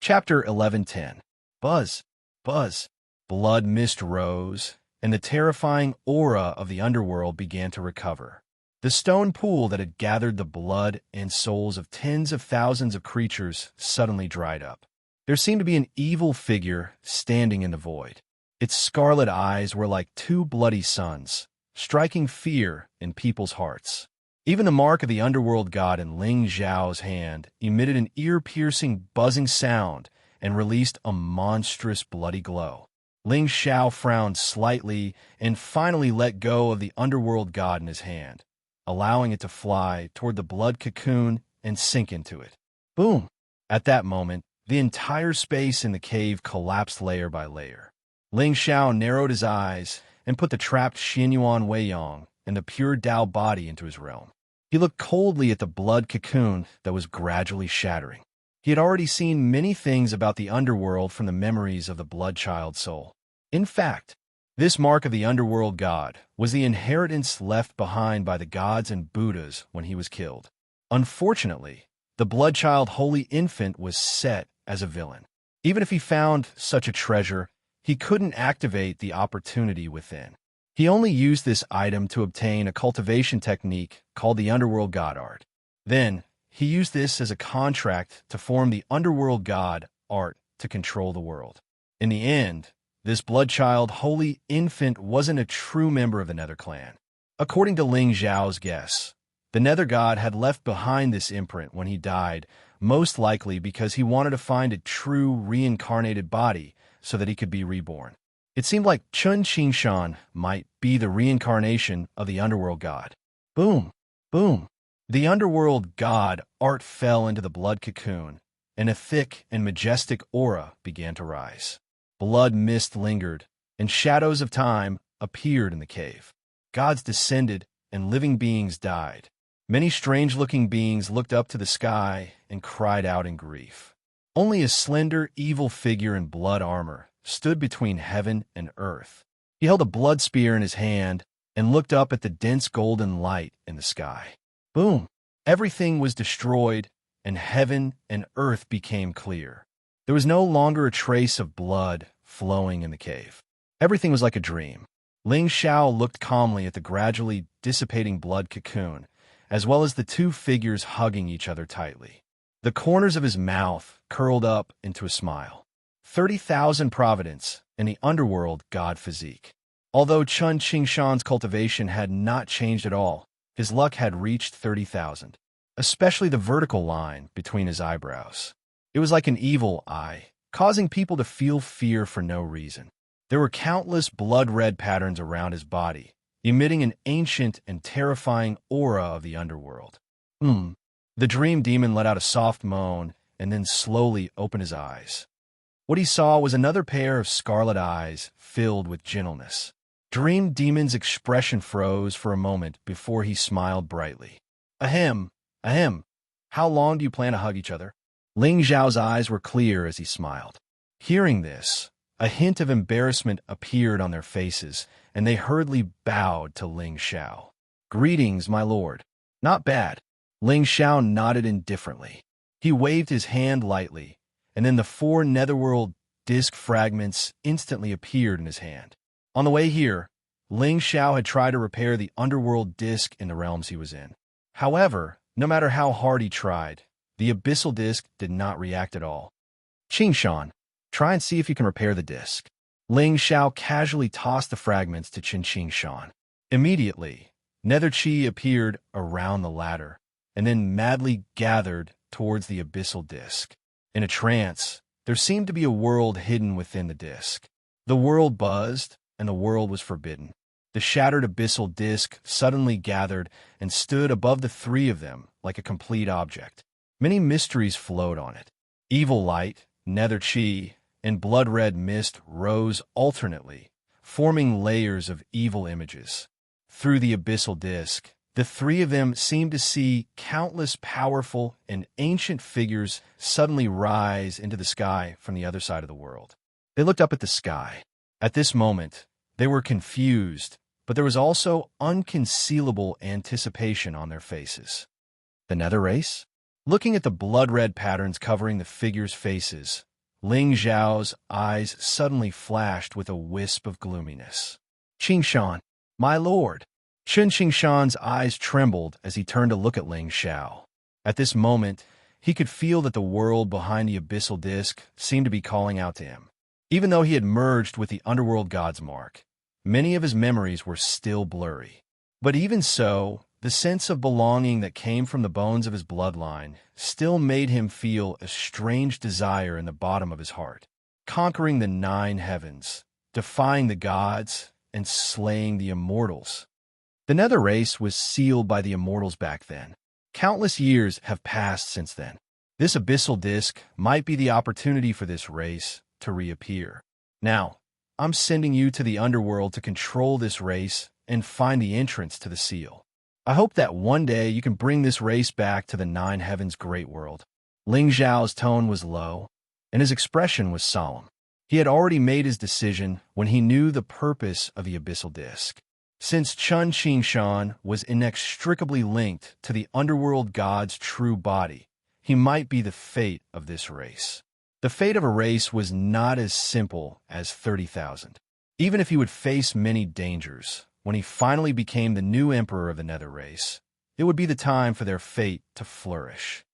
Chapter 11:10. Buzz, buzz. Blood mist rose, and the terrifying aura of the underworld began to recover. The stone pool that had gathered the blood and souls of tens of thousands of creatures suddenly dried up. There seemed to be an evil figure standing in the void. Its scarlet eyes were like two bloody suns, striking fear in people's hearts. Even the mark of the underworld god in Ling Zhao's hand emitted an ear-piercing, buzzing sound and released a monstrous bloody glow. Ling Zhao frowned slightly and finally let go of the underworld god in his hand, allowing it to fly toward the blood cocoon and sink into it. Boom! At that moment, the entire space in the cave collapsed layer by layer. Ling Zhao narrowed his eyes and put the trapped Xinyuan Weiyang and the pure Dao body into his realm. He looked coldly at the blood cocoon that was gradually shattering. He had already seen many things about the underworld from the memories of the blood child soul. In fact, this mark of the underworld god was the inheritance left behind by the gods and Buddhas when he was killed. Unfortunately, the blood child holy infant was set as a villain. Even if he found such a treasure, he couldn't activate the opportunity within. He only used this item to obtain a cultivation technique called the underworld god art. Then, he used this as a contract to form the underworld god art to control the world. In the end, this blood child holy infant wasn't a true member of the Nether clan. According to Ling Zhao's guess, the Nether god had left behind this imprint when he died, most likely because he wanted to find a true reincarnated body so that he could be reborn. It seemed like Chun Qingshan might be the reincarnation of the underworld god. Boom! Boom! The underworld god art fell into the blood cocoon, and a thick and majestic aura began to rise. Blood mist lingered, and shadows of time appeared in the cave. Gods descended, and living beings died. Many strange-looking beings looked up to the sky and cried out in grief. Only a slender, evil figure in blood armor stood between heaven and earth. He held a blood spear in his hand and looked up at the dense golden light in the sky. Boom! Everything was destroyed, and heaven and earth became clear. There was no longer a trace of blood flowing in the cave. Everything was like a dream. Ling Zhao looked calmly at the gradually dissipating blood cocoon, as well as the two figures hugging each other tightly. The corners of his mouth curled up into a smile. 30,000 providence in the underworld god physique. Although Chun Qingshan's cultivation had not changed at all, his luck had reached 30,000, especially the vertical line between his eyebrows. It was like an evil eye, causing people to feel fear for no reason. There were countless blood-red patterns around his body, emitting an ancient and terrifying aura of the underworld. The dream demon let out a soft moan and then slowly opened his eyes. What he saw was another pair of scarlet eyes filled with gentleness. Dream Demon's expression froze for a moment before he smiled brightly. Ahem, ahem. How long do you plan to hug each other? Ling Zhao's eyes were clear as he smiled. Hearing this, a hint of embarrassment appeared on their faces, and they hurriedly bowed to Ling Zhao. Greetings, my lord. Not bad. Ling Zhao nodded indifferently. He waved his hand lightly, and then the 4 netherworld disc fragments instantly appeared in his hand. On the way here, Ling Zhao had tried to repair the underworld disc in the realms he was in. However, no matter how hard he tried, the abyssal disc did not react at all. Qingshan, try and see if you can repair the disc. Ling Zhao casually tossed the fragments to Qingshan. Immediately, nether chi appeared around the ladder, and then madly gathered towards the abyssal disc. In a trance, there seemed to be a world hidden within the disc. The world buzzed, and the world was forbidden. The shattered abyssal disc suddenly gathered and stood above the 3 of them like a complete object. Many mysteries flowed on it. Evil light, nether chi, and blood-red mist rose alternately, forming layers of evil images. Through the abyssal disc, the 3 of them seemed to see countless powerful and ancient figures suddenly rise into the sky from the other side of the world. They looked up at the sky. At this moment, they were confused, but there was also unconcealable anticipation on their faces. The Nether race? Looking at the blood-red patterns covering the figures' faces, Ling Zhao's eyes suddenly flashed with a wisp of gloominess. Qingshan, my lord! Chen Qingshan's eyes trembled as he turned to look at Ling Xiao. At this moment, he could feel that the world behind the abyssal disk seemed to be calling out to him. Even though he had merged with the underworld god's mark, many of his memories were still blurry. But even so, the sense of belonging that came from the bones of his bloodline still made him feel a strange desire in the bottom of his heart, conquering the 9 heavens, defying the gods, and slaying the immortals. The Nether race was sealed by the immortals back then. Countless years have passed since then. This abyssal disk might be the opportunity for this race to reappear. Now, I'm sending you to the underworld to control this race and find the entrance to the seal. I hope that one day you can bring this race back to the 9 heavens great world. Ling Zhao's tone was low, and his expression was solemn. He had already made his decision when he knew the purpose of the abyssal disk. Since Chen Qingshan was inextricably linked to the underworld god's true body, he might be the fate of this race. The fate of a race was not as simple as 30,000. Even if he would face many dangers, when he finally became the new emperor of the Nether race, it would be the time for their fate to flourish.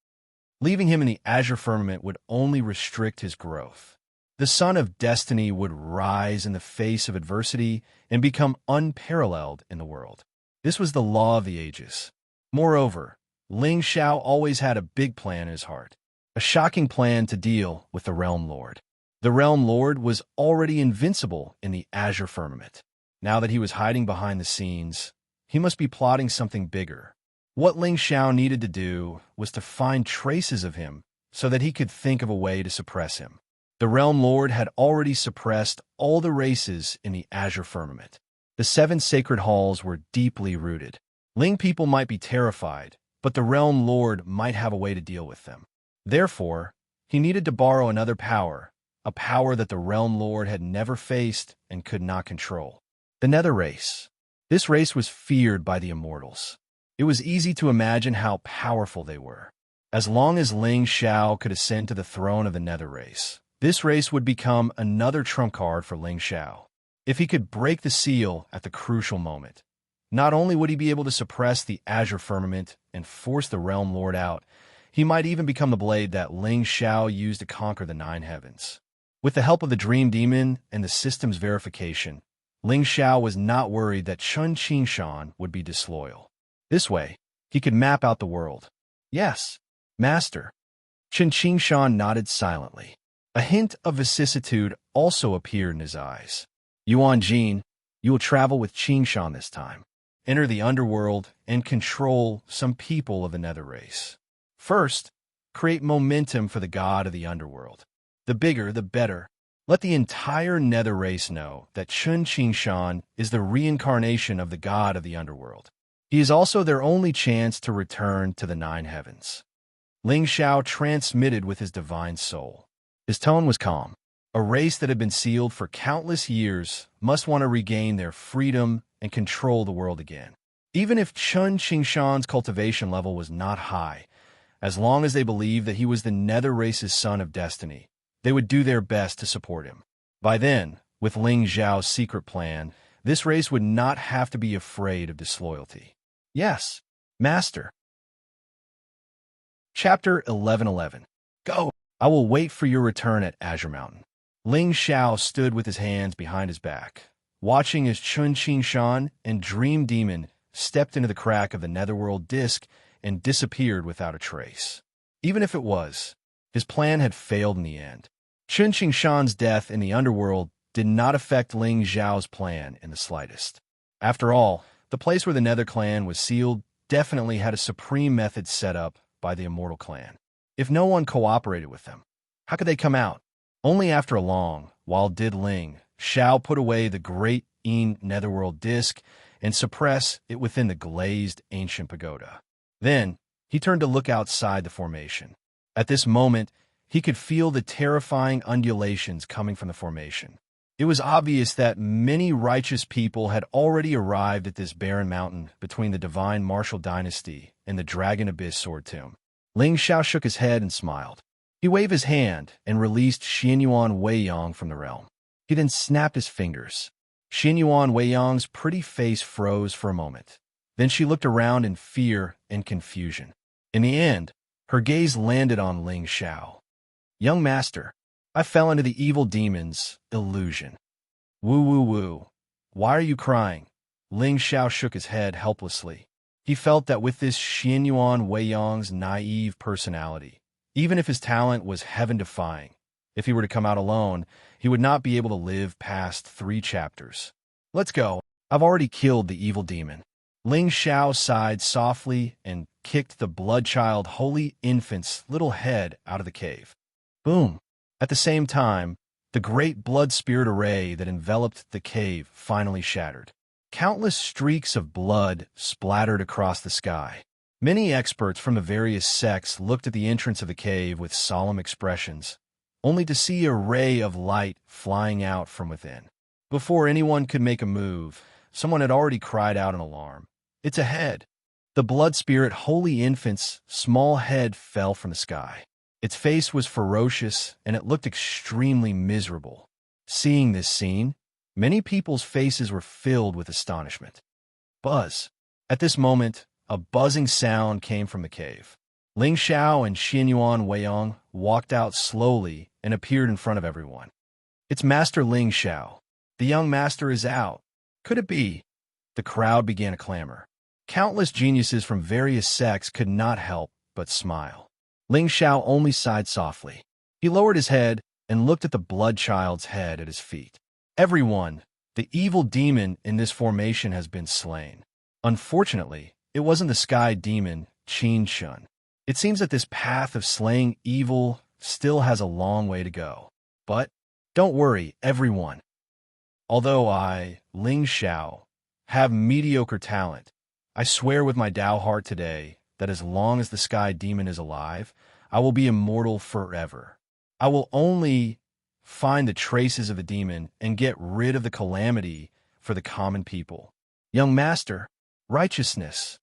Leaving him in the azure firmament would only restrict his growth. The sun of destiny would rise in the face of adversity and become unparalleled in the world. This was the law of the ages. Moreover, Ling Xiao always had a big plan in his heart, a shocking plan to deal with the Realm Lord. The Realm Lord was already invincible in the azure firmament. Now that he was hiding behind the scenes, he must be plotting something bigger. What Ling Xiao needed to do was to find traces of him so that he could think of a way to suppress him. The Realm Lord had already suppressed all the races in the azure firmament. The 7 sacred halls were deeply rooted. Ling people might be terrified, but the Realm Lord might have a way to deal with them. Therefore, he needed to borrow another power, a power that the Realm Lord had never faced and could not control. The Nether race. This race was feared by the immortals. It was easy to imagine how powerful they were. As long as Ling Xiao could ascend to the throne of the Nether race, this race would become another trump card for Ling Xiao. If he could break the seal at the crucial moment, not only would he be able to suppress the azure firmament and force the Realm Lord out, he might even become the blade that Ling Xiao used to conquer the 9 heavens. With the help of the Dream Demon and the system's verification, Ling Xiao was not worried that Chen Qingshan would be disloyal. This way, he could map out the world. Yes, Master. Chen Qingshan nodded silently. A hint of vicissitude also appeared in his eyes. Yuan Jin, you will travel with Qingshan this time. Enter the underworld and control some people of the Nether race. First, create momentum for the god of the underworld. The bigger, the better. Let the entire Nether race know that Chen Qingshan is the reincarnation of the god of the underworld. He is also their only chance to return to the 9 heavens. Ling Xiao transmitted with his divine soul. His tone was calm. A race that had been sealed for countless years must want to regain their freedom and control the world again. Even if Chen Qingshan's cultivation level was not high, as long as they believed that he was the Nether race's son of destiny, they would do their best to support him. By then, with Ling Zhao's secret plan, this race would not have to be afraid of disloyalty. Yes, Master. Chapter 11:11. Go! I will wait for your return at Azure Mountain. Ling Xiao stood with his hands behind his back, watching as Chen Qingshan and Dream Demon stepped into the crack of the Netherworld disk and disappeared without a trace. Even if it was, his plan had failed in the end. Chen Qingshan's death in the underworld did not affect Ling Zhao's plan in the slightest. After all, the place where the Nether clan was sealed definitely had a supreme method set up by the Immortal clan. If no one cooperated with them, how could they come out? Only after a long while did Ling Xiao put away the great Netherworld disk and suppress it within the glazed ancient pagoda. Then, he turned to look outside the formation. At this moment, he could feel the terrifying undulations coming from the formation. It was obvious that many righteous people had already arrived at this barren mountain between the divine martial dynasty and the Dragon Abyss Sword Tomb. Ling Xiao shook his head and smiled. He waved his hand and released Xianyuan Weiyang from the realm. He then snapped his fingers. Xianyuan Weiyang's pretty face froze for a moment. Then she looked around in fear and confusion. In the end, her gaze landed on Ling Xiao. "Young master, I fell into the evil demon's illusion." "Woo woo woo. Why are you crying?" Ling Xiao shook his head helplessly. He felt that with this Xianyuan Weiyang's naive personality, even if his talent was heaven-defying, if he were to come out alone, he would not be able to live past 3 chapters. "Let's go. I've already killed the evil demon." Ling Xiao sighed softly and kicked the blood-child holy infant's little head out of the cave. Boom! At the same time, the great blood spirit array that enveloped the cave finally shattered. Countless streaks of blood splattered across the sky. Many experts from the various sects looked at the entrance of the cave with solemn expressions, only to see a ray of light flying out from within. Before anyone could make a move, someone had already cried out in alarm. "It's a head!" The blood spirit holy infant's small head fell from the sky. Its face was ferocious, and it looked extremely miserable. Seeing this scene, many people's faces were filled with astonishment. Buzz. At this moment, a buzzing sound came from the cave. Ling Xiao and Xianyuan Weiyang walked out slowly and appeared in front of everyone. "It's Master Ling Xiao. The young master is out. Could it be?" The crowd began a clamor. Countless geniuses from various sects could not help but smile. Ling Xiao only sighed softly. He lowered his head and looked at the blood child's head at his feet. "Everyone, the evil demon in this formation has been slain." Unfortunately, it wasn't the sky demon, Qin Shun. It seems that this path of slaying evil still has a long way to go. But don't worry, everyone. Although I, Ling Xiao, have mediocre talent, I swear with my Tao heart today that as long as the sky demon is alive, I will be immortal forever. I will only find the traces of the demon and get rid of the calamity for the common people. "Young master, righteousness."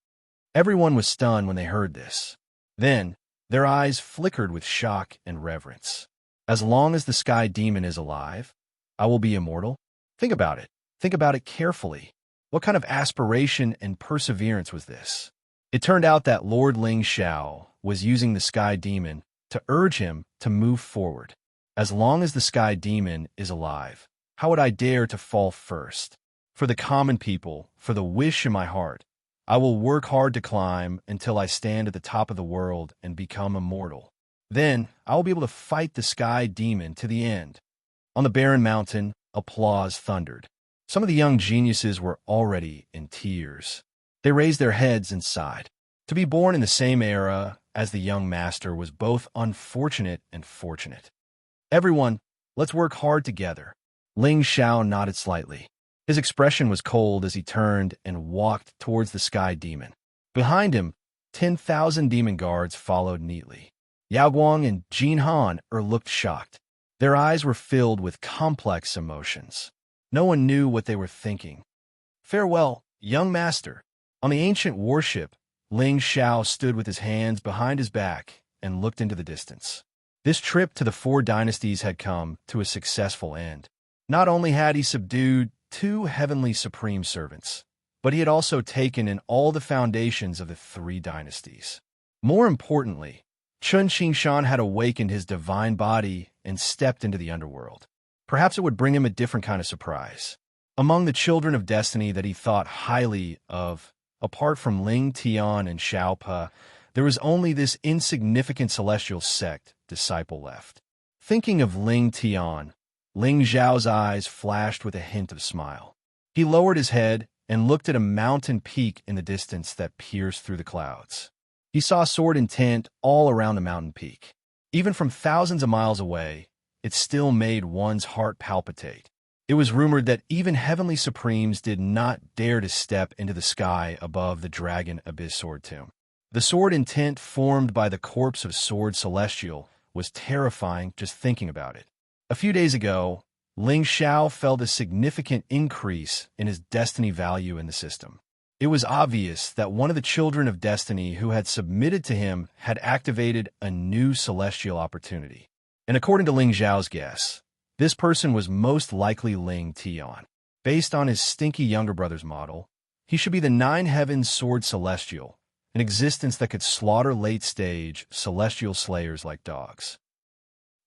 Everyone was stunned when they heard this. Then, their eyes flickered with shock and reverence. "As long as the sky demon is alive, I will be immortal?" Think about it. Think about it carefully. What kind of aspiration and perseverance was this? It turned out that Lord Ling Xiao was using the sky demon to urge him to move forward. As long as the sky demon is alive, how would I dare to fall first? For the common people, for the wish in my heart, I will work hard to climb until I stand at the top of the world and become immortal. Then I will be able to fight the sky demon to the end. On the barren mountain, applause thundered. Some of the young geniuses were already in tears. They raised their heads and sighed. To be born in the same era as the young master was both unfortunate and fortunate. "Everyone, let's work hard together." Ling Xiao nodded slightly. His expression was cold as he turned and walked towards the sky demon. Behind him, 10,000 demon guards followed neatly. Yao Guang and Jin Han looked shocked. Their eyes were filled with complex emotions. No one knew what they were thinking. "Farewell, young master." On the ancient warship, Ling Xiao stood with his hands behind his back and looked into the distance. This trip to the 4 dynasties had come to a successful end. Not only had he subdued 2 heavenly supreme servants, but he had also taken in all the foundations of the 3 dynasties. More importantly, Chun Qingshan had awakened his divine body and stepped into the underworld. Perhaps it would bring him a different kind of surprise. Among the children of destiny that he thought highly of, apart from Ling Tian and Xiao Pa, there was only this insignificant celestial sect disciple left. Thinking of Ling Tian, Ling Zhao's eyes flashed with a hint of smile. He lowered his head and looked at a mountain peak in the distance that pierced through the clouds. He saw sword intent all around the mountain peak. Even from thousands of miles away, it still made one's heart palpitate. It was rumored that even heavenly supremes did not dare to step into the sky above the Dragon Abyss Sword Tomb. The sword intent formed by the corpse of Sword Celestial was terrifying just thinking about it. A few days ago, Ling Xiao felt a significant increase in his destiny value in the system. It was obvious that one of the children of destiny who had submitted to him had activated a new celestial opportunity. And according to Ling Zhao's guess, this person was most likely Ling Tian. Based on his stinky younger brother's model, he should be the Nine Heavens Sword Celestial, an existence that could slaughter late-stage celestial slayers like dogs.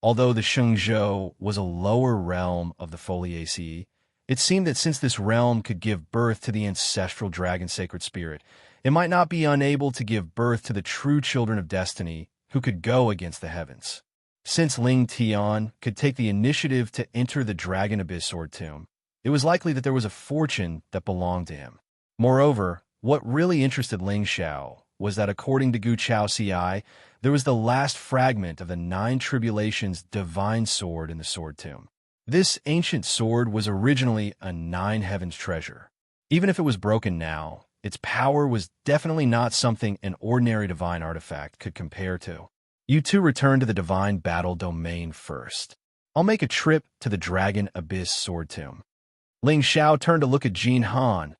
Although the Shengzhou was a lower realm of the Foliaceae, it seemed that since this realm could give birth to the ancestral dragon sacred spirit, it might not be unable to give birth to the true children of destiny who could go against the heavens. Since Ling Tian could take the initiative to enter the Dragon Abyss Sword Tomb, it was likely that there was a fortune that belonged to him. Moreover, what really interested Ling Xiao was that according to Gu Chao Ci, there was the last fragment of the Nine Tribulations' divine sword in the Sword Tomb. This ancient sword was originally a Nine Heavens treasure. Even if it was broken now, its power was definitely not something an ordinary divine artifact could compare to. You two return to the divine battle domain first. I'll make a trip to the Dragon Abyss Sword Tomb. Ling Xiao turned to look at Jin Han,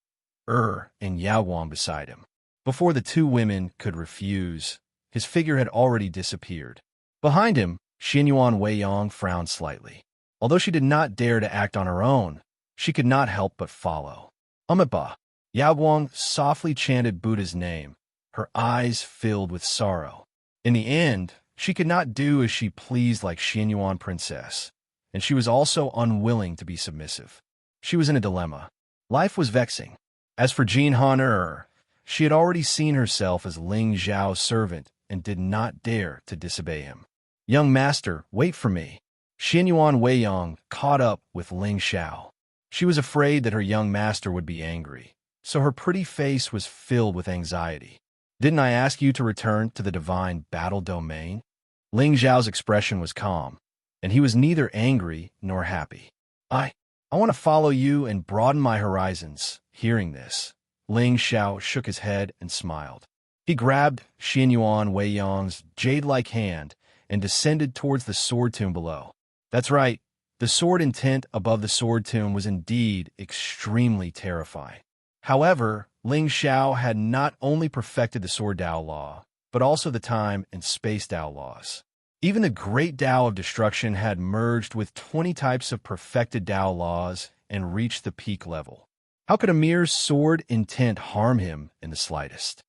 and Yao Guang beside him. Before the two women could refuse, his figure had already disappeared. Behind him, Xinyuan Weiyang frowned slightly. Although she did not dare to act on her own, she could not help but follow. Amitabha. Yao Guang softly chanted Buddha's name, her eyes filled with sorrow. In the end, she could not do as she pleased like Xinyuan princess, and she was also unwilling to be submissive. She was in a dilemma. Life was vexing. As for Jin Han, she had already seen herself as Ling Zhao's servant and did not dare to disobey him. Young master, wait for me. Xinyuan Weiyang caught up with Ling Xiao. She was afraid that her young master would be angry, so her pretty face was filled with anxiety. Didn't I ask you to return to the divine battle domain? Ling Zhao's expression was calm, and he was neither angry nor happy. I want to follow you and broaden my horizons. Hearing this, Ling Xiao shook his head and smiled. He grabbed Xinyuan Weiyang's jade-like hand and descended towards the sword tomb below. That's right, the sword intent above the sword tomb was indeed extremely terrifying. However, Ling Xiao had not only perfected the sword Dao law, but also the time and space Dao laws. Even the great Dao of destruction had merged with 20 types of perfected Dao laws and reached the peak level. How could a mere sword intent harm him in the slightest?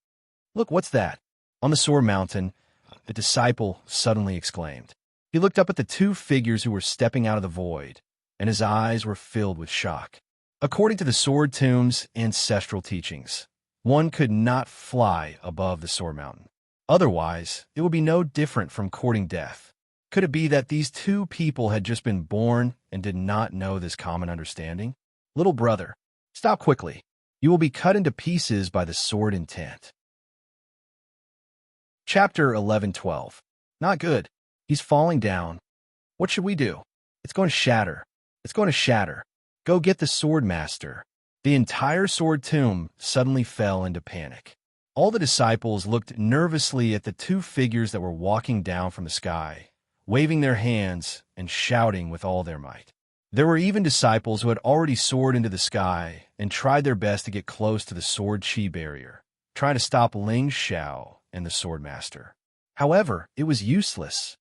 Look, what's that? On the sword mountain, the disciple suddenly exclaimed. He looked up at the two figures who were stepping out of the void, and his eyes were filled with shock. According to the Sword Tomb's ancestral teachings, one could not fly above the sword mountain. Otherwise, it would be no different from courting death. Could it be that these two people had just been born and did not know this common understanding? Little brother, stop quickly. You will be cut into pieces by the sword intent. Chapter 11:12. Not good. He's falling down. What should we do? It's going to shatter. It's going to shatter. Go get the sword master. The entire sword tomb suddenly fell into panic. All the disciples looked nervously at the two figures that were walking down from the sky, waving their hands and shouting with all their might. There were even disciples who had already soared into the sky and tried their best to get close to the sword chi barrier, trying to stop Ling Xiao and the sword master. However, it was useless.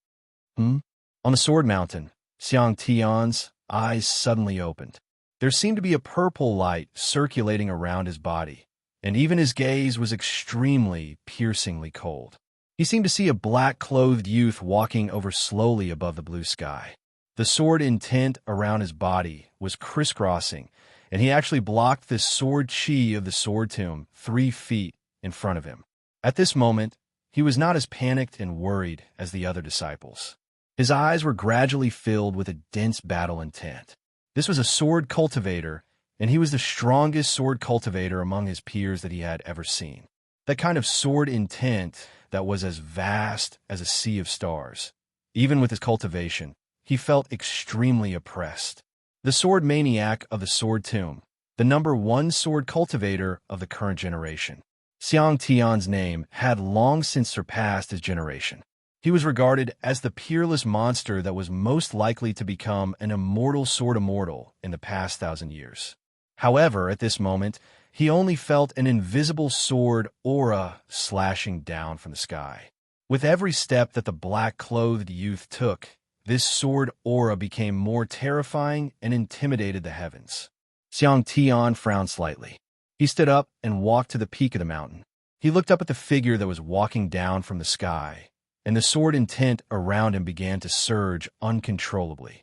On the sword mountain, Xiang Tian's eyes suddenly opened. There seemed to be a purple light circulating around his body, and even his gaze was extremely, piercingly cold. He seemed to see a black-clothed youth walking over slowly above the blue sky. The sword intent around his body was crisscrossing, and he actually blocked the sword chi of the sword tomb 3 feet in front of him. At this moment, he was not as panicked and worried as the other disciples. His eyes were gradually filled with a dense battle intent. This was a sword cultivator, and he was the strongest sword cultivator among his peers that he had ever seen. That kind of sword intent that was as vast as a sea of stars. Even with his cultivation, he felt extremely oppressed. The sword maniac of the sword tomb, the #1 sword cultivator of the current generation. Xiang Tian's name had long since surpassed his generation. He was regarded as the peerless monster that was most likely to become an immortal sword immortal in the past 1,000 years. However, at this moment, he only felt an invisible sword aura slashing down from the sky. With every step that the black-clothed youth took, this sword aura became more terrifying and intimidated the heavens. Xiang Tian frowned slightly. He stood up and walked to the peak of the mountain. He looked up at the figure that was walking down from the sky, and the sword intent around him began to surge uncontrollably.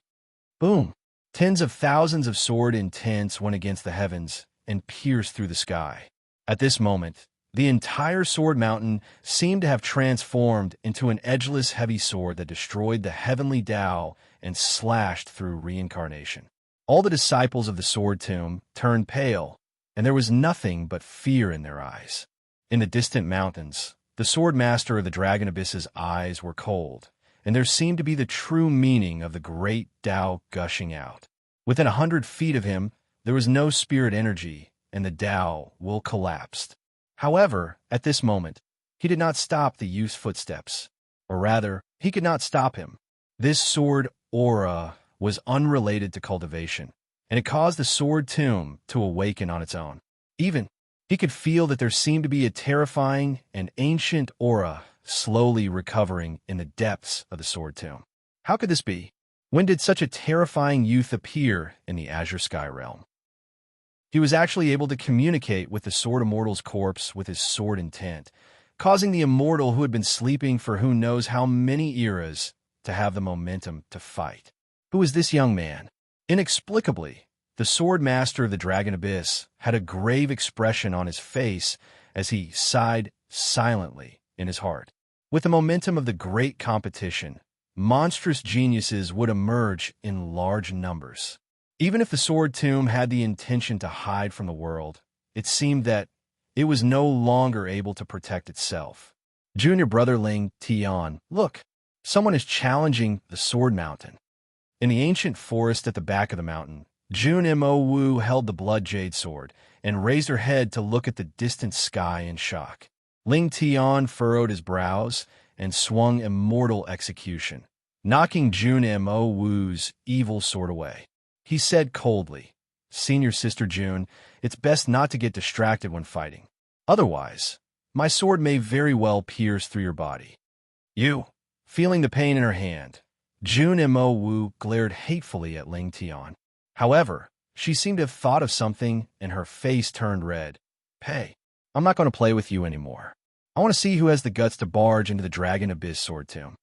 Boom! Tens of thousands of sword intents went against the heavens and pierced through the sky. At this moment, the entire sword mountain seemed to have transformed into an edgeless heavy sword that destroyed the heavenly Tao and slashed through reincarnation. All the disciples of the sword tomb turned pale, and there was nothing but fear in their eyes. In the distant mountains, the sword master of the Dragon Abyss's eyes were cold, and there seemed to be the true meaning of the great Tao gushing out. Within 100 feet of him, there was no spirit energy, and the Tao will collapsed. However, at this moment, he did not stop the youth's footsteps. Or rather, he could not stop him. This sword aura was unrelated to cultivation, and it caused the sword tomb to awaken on its own. Even, he could feel that there seemed to be a terrifying and ancient aura slowly recovering in the depths of the sword tomb. How could this be? When did such a terrifying youth appear in the Azure Sky realm? He was actually able to communicate with the Sword Immortal's corpse with his sword intent, causing the Immortal who had been sleeping for who knows how many eras to have the momentum to fight. Who was this young man? Inexplicably, the Sword Master of the Dragon Abyss had a grave expression on his face as he sighed silently in his heart. With the momentum of the great competition, monstrous geniuses would emerge in large numbers. Even if the Sword Tomb had the intention to hide from the world, it seemed that it was no longer able to protect itself. Junior brother Ling Tian, look, someone is challenging the Sword Mountain. In the ancient forest at the back of the mountain, Jun Mo Wu held the blood jade sword and raised her head to look at the distant sky in shock. Ling Tian furrowed his brows and swung immortal execution, knocking Jun Mo Wu's evil sword away. He said coldly, "Senior Sister June, it's best not to get distracted when fighting. Otherwise, my sword may very well pierce through your body." You, feeling the pain in her hand, Jun Mo Wu glared hatefully at Ling Tian. However, she seemed to have thought of something and her face turned red. "Hey, I'm not going to play with you anymore. I want to see who has the guts to barge into the Dragon Abyss Sword Tomb."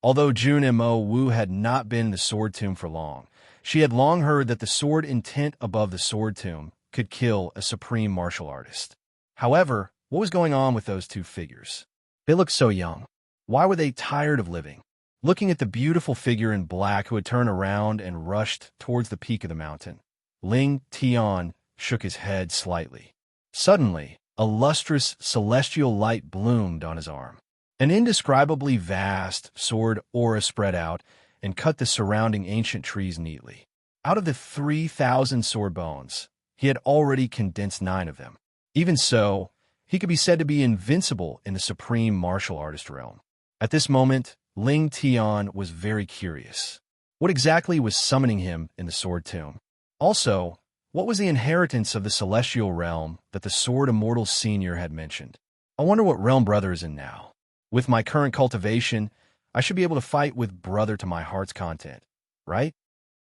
Although Jun Mo Wu had not been in the Sword Tomb for long, she had long heard that the sword intent above the Sword Tomb could kill a supreme martial artist. However, what was going on with those two figures? They looked so young. Why were they tired of living? Looking at the beautiful figure in black who had turned around and rushed towards the peak of the mountain, Ling Tian shook his head slightly. Suddenly, a lustrous celestial light bloomed on his arm. An indescribably vast sword aura spread out and cut the surrounding ancient trees neatly. Out of the 3,000 sword bones, he had already condensed 9 of them. Even so, he could be said to be invincible in the supreme martial artist realm. At this moment, Ling Tian was very curious. What exactly was summoning him in the Sword Tomb? Also, what was the inheritance of the celestial realm that the Sword Immortal Senior had mentioned? I wonder what realm Brother is in now. With my current cultivation, I should be able to fight with Brother to my heart's content, right?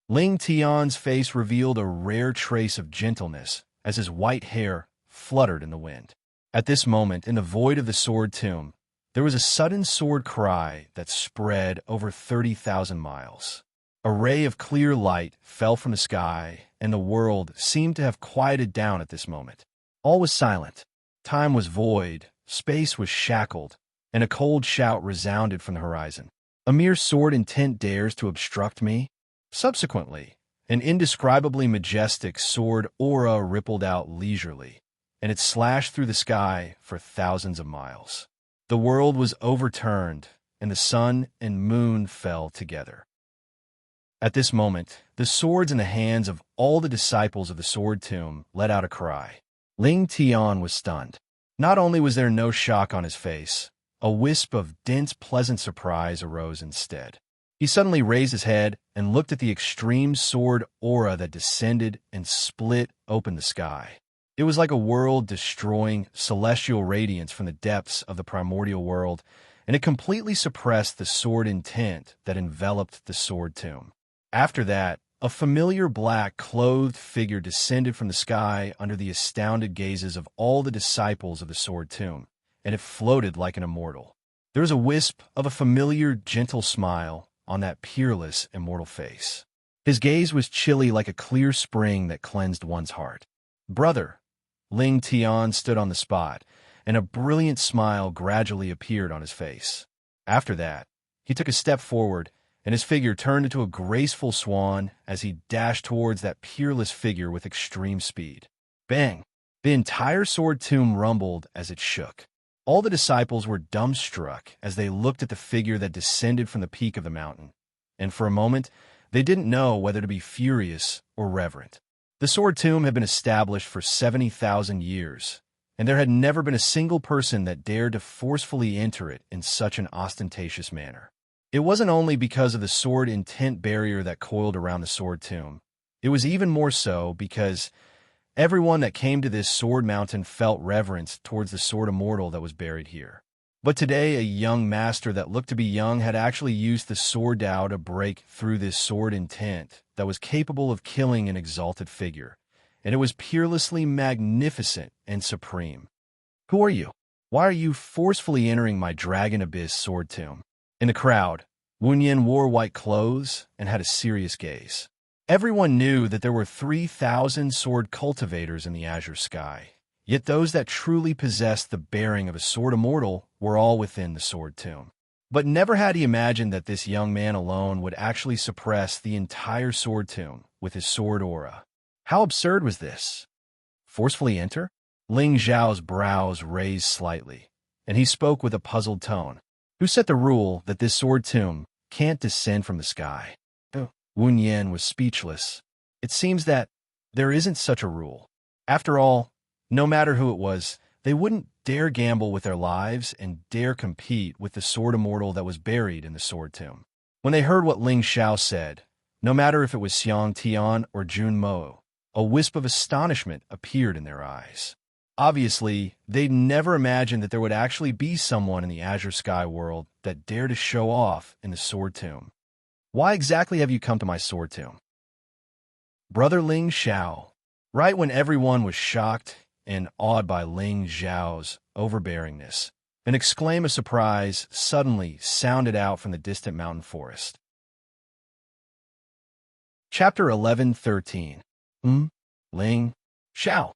Ling Tian's face revealed a rare trace of gentleness as his white hair fluttered in the wind. At this moment, in the void of the Sword Tomb, there was a sudden sword cry that spread over 30,000 miles. A ray of clear light fell from the sky, and the world seemed to have quieted down at this moment. All was silent. Time was void, space was shackled, and a cold shout resounded from the horizon. A mere sword intent dares to obstruct me? Subsequently, an indescribably majestic sword aura rippled out leisurely, and it slashed through the sky for thousands of miles. The world was overturned, and the sun and moon fell together. At this moment, the swords in the hands of all the disciples of the Sword Tomb let out a cry. Ling Tian was stunned. Not only was there no shock on his face, a wisp of dense, pleasant surprise arose instead. He suddenly raised his head and looked at the extreme sword aura that descended and split open the sky. It was like a world-destroying celestial radiance from the depths of the primordial world, and it completely suppressed the sword intent that enveloped the sword tomb. After that, a familiar black-clothed figure descended from the sky under the astounded gazes of all the disciples of the sword tomb, and it floated like an immortal. There was a wisp of a familiar, gentle smile on that peerless, immortal face. His gaze was chilly like a clear spring that cleansed one's heart. "Brother," Ling Tian stood on the spot, and a brilliant smile gradually appeared on his face. After that, he took a step forward, and his figure turned into a graceful swan as he dashed towards that peerless figure with extreme speed. Bang! The entire sword tomb rumbled as it shook. All the disciples were dumbstruck as they looked at the figure that descended from the peak of the mountain, and for a moment, they didn't know whether to be furious or reverent. The sword tomb had been established for 70,000 years, and there had never been a single person that dared to forcefully enter it in such an ostentatious manner. It wasn't only because of the sword intent barrier that coiled around the sword tomb. It was even more so because everyone that came to this sword mountain felt reverence towards the sword immortal that was buried here. But today, a young master that looked to be young had actually used the sword Tao to break through this sword intent that was capable of killing an exalted figure, and it was peerlessly magnificent and supreme. "Who are you? Why are you forcefully entering my dragon abyss sword tomb?" In the crowd, Wunyan wore white clothes and had a serious gaze. Everyone knew that there were 3,000 sword cultivators in the azure sky, yet those that truly possessed the bearing of a sword immortal were all within the sword tomb. But never had he imagined that this young man alone would actually suppress the entire sword tomb with his sword aura. How absurd was this? Forcefully enter? Ling Zhao's brows raised slightly, and he spoke with a puzzled tone. "Who set the rule that this sword tomb can't descend from the sky?" Wen Yan was speechless. It seems that there isn't such a rule. After all, no matter who it was, they wouldn't dare gamble with their lives and dare compete with the sword immortal that was buried in the sword tomb. When they heard what Ling Xiao said, no matter if it was Xiang Tian or Jun Mo, a wisp of astonishment appeared in their eyes. Obviously, they'd never imagined that there would actually be someone in the azure sky world that dared to show off in the sword tomb. "Why exactly have you come to my sword tomb?" Brother Ling Xiao. Right when everyone was shocked and awed by Ling Xiao's overbearingness, an exclaim of surprise suddenly sounded out from the distant mountain forest. Chapter 11:13. Ling Xiao.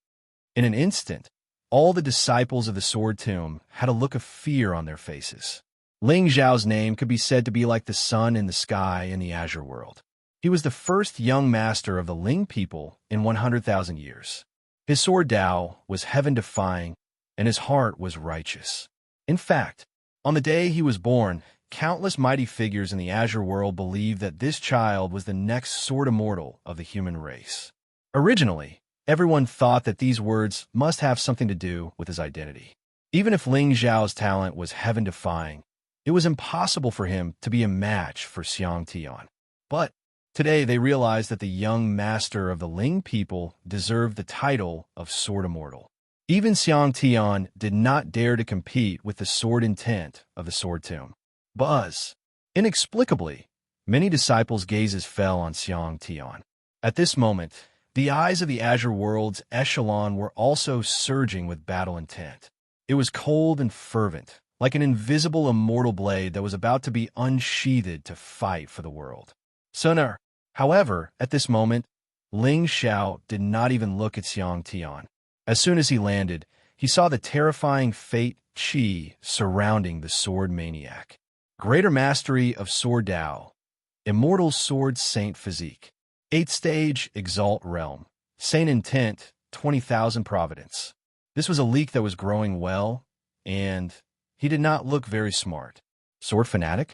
In an instant, all the disciples of the sword tomb had a look of fear on their faces. Ling Zhao's name could be said to be like the sun in the sky in the azure world. He was the first young master of the Ling people in 100,000 years. His sword Tao was heaven-defying, and his heart was righteous. In fact, on the day he was born, countless mighty figures in the azure world believed that this child was the next sword immortal of the human race. Originally, everyone thought that these words must have something to do with his identity. Even if Ling Zhao's talent was heaven-defying, it was impossible for him to be a match for Xiang Tian. But today they realized that the young master of the Ling people deserved the title of Sword Immortal. Even Xiang Tian did not dare to compete with the sword intent of the Sword Tomb. Buzz! Inexplicably, many disciples' gazes fell on Xiang Tian. At this moment, the eyes of the azure world's echelon were also surging with battle intent. It was cold and fervent, like an invisible immortal blade that was about to be unsheathed to fight for the world. Sooner, however, at this moment, Ling Xiao did not even look at Xiang Tian. As soon as he landed, he saw the terrifying fate Qi surrounding the sword maniac. Greater mastery of sword Tao, immortal sword saint physique, 8th stage exalt realm, saint intent, 20,000 providence. This was a leak that was growing well, and he did not look very smart. Sword fanatic?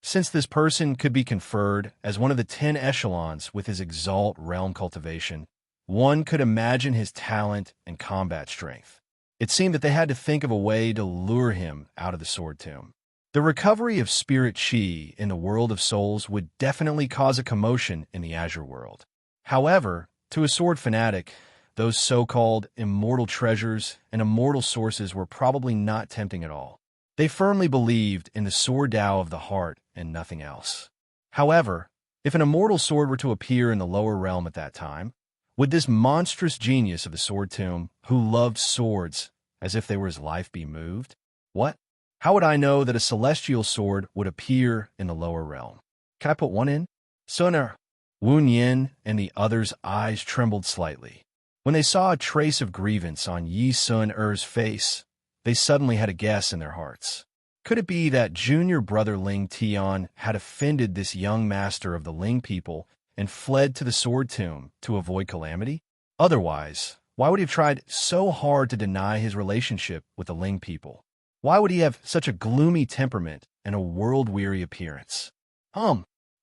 Since this person could be conferred as one of the 10 echelons with his exalt realm cultivation, one could imagine his talent and combat strength. It seemed that they had to think of a way to lure him out of the sword tomb. The recovery of spirit Qi in the world of souls would definitely cause a commotion in the azure world. However, to a sword fanatic, those so-called immortal treasures and immortal sources were probably not tempting at all. They firmly believed in the sword Tao of the heart and nothing else. However, if an immortal sword were to appear in the lower realm at that time, would this monstrous genius of the sword tomb, who loved swords as if they were his life, be moved? What? How would I know that a celestial sword would appear in the lower realm? Can I put one in? Sooner. Wu Yin and the others' eyes trembled slightly. When they saw a trace of grievance on Yi Sun-er's face, they suddenly had a guess in their hearts. Could it be that junior brother Ling Tian had offended this young master of the Ling people and fled to the sword tomb to avoid calamity? Otherwise, why would he have tried so hard to deny his relationship with the Ling people? Why would he have such a gloomy temperament and a world-weary appearance?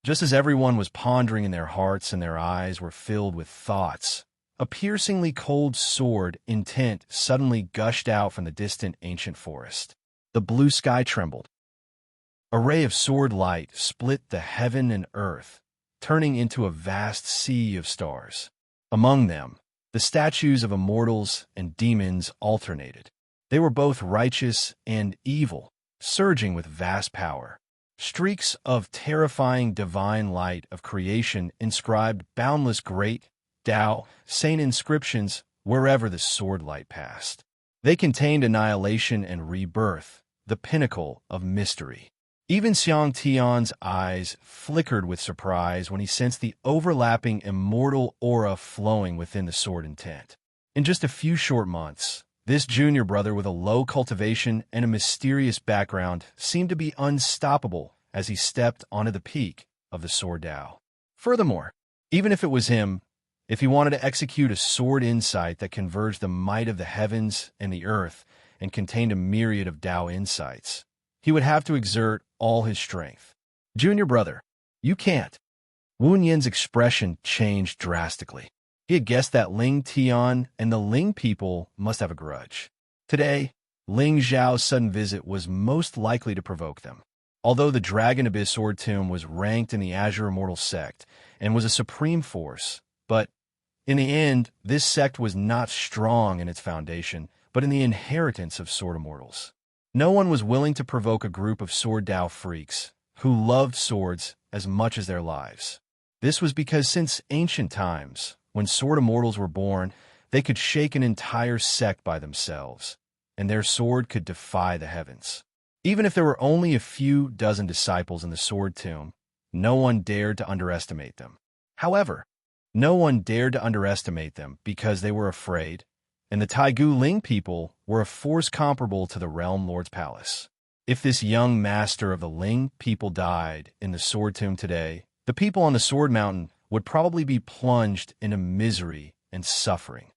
Just as everyone was pondering in their hearts and their eyes were filled with thoughts, a piercingly cold sword intent suddenly gushed out from the distant ancient forest. The blue sky trembled. A ray of sword light split the heaven and earth, turning into a vast sea of stars. Among them, the statues of immortals and demons alternated. They were both righteous and evil, surging with vast power. Streaks of terrifying divine light of creation inscribed boundless great, Tao, sane inscriptions wherever the sword light passed. They contained annihilation and rebirth, the pinnacle of mystery. Even Xiang Tian's eyes flickered with surprise when he sensed the overlapping immortal aura flowing within the sword intent. In just a few short months, this junior brother with a low cultivation and a mysterious background seemed to be unstoppable as he stepped onto the peak of the sword Tao. Furthermore, even if it was him, if he wanted to execute a sword insight that converged the might of the heavens and the earth and contained a myriad of Tao insights, he would have to exert all his strength. Junior brother, you can't. Wu Yin's expression changed drastically. He had guessed that Ling Tian and the Ling people must have a grudge. Today, Ling Zhao's sudden visit was most likely to provoke them. Although the Dragon Abyss Sword Tomb was ranked in the Azure Immortal sect and was a supreme force, but in the end, this sect was not strong in its foundation, but in the inheritance of sword immortals. No one was willing to provoke a group of sword Tao freaks who loved swords as much as their lives. This was because since ancient times, when sword immortals were born, they could shake an entire sect by themselves, and their sword could defy the heavens. Even if there were only a few dozen disciples in the sword tomb, no one dared to underestimate them. However, no one dared to underestimate them because they were afraid, and the Taigu Ling people were a force comparable to the Realm Lord's palace. If this young master of the Ling people died in the sword tomb today, the people on the Sword Mountain would probably be plunged into misery and suffering.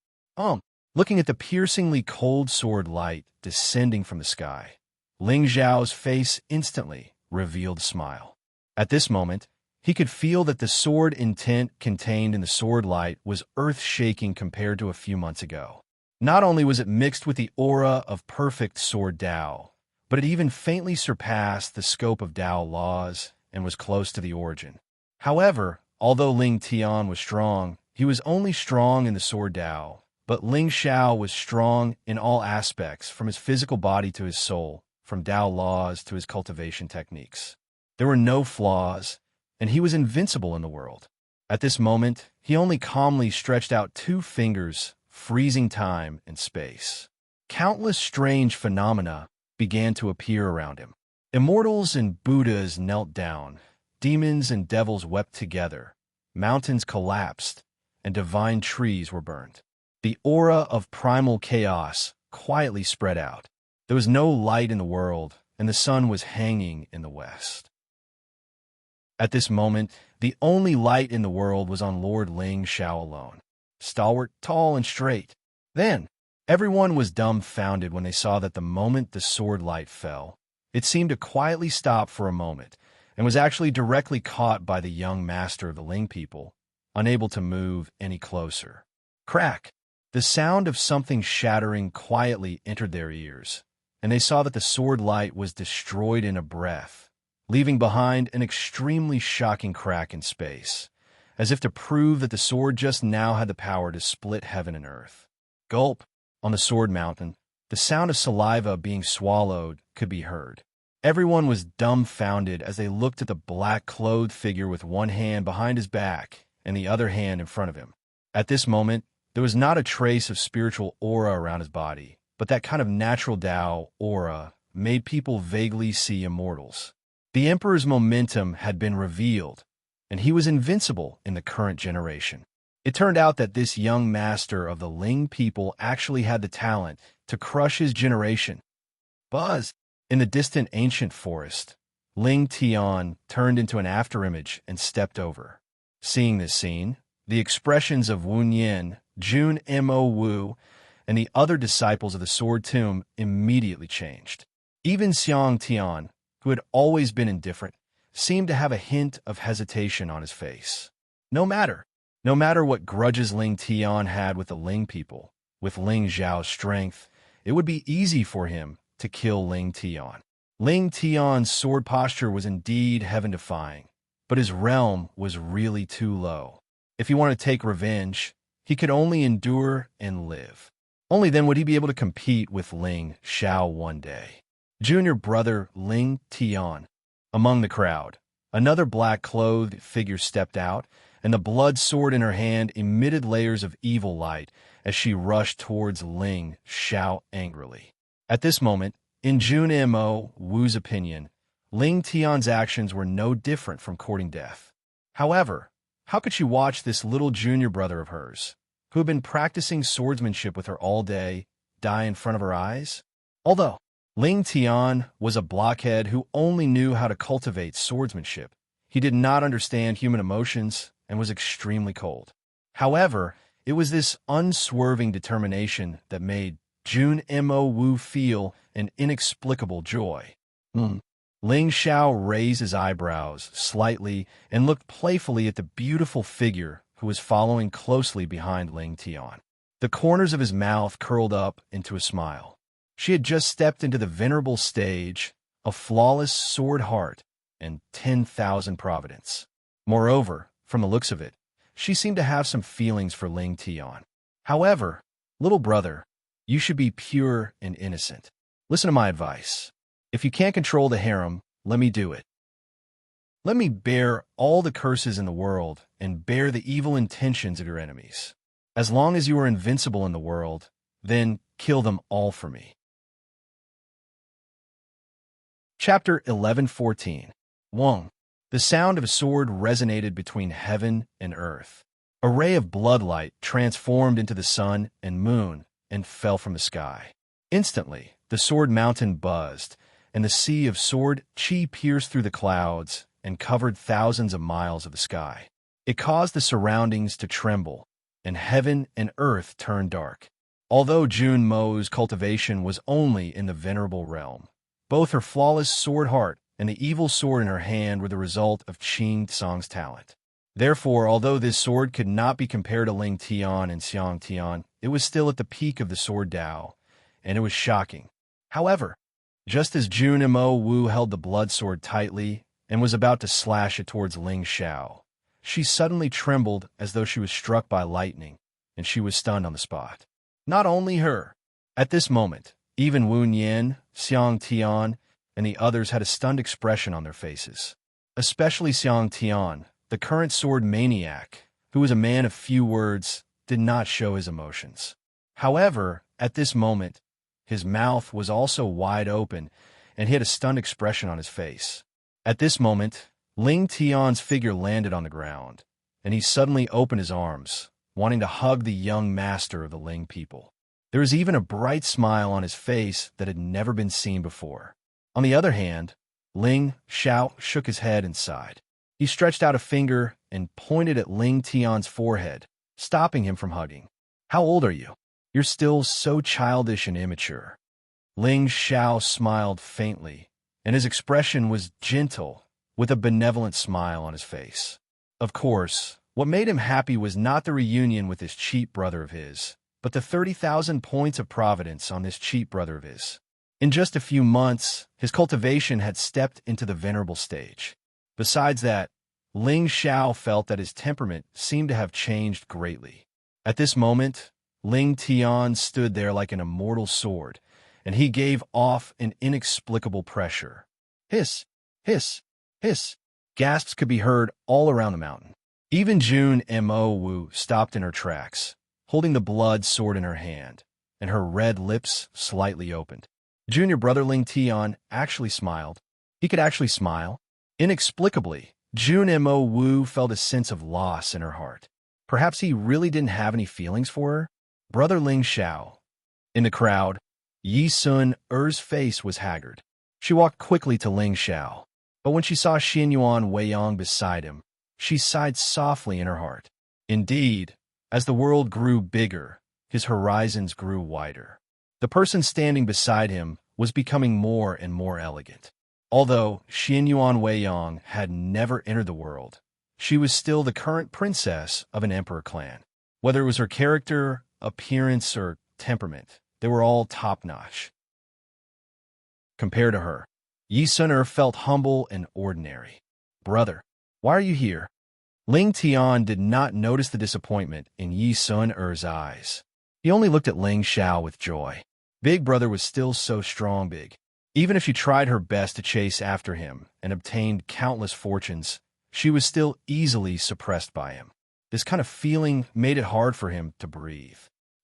Looking at the piercingly cold sword light descending from the sky, Ling Zhao's face instantly revealed a smile. At this moment, he could feel that the sword intent contained in the sword light was earth-shaking compared to a few months ago. Not only was it mixed with the aura of perfect sword Tao, but it even faintly surpassed the scope of Tao laws and was close to the origin. However, although Ling Tian was strong, he was only strong in the sword Tao, but Ling Xiao was strong in all aspects, from his physical body to his soul, from Tao laws to his cultivation techniques. There were no flaws, and he was invincible in the world. At this moment, he only calmly stretched out 2 fingers, freezing time and space. Countless strange phenomena began to appear around him. Immortals and Buddhas knelt down, demons and devils wept together, mountains collapsed, and divine trees were burned. The aura of primal chaos quietly spread out. There was no light in the world, and the sun was hanging in the west. At this moment, the only light in the world was on Lord Ling Xiao alone, stalwart, tall, and straight. Then, everyone was dumbfounded when they saw that the moment the sword light fell, it seemed to quietly stop for a moment, and was actually directly caught by the young master of the Ling people, unable to move any closer. Crack! The sound of something shattering quietly entered their ears, and they saw that the sword light was destroyed in a breath, leaving behind an extremely shocking crack in space, as if to prove that the sword just now had the power to split heaven and earth. Gulp! On the sword mountain, the sound of saliva being swallowed could be heard. Everyone was dumbfounded as they looked at the black-clothed figure with one hand behind his back and the other hand in front of him. At this moment, there was not a trace of spiritual aura around his body, but that kind of natural Tao aura made people vaguely see immortals. The Emperor's momentum had been revealed, and he was invincible in the current generation. It turned out that this young master of the Ling people actually had the talent to crush his generation. Buzz! In the distant ancient forest, Ling Tian turned into an afterimage and stepped over. Seeing this scene, the expressions of Wu Yin, Jun Mo Wu, and the other disciples of the Sword Tomb immediately changed. Even Xiang Tian, who had always been indifferent, seemed to have a hint of hesitation on his face. No matter what grudges Ling Tian had with the Ling people, with Ling Zhao's strength, it would be easy for him to kill Ling Tian. Ling Tian's sword posture was indeed heaven-defying, but his realm was really too low. If he wanted to take revenge, he could only endure and live. Only then would he be able to compete with Ling Zhao one day. Junior brother Ling Tian. Among the crowd, another black-clothed figure stepped out, and the blood sword in her hand emitted layers of evil light as she rushed towards Ling Zhao angrily. At this moment, in Jun Mo Wu's opinion, Ling Tian's actions were no different from courting death. However, how could she watch this little junior brother of hers, who had been practicing swordsmanship with her all day, die in front of her eyes? Although Ling Tian was a blockhead who only knew how to cultivate swordsmanship, he did not understand human emotions and was extremely cold. However, it was this unswerving determination that made Jun Mo Wu feel an inexplicable joy. Ling Zhao raised his eyebrows slightly and looked playfully at the beautiful figure who was following closely behind Ling Tian. The corners of his mouth curled up into a smile. She had just stepped into the venerable stage of flawless sword heart and 10,000 providence. Moreover, from the looks of it, she seemed to have some feelings for Ling Tian. However, little brother, you should be pure and innocent. Listen to my advice. If you can't control the harem, let me do it. Let me bear all the curses in the world and bear the evil intentions of your enemies. As long as you are invincible in the world, then kill them all for me. Chapter 11:14. 1. The sound of a sword resonated between heaven and earth. A ray of bloodlight transformed into the sun and moon and fell from the sky. Instantly, the sword mountain buzzed, and the sea of sword chi pierced through the clouds and covered thousands of miles of the sky. It caused the surroundings to tremble, and heaven and earth turned dark. Although Jun Mo's cultivation was only in the venerable realm, both her flawless sword heart and the evil sword in her hand were the result of Qing Tsang's talent. Therefore, although this sword could not be compared to Ling Tian and Xiang Tian, it was still at the peak of the sword Dao, and it was shocking. However, just as Jun Mo Wu held the blood sword tightly and was about to slash it towards Ling Zhao, she suddenly trembled as though she was struck by lightning, and she was stunned on the spot. Not only her. At this moment, even Wu Yin, Xiang Tian, and the others had a stunned expression on their faces. Especially Xiang Tian, the current sword maniac, who was a man of few words, did not show his emotions. However, at this moment, his mouth was also wide open, and he had a stunned expression on his face. At this moment, Ling Tian's figure landed on the ground, and he suddenly opened his arms, wanting to hug the young master of the Ling people. There was even a bright smile on his face that had never been seen before. On the other hand, Ling Zhao shook his head and sighed. He stretched out a finger and pointed at Ling Tian's forehead, stopping him from hugging. "How old are you? You're still so childish and immature." Ling Zhao smiled faintly, and his expression was gentle, with a benevolent smile on his face. Of course, what made him happy was not the reunion with this cheap brother of his, but the 30,000 points of providence on this cheap brother of his. In just a few months, his cultivation had stepped into the venerable stage. Besides that, Ling Xiao felt that his temperament seemed to have changed greatly. At this moment, Ling Tian stood there like an immortal sword, and he gave off an inexplicable pressure. Hiss, hiss, hiss. Gasps could be heard all around the mountain. Even Jun Mo Wu stopped in her tracks, holding the blood sword in her hand, and her red lips slightly opened. Junior brother Ling Tian actually smiled. He could actually smile. Inexplicably, Jun Mo Wu felt a sense of loss in her heart. Perhaps he really didn't have any feelings for her? Brother Ling Xiao. In the crowd, Yi Sun Er's face was haggard. She walked quickly to Ling Xiao, but when she saw Xinyuan Weiyang beside him, she sighed softly in her heart. Indeed, as the world grew bigger, his horizons grew wider. The person standing beside him was becoming more and more elegant. Although Xinyuan Weiyang had never entered the world, she was still the current princess of an emperor clan. Whether it was her character, appearance, or temperament, they were all top-notch. Compared to her, Yi Sun felt humble and ordinary. Brother, why are you here? Ling Tian did not notice the disappointment in Yi Sun-er's eyes. He only looked at Ling Xiao with joy. Big brother was still so strong big. Even if she tried her best to chase after him and obtained countless fortunes, she was still easily suppressed by him. This kind of feeling made it hard for him to breathe.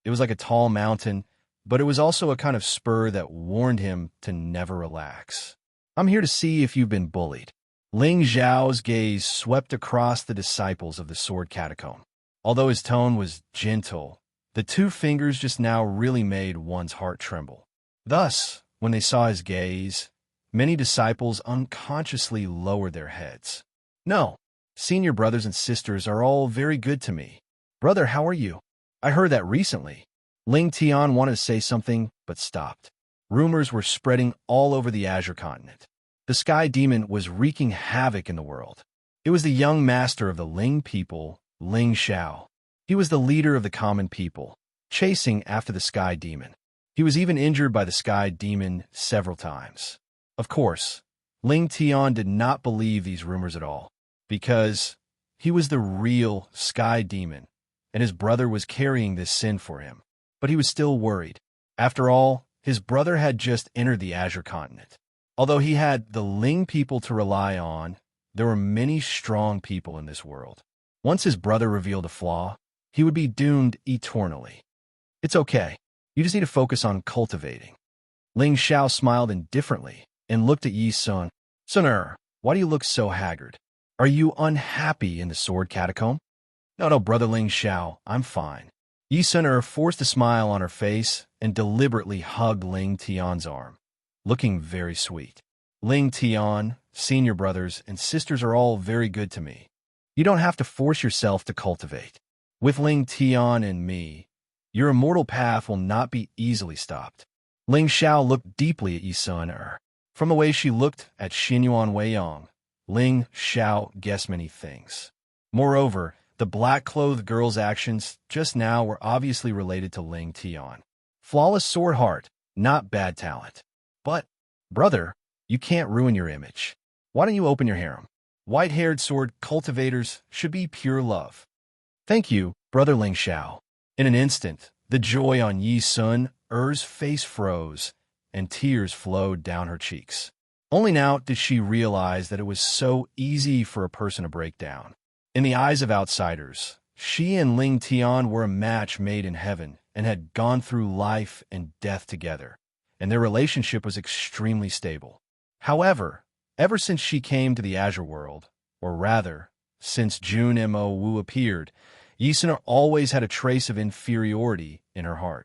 It was like a tall mountain, but it was also a kind of spur that warned him to never relax. I'm here to see if you've been bullied. Ling Xiao's gaze swept across the disciples of the sword catacomb. Although his tone was gentle, the two fingers just now really made one's heart tremble. Thus, when they saw his gaze, many disciples unconsciously lowered their heads. No, senior brothers and sisters are all very good to me. Brother, how are you? I heard that recently. Ling Tian wanted to say something, but stopped. Rumors were spreading all over the Azure continent. The Sky Demon was wreaking havoc in the world. It was the young master of the Ling people, Ling Xiao. He was the leader of the common people, chasing after the Sky Demon. He was even injured by the Sky Demon several times. Of course, Ling Tian did not believe these rumors at all, because he was the real Sky Demon, and his brother was carrying this sin for him. But he was still worried. After all, his brother had just entered the Azure continent. Although he had the Ling people to rely on, there were many strong people in this world. Once his brother revealed a flaw, he would be doomed eternally. It's okay. You just need to focus on cultivating. Ling Xiao smiled indifferently and looked at Yi Sun. Sun, why do you look so haggard? Are you unhappy in the sword catacomb? No, brother Ling Xiao, I'm fine. Yi Sun forced a smile on her face and deliberately hugged Ling Tian's arm, looking very sweet. Ling Tian, senior brothers and sisters are all very good to me. You don't have to force yourself to cultivate. With Ling Tian and me, your immortal path will not be easily stopped. Ling Xiao looked deeply at Yi Sun. From the way she looked at Xinyuan Weiyang, Ling Xiao guessed many things. Moreover, the black-clothed girl's actions just now were obviously related to Ling Tian. Flawless sword heart, not bad talent. But, brother, you can't ruin your image. Why don't you open your harem? White-haired sword cultivators should be pure love. Thank you, brother Ling Xiao. In an instant, the joy on Yi Sun-er's face froze, and tears flowed down her cheeks. Only now did she realize that it was so easy for a person to break down. In the eyes of outsiders, she and Ling Tian were a match made in heaven and had gone through life and death together, and their relationship was extremely stable. However, ever since she came to the Azure world, or rather, since Jun Mo Wu appeared, Yi Sun always had a trace of inferiority in her heart.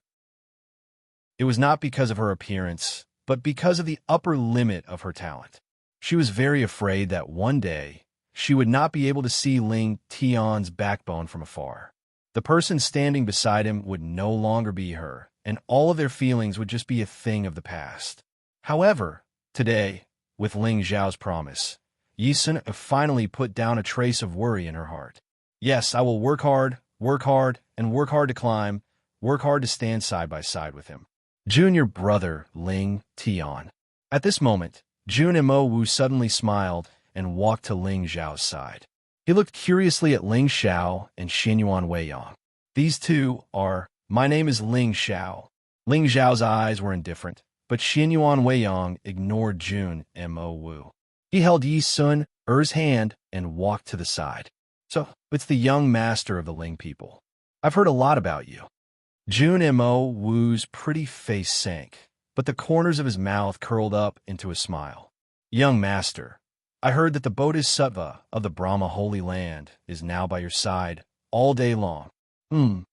It was not because of her appearance, but because of the upper limit of her talent. She was very afraid that one day, she would not be able to see Ling Tian's backbone from afar. The person standing beside him would no longer be her, and all of their feelings would just be a thing of the past. However, today, with Ling Xiao's promise, Yi Sun finally put down a trace of worry in her heart. Yes, I will work hard, and work hard to climb, work hard to stand side by side with him. Junior brother Ling Tian. At this moment, Jun Mo Wu suddenly smiled and walked to Ling Xiao's side. He looked curiously at Ling Xiao and Xinyuan Weiyang. These two are, my name is Ling Xiao. Ling Xiao's eyes were indifferent, but Xinyuan Weiyang ignored Jun Mo Wu. He held Yi Sun Er's hand and walked to the side. So, it's the young master of the Ling people. I've heard a lot about you. Jun Mo Wu's pretty face sank, but the corners of his mouth curled up into a smile. Young master, I heard that the Bodhisattva of the Brahma Holy Land is now by your side all day long. Ling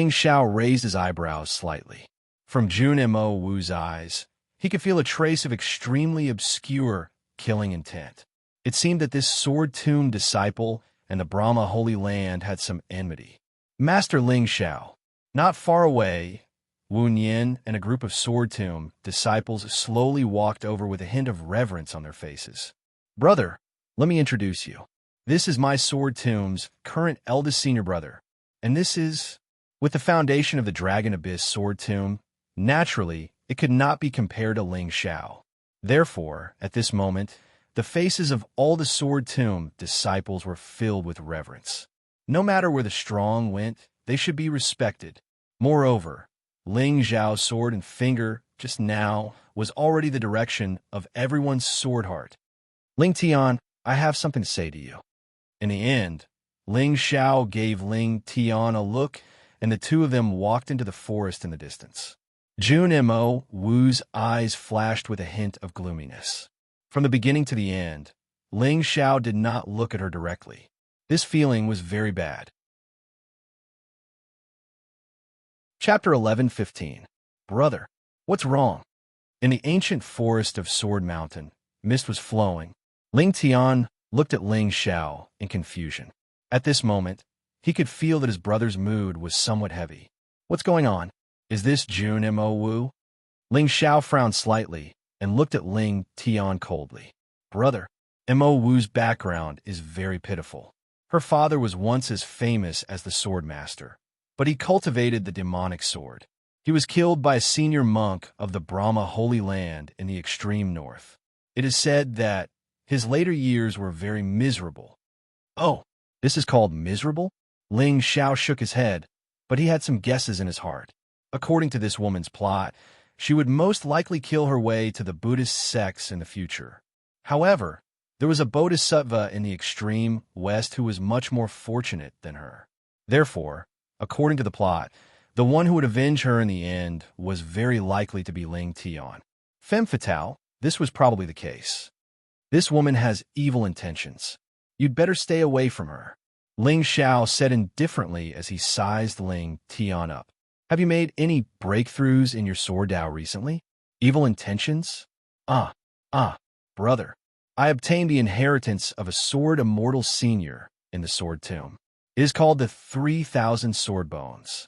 Xiao raised his eyebrows slightly. From Jun Mo Wu's eyes, he could feel a trace of extremely obscure, killing intent. It seemed that this sword-tuned disciple and the Brahma Holy Land had some enmity. Master Ling Xiao, not far away, Wu Nian and a group of sword-tuned disciples slowly walked over with a hint of reverence on their faces. Brother, let me introduce you. This is my sword-tune's current eldest senior brother, and this is, with the foundation of the Dragon Abyss sword tomb, naturally, it could not be compared to Ling Xiao. Therefore, at this moment, the faces of all the sword tomb disciples were filled with reverence. No matter where the strong went, they should be respected. Moreover, Ling Xiao's sword and finger, just now, was already the direction of everyone's sword heart. Ling Tian, I have something to say to you. In the end, Ling Xiao gave Ling Tian a look, and the two of them walked into the forest in the distance. Jun Mo Wu's eyes flashed with a hint of gloominess. From the beginning to the end, Ling Xiao did not look at her directly. This feeling was very bad. Chapter 11:15. Brother, what's wrong? In the ancient forest of Sword Mountain, mist was flowing. Ling Tian looked at Ling Xiao in confusion. At this moment, he could feel that his brother's mood was somewhat heavy. What's going on? Is this Jun Mo Wu? Ling Xiao frowned slightly and looked at Ling Tian coldly. Brother, Mo Wu's background is very pitiful. Her father was once as famous as the sword master, but he cultivated the demonic sword. He was killed by a senior monk of the Brahma Holy Land in the extreme north. It is said that his later years were very miserable. Oh, this is called miserable? Ling Xiao shook his head, but he had some guesses in his heart. According to this woman's plot, she would most likely kill her way to the Buddhist sects in the future. However, there was a bodhisattva in the extreme west who was much more fortunate than her. Therefore, according to the plot, the one who would avenge her in the end was very likely to be Ling Tian. Femme fatale, this was probably the case. This woman has evil intentions. You'd better stay away from her. Ling Xiao said indifferently as he sized Ling Tian up. Have you made any breakthroughs in your sword Dao recently? Evil intentions? Brother. I obtained the inheritance of a sword immortal senior in the sword tomb. It is called the 3,000 sword bones.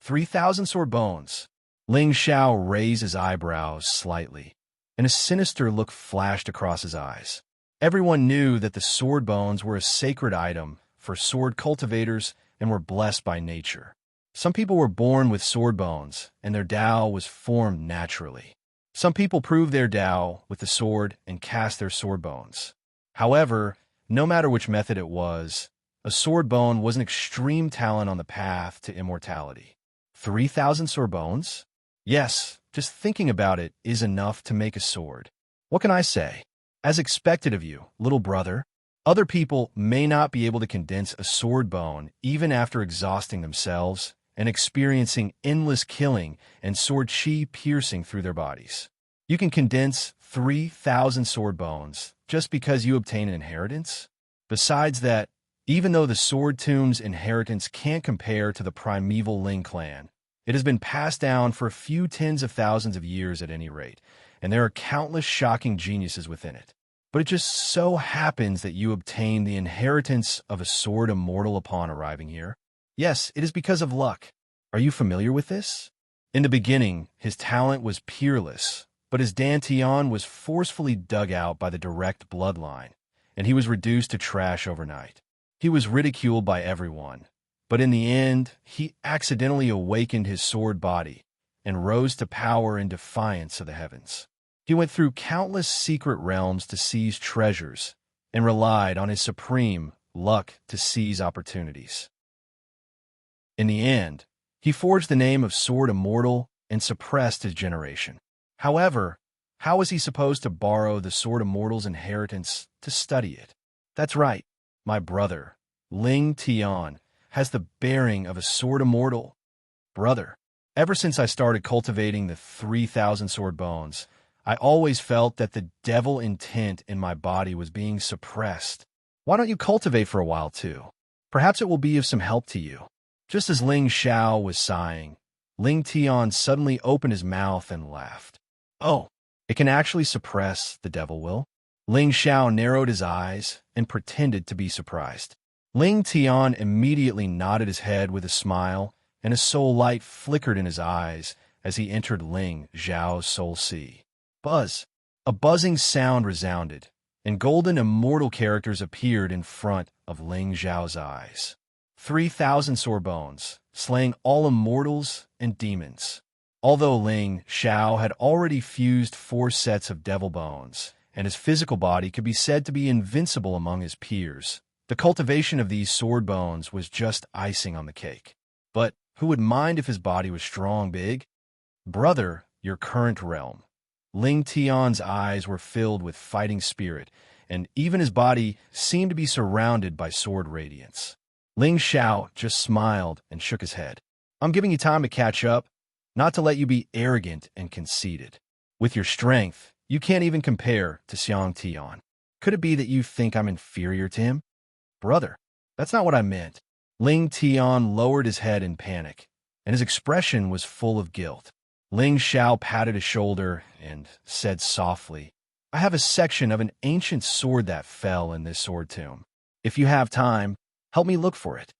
3,000 sword bones. Ling Xiao raised his eyebrows slightly, and a sinister look flashed across his eyes. Everyone knew that the sword bones were a sacred item for sword cultivators and were blessed by nature. Some people were born with sword bones, and their Dao was formed naturally. Some people proved their Dao with the sword and cast their sword bones. However, no matter which method it was, a sword bone was an extreme talent on the path to immortality. 3,000 sword bones? Yes, just thinking about it is enough to make a sword. What can I say? As expected of you, little brother, other people may not be able to condense a sword bone even after exhausting themselves and experiencing endless killing and sword chi piercing through their bodies. You can condense 3,000 sword bones just because you obtain an inheritance? Besides that, even though the sword tomb's inheritance can't compare to the primeval Ling clan, it has been passed down for a few tens of thousands of years at any rate, and there are countless shocking geniuses within it. But it just so happens that you obtain the inheritance of a sword immortal upon arriving here. Yes, it is because of luck. Are you familiar with this? In the beginning, his talent was peerless, but his dantian was forcefully dug out by the direct bloodline, and he was reduced to trash overnight. He was ridiculed by everyone, but in the end, he accidentally awakened his sword body and rose to power in defiance of the heavens. He went through countless secret realms to seize treasures and relied on his supreme luck to seize opportunities. In the end, he forged the name of Sword Immortal and suppressed his generation. However, how was he supposed to borrow the Sword Immortal's inheritance to study it? That's right, my brother, Ling Tian, has the bearing of a Sword Immortal. Brother, ever since I started cultivating the 3,000 sword bones, I always felt that the devil intent in my body was being suppressed. Why don't you cultivate for a while too? Perhaps it will be of some help to you. Just as Ling Xiao was sighing, Ling Tian suddenly opened his mouth and laughed. Oh, it can actually suppress, the devil will. Ling Xiao narrowed his eyes and pretended to be surprised. Ling Tian immediately nodded his head with a smile, and a soul light flickered in his eyes as he entered Ling Xiao's soul sea. Buzz! A buzzing sound resounded, and golden immortal characters appeared in front of Ling Xiao's eyes. 3,000 sword bones, slaying all immortals and demons. Although Ling Xiao had already fused 4 sets of devil bones, and his physical body could be said to be invincible among his peers, the cultivation of these sword bones was just icing on the cake. But who would mind if his body was strong, big? Brother, your current realm. Ling Tian's eyes were filled with fighting spirit, and even his body seemed to be surrounded by sword radiance. Ling Xiao just smiled and shook his head. I'm giving you time to catch up, not to let you be arrogant and conceited. With your strength, you can't even compare to Xiang Tian. Could it be that you think I'm inferior to him? Brother, that's not what I meant. Ling Tian lowered his head in panic, and his expression was full of guilt. Ling Xiao patted his shoulder and said softly, I have a section of an ancient sword that fell in this sword tomb. If you have time, help me look for it.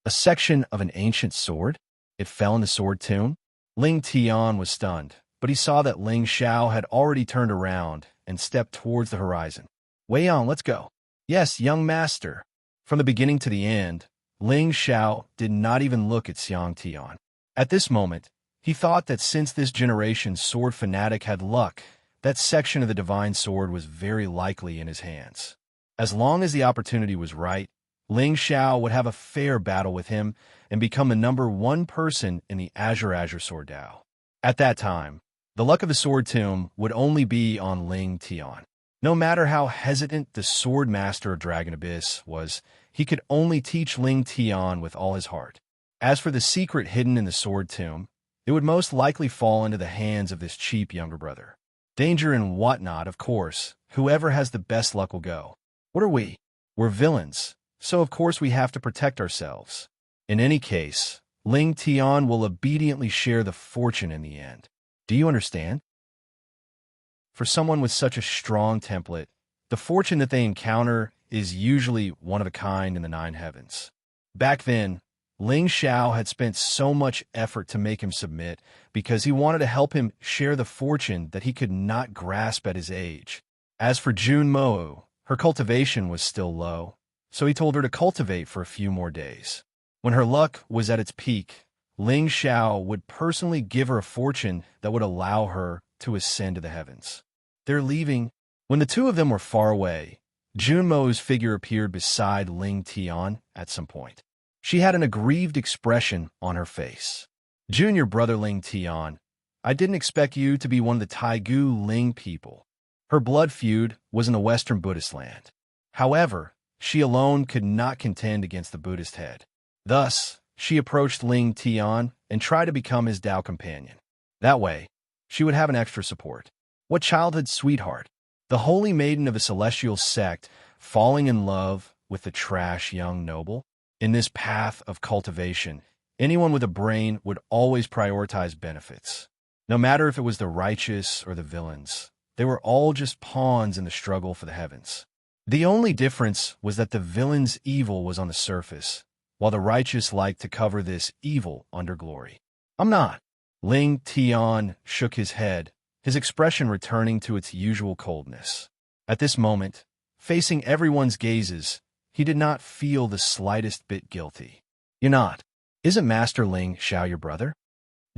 A section of an ancient sword? It fell in the sword tomb? Ling Tian was stunned, but he saw that Ling Xiao had already turned around and stepped towards the horizon. Wei Yang, let's go. Yes, young master. From the beginning to the end, Ling Xiao did not even look at Xiang Tian. At this moment, he thought that since this generation's sword fanatic had luck, that section of the divine sword was very likely in his hands. As long as the opportunity was right, Ling Xiao would have a fair battle with him and become the #1 person in the Azure Sword Dao. At that time, the luck of the sword tomb would only be on Ling Tian. No matter how hesitant the sword master of Dragon Abyss was, he could only teach Ling Tian with all his heart. As for the secret hidden in the sword tomb, it would most likely fall into the hands of this cheap younger brother. Danger and whatnot, of course. Whoever has the best luck will go. What are we? We're villains, so of course we have to protect ourselves. In any case, Ling Tian will obediently share the fortune in the end. Do you understand? For someone with such a strong template, the fortune that they encounter is usually one of a kind in the 9 heavens. Back then, Ling Xiao had spent so much effort to make him submit because he wanted to help him share the fortune that he could not grasp at his age. As for Jun Mo, her cultivation was still low, so he told her to cultivate for a few more days. When her luck was at its peak, Ling Xiao would personally give her a fortune that would allow her to ascend to the heavens. They're leaving. When the two of them were far away, Junmo's figure appeared beside Ling Tian at some point. She had an aggrieved expression on her face. Junior brother Ling Tian, I didn't expect you to be one of the Taigu Ling people. Her blood feud was in the Western Buddhist land. However, she alone could not contend against the Buddhist head. Thus, she approached Ling Tian and tried to become his Tao companion. That way, she would have an extra support. What childhood sweetheart! The holy maiden of a celestial sect falling in love with the trash young noble? In this path of cultivation, anyone with a brain would always prioritize benefits. No matter if it was the righteous or the villains, they were all just pawns in the struggle for the heavens. The only difference was that the villain's evil was on the surface, while the righteous liked to cover this evil under glory. I'm not. Ling Tian shook his head, his expression returning to its usual coldness. At this moment, facing everyone's gazes, he did not feel the slightest bit guilty. You're not. Isn't Master Ling Xiao your brother?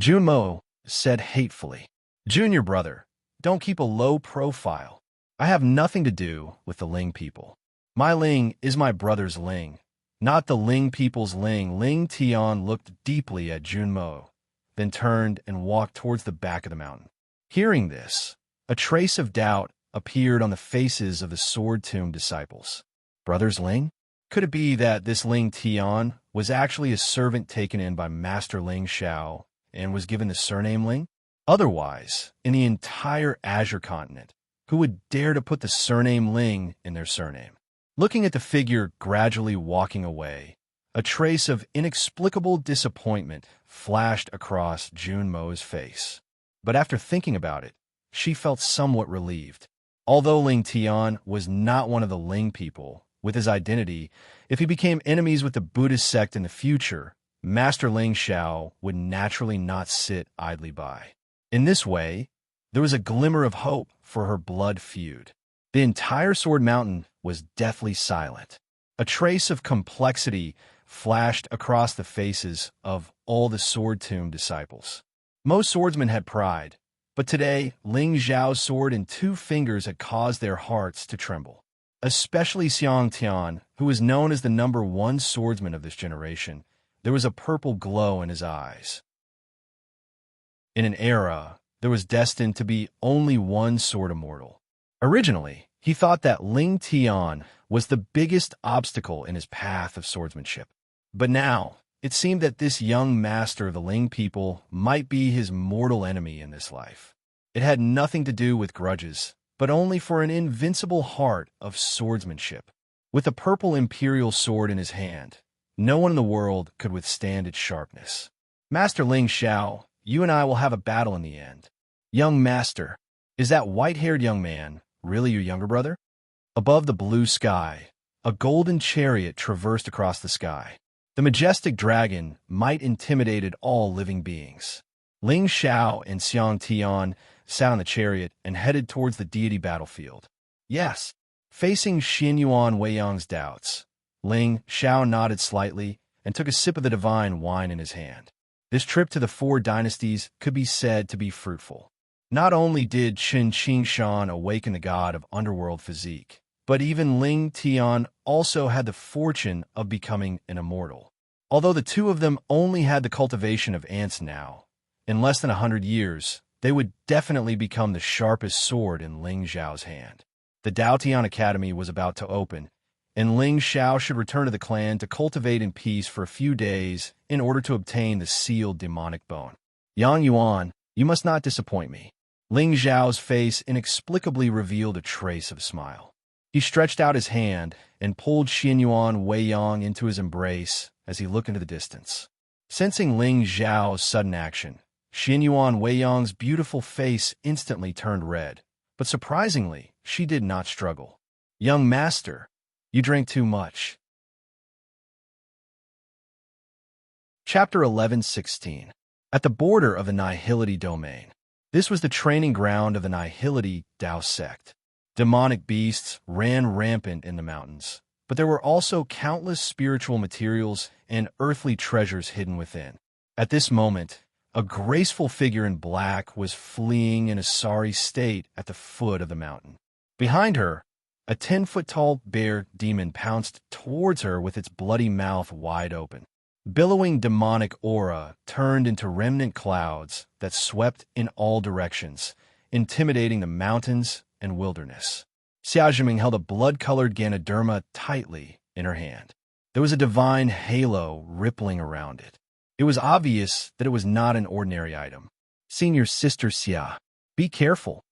Junmo said hatefully. Junior brother, don't keep a low profile. I have nothing to do with the Ling people. My Ling is my brother's Ling, not the Ling people's Ling. Ling Tian looked deeply at Junmo, then turned and walked towards the back of the mountain. Hearing this, a trace of doubt appeared on the faces of the Sword Tomb disciples. Brothers Ling? Could it be that this Ling Tian was actually a servant taken in by Master Ling Xiao and was given the surname Ling? Otherwise, in the entire Azure continent, who would dare to put the surname Ling in their surname? Looking at the figure gradually walking away, a trace of inexplicable disappointment flashed across Junmo's face. But after thinking about it, she felt somewhat relieved. Although Ling Tian was not one of the Ling people, with his identity, if he became enemies with the Buddhist sect in the future, Master Ling Xiao would naturally not sit idly by. In this way, there was a glimmer of hope for her blood feud. The entire Sword Mountain was deathly silent. A trace of complexity flashed across the faces of all the Sword Tomb disciples. Most swordsmen had pride, but today Ling Xiao's sword in 2 fingers had caused their hearts to tremble. Especially Xiang Tian, who was known as the #1 swordsman of this generation, there was a purple glow in his eyes. In an era, there was destined to be only one sword immortal. Originally, he thought that Ling Tian was the biggest obstacle in his path of swordsmanship. But now, it seemed that this young master of the Ling people might be his mortal enemy in this life. It had nothing to do with grudges, but only for an invincible heart of swordsmanship. With a purple imperial sword in his hand, no one in the world could withstand its sharpness. Master Ling Xiao, you and I will have a battle in the end. Young master, is that white-haired young man really your younger brother? Above the blue sky, a golden chariot traversed across the sky. The majestic dragon might intimidated all living beings. Ling Xiao and Xiang Tian sat on the chariot and headed towards the deity battlefield. Yes, facing Xin Yuan Weiyang's doubts, Ling Xiao nodded slightly and took a sip of the divine wine in his hand. This trip to the 4 dynasties could be said to be fruitful. Not only did Qin Qingshan awaken the god of underworld physique, but even Ling Tian also had the fortune of becoming an immortal. Although the 2 of them only had the cultivation of ants now, in less than 100 years, they would definitely become the sharpest sword in Ling Xiao's hand. The Daotian Academy was about to open, and Ling Xiao should return to the clan to cultivate in peace for a few days in order to obtain the sealed demonic bone. Yang Yuan, you must not disappoint me. Ling Xiao's face inexplicably revealed a trace of a smile. He stretched out his hand and pulled Xin Yuan Weiyang into his embrace as he looked into the distance. Sensing Ling Xiao's sudden action, Xin Yuan Weiyang's beautiful face instantly turned red, but surprisingly, she did not struggle. Young master, you drank too much. Chapter 11:16. At the border of the Nihility domain. This was the training ground of the Nihility Dao sect. Demonic beasts ran rampant in the mountains, but there were also countless spiritual materials and earthly treasures hidden within. At this moment, a graceful figure in black was fleeing in a sorry state at the foot of the mountain. Behind her, a 10-foot-tall bear demon pounced towards her with its bloody mouth wide open. Billowing demonic aura turned into remnant clouds that swept in all directions, intimidating the mountains and wilderness. Xia Zhiming held a blood-colored Ganoderma tightly in her hand. There was a divine halo rippling around it. It was obvious that it was not an ordinary item. Senior Sister Xia, be careful.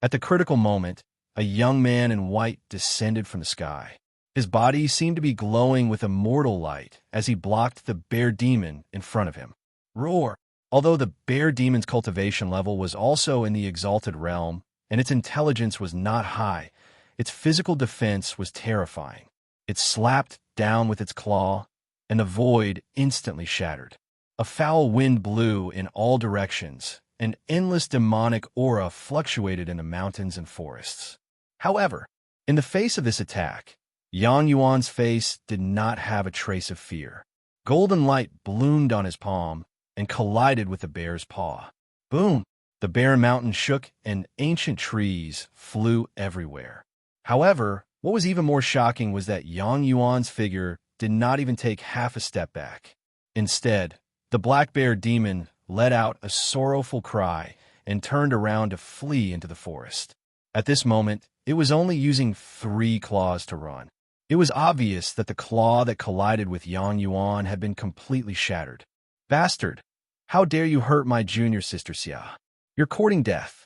At the critical moment, a young man in white descended from the sky. His body seemed to be glowing with immortal light as he blocked the bear demon in front of him. Roar! Although the bear demon's cultivation level was also in the exalted realm, and its intelligence was not high, its physical defense was terrifying. It slapped down with its claw, and the void instantly shattered. A foul wind blew in all directions, and endless demonic aura fluctuated in the mountains and forests. However, in the face of this attack, Yang Yuan's face did not have a trace of fear. Golden light bloomed on his palm and collided with the bear's paw. Boom! The barren mountain shook and ancient trees flew everywhere. However, What was even more shocking was that Yang Yuan's figure did not even take half a step back. Instead, the black bear demon let out a sorrowful cry and turned around to flee into the forest. At this moment, it was only using 3 claws to run. It was obvious that the claw that collided with Yang Yuan had been completely shattered. "Bastard! How dare you hurt my junior sister Xia? You're courting death."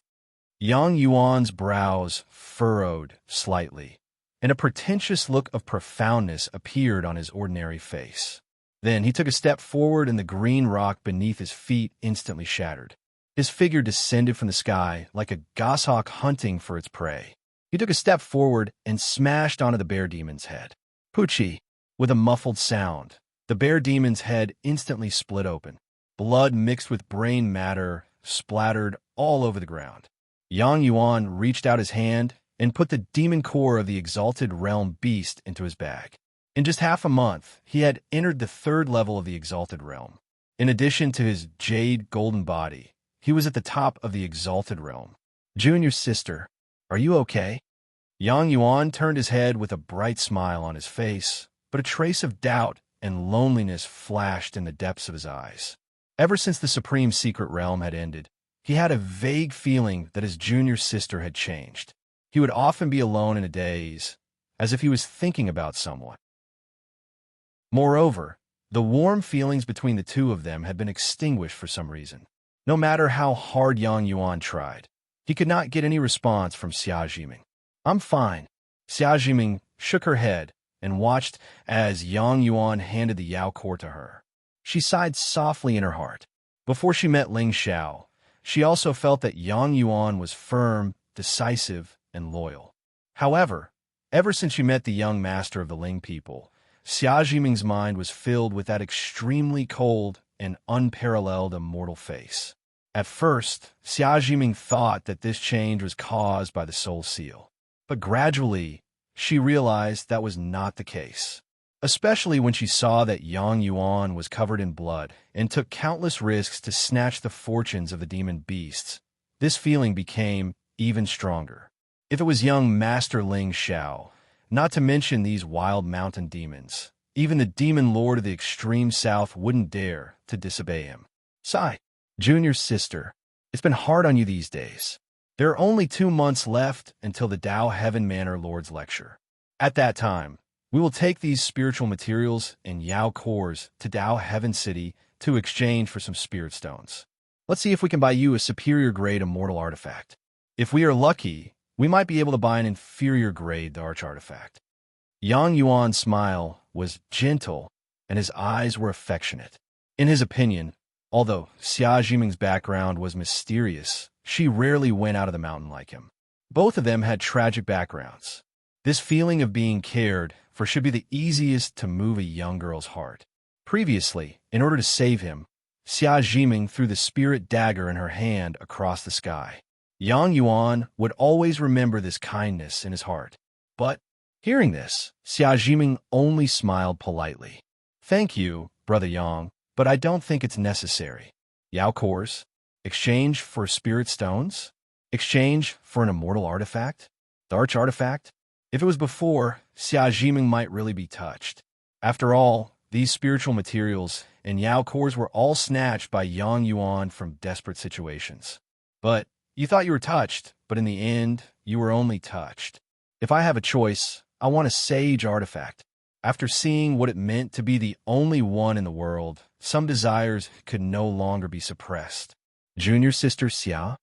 Yang Yuan's brows furrowed slightly, and a pretentious look of profoundness appeared on his ordinary face. Then he took a step forward and the green rock beneath his feet instantly shattered. His figure descended from the sky like a goshawk hunting for its prey. He took a step forward and smashed onto the bear demon's head. Poochie! With a muffled sound, the bear demon's head instantly split open. Blood mixed with brain matter splattered all over the ground. Yang Yuan reached out his hand and put the demon core of the exalted realm beast into his bag. In just half a month, he had entered the 3rd level of the exalted realm. In addition to his jade golden body, he was at the top of the exalted realm. "Junior sister, are you okay?" Yang Yuan turned his head with a bright smile on his face, but a trace of doubt and loneliness flashed in the depths of his eyes. Ever since the Supreme Secret Realm had ended, he had a vague feeling that his junior sister had changed. He would often be alone in a daze, as if he was thinking about someone. Moreover, the warm feelings between the two of them had been extinguished for some reason. No matter how hard Yang Yuan tried, he could not get any response from Xia Jiming. "I'm fine." Xia Jiming shook her head and watched as Yang Yuan handed the Yao core to her. She sighed softly in her heart. Before she met Ling Xiao, she also felt that Yang Yuan was firm, decisive, and loyal. However, ever since she met the young master of the Ling people, Xia Jiming's mind was filled with that extremely cold and unparalleled immortal face. At first, Xia Jiming thought that this change was caused by the soul seal. But gradually, she realized that was not the case. Especially when she saw that Yang Yuan was covered in blood and took countless risks to snatch the fortunes of the demon beasts, this feeling became even stronger. If it was young Master Ling Xiao, not to mention these wild mountain demons, even the demon lord of the extreme south wouldn't dare to disobey him. "Sigh, junior sister, it's been hard on you these days. There are only 2 months left until the Dao Heaven Manor Lord's lecture. At that time, we will take these spiritual materials and Yao cores to Dao Heaven City to exchange for some spirit stones. Let's see if we can buy you a superior grade immortal artifact. If we are lucky, we might be able to buy an inferior grade the arch artifact." Yang Yuan's smile was gentle and his eyes were affectionate. In his opinion, although Xia Jiming's background was mysterious, she rarely went out of the mountain like him. Both of them had tragic backgrounds. This feeling of being cared for should be the easiest to move a young girl's heart. Previously, in order to save him, Xia Jiming threw the spirit dagger in her hand across the sky. Yang Yuan would always remember this kindness in his heart. But, hearing this, Xia Jiming only smiled politely. "Thank you, Brother Yang, but I don't think it's necessary. Yao cores? Exchange for spirit stones? Exchange for an immortal artifact? The arch artifact?" If it was before, Xia Jiming might really be touched. After all, these spiritual materials and Yao cores were all snatched by Yang Yuan from desperate situations. But you thought you were touched, but in the end, you were only touched. If I have a choice, I want a sage artifact. After seeing what it meant to be the only one in the world, some desires could no longer be suppressed. "Junior sister Xia?"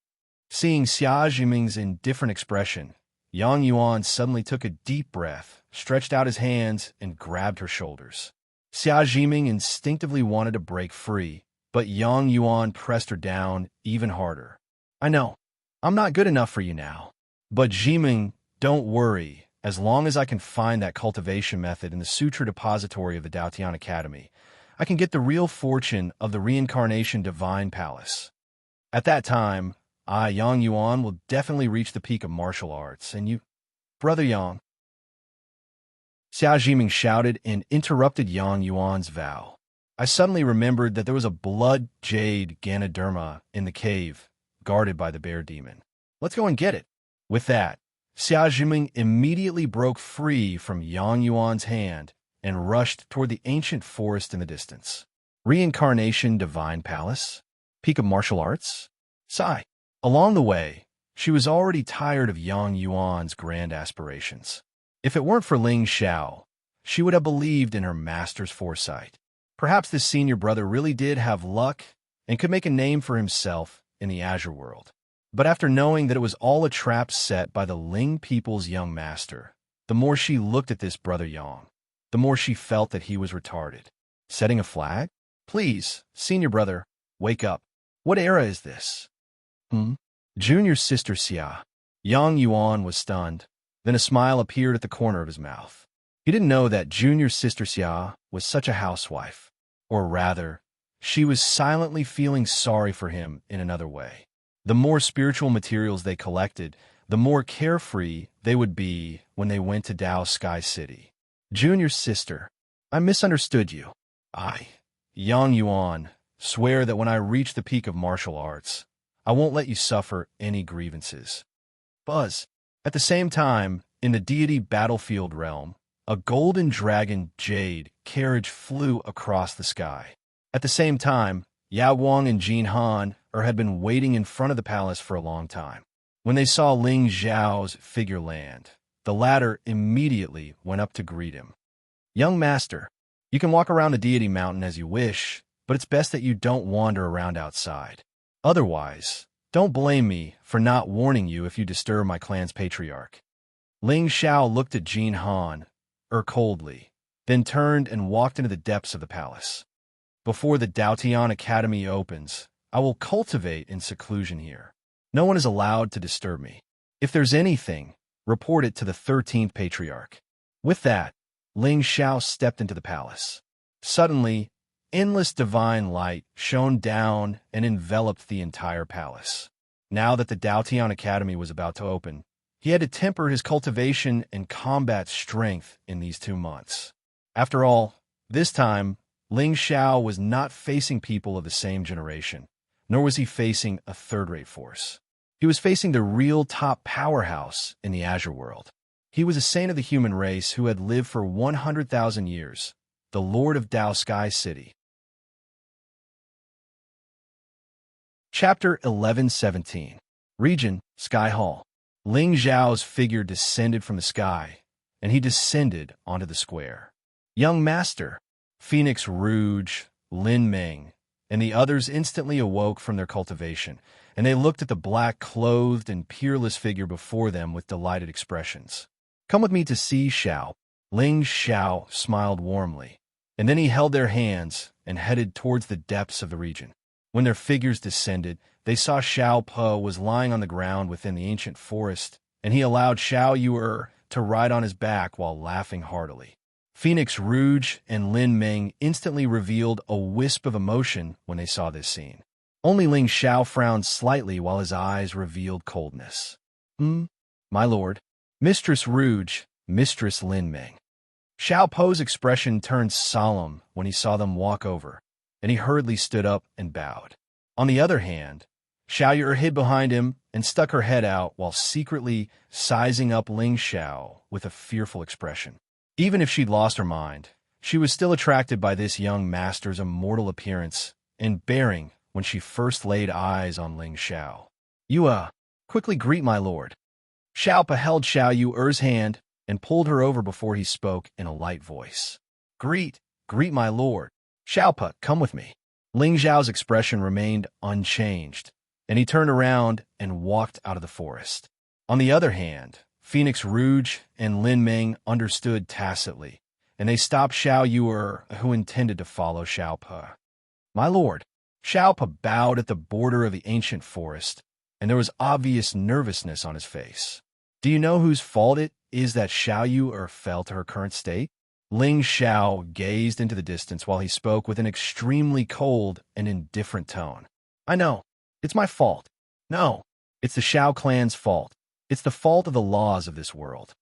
Seeing Xia Jiming's indifferent expression, Yang Yuan suddenly took a deep breath, stretched out his hands, and grabbed her shoulders. Xia Jiming instinctively wanted to break free, but Yang Yuan pressed her down even harder. "I know, I'm not good enough for you now. But Jiming, don't worry. As long as I can find that cultivation method in the Sutra Depository of the Daotian Academy, I can get the real fortune of the Reincarnation Divine Palace. At that time, I, Yang Yuan, will definitely reach the peak of martial arts, and you, Brother Yang." Xia Jiming shouted and interrupted Yang Yuan's vow. I suddenly remembered that there was a blood jade Ganoderma in the cave, guarded by the bear demon. "Let's go and get it." With that, Xia Jiming immediately broke free from Yang Yuan's hand and rushed toward the ancient forest in the distance. Reincarnation Divine Palace? Peak of Martial Arts? Sigh. Along the way, she was already tired of Yang Yuan's grand aspirations. If it weren't for Ling Xiao, she would have believed in her master's foresight. Perhaps this senior brother really did have luck and could make a name for himself in the Azure world. But after knowing that it was all a trap set by the Ling people's young master, the more she looked at this brother Yang, the more she felt that he was retarded. Setting a flag? Please, senior brother, wake up. What era is this? Junior sister Xia. Yang Yuan was stunned. Then a smile appeared at the corner of his mouth. He didn't know that junior sister Xia was such a housewife. Or rather, she was silently feeling sorry for him in another way. The more spiritual materials they collected, the more carefree they would be when they went to Dao Sky City. Junior sister, I misunderstood you. I, Yang Yuan, swear that when I reach the peak of martial arts, I won't let you suffer any grievances. Buzz. At the same time, in the deity battlefield realm, a golden dragon jade carriage flew across the sky. At the same time, Yao Wang and Jin Han had been waiting in front of the palace for a long time. When they saw Ling Xiao's figure land, the latter immediately went up to greet him. Young master, you can walk around the deity mountain as you wish, but it's best that you don't wander around outside. Otherwise, don't blame me for not warning you if you disturb my clan's patriarch. Ling Xiao looked at Jin Han, coldly, then turned and walked into the depths of the palace. Before the Daotian Academy opens, I will cultivate in seclusion here. No one is allowed to disturb me. If there's anything, report it to the 13th Patriarch. With that, Ling Xiao stepped into the palace. Suddenly, endless divine light shone down and enveloped the entire palace. Now that the Daotian Academy was about to open, he had to temper his cultivation and combat strength in these 2 months. After all, this time, Ling Xiao was not facing people of the same generation, nor was he facing a third-rate force. He was facing the real top powerhouse in the Azure world. He was a saint of the human race who had lived for 100,000 years, the Lord of Dao Sky City. Chapter 1117. Region, Sky Hall. Ling Xiao's figure descended from the sky, and he descended onto the square. Young master, Phoenix Rouge, Lin Ming, and the others instantly awoke from their cultivation, and they looked at the black-clothed and peerless figure before them with delighted expressions. Come with me to see Xiao. Ling Xiao smiled warmly, and then he held their hands and headed towards the depths of the region. When their figures descended, they saw Xiao Po was lying on the ground within the ancient forest, and he allowed Xiao Yu to ride on his back while laughing heartily. Phoenix Rouge and Lin Ming instantly revealed a wisp of emotion when they saw this scene. Only Ling Xiao frowned slightly while his eyes revealed coldness. My lord. Mistress Rouge, Mistress Lin Ming. Xiao Po's expression turned solemn when he saw them walk over, and he hurriedly stood up and bowed. On the other hand, Xiao Yu hid behind him and stuck her head out while secretly sizing up Ling Xiao with a fearful expression. Even if she'd lost her mind, she was still attracted by this young master's immortal appearance and bearing when she first laid eyes on Ling Xiao. You, quickly greet my lord. Xiao Pa held Xiao Yu's hand and pulled her over before he spoke in a light voice. Greet my lord. Xiao Pa, come with me. Ling Xiao's expression remained unchanged, and he turned around and walked out of the forest. On the other hand, Phoenix Rouge and Lin Ming understood tacitly, and they stopped Xiao Yu, who intended to follow Xiao Pa. My lord. Xiao Pa bowed at the border of the ancient forest, and there was obvious nervousness on his face. Do you know whose fault it is that Xiao Yu fell to her current state? Ling Xiao gazed into the distance while he spoke with an extremely cold and indifferent tone. I know. It's my fault. No, it's the Xiao clan's fault. It's the fault of the laws of this world.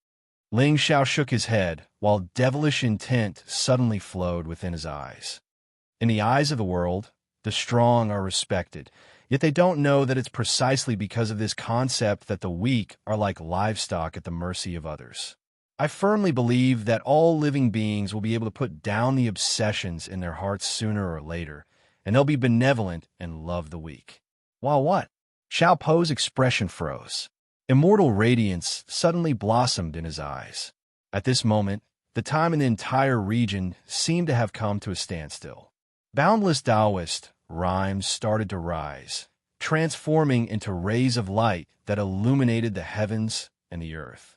Ling Xiao shook his head, while devilish intent suddenly flowed within his eyes. In the eyes of the world, the strong are respected, Yet they don't know that it's precisely because of this concept that the weak are like livestock at the mercy of others. I firmly believe that all living beings will be able to put down the obsessions in their hearts sooner or later, and they'll be benevolent and love the weak. While what? Xiao Po's expression froze. Immortal radiance suddenly blossomed in his eyes. At this moment, the time in the entire region seemed to have come to a standstill. Boundless Taoist rhymes started to rise, transforming into rays of light that illuminated the heavens and the earth.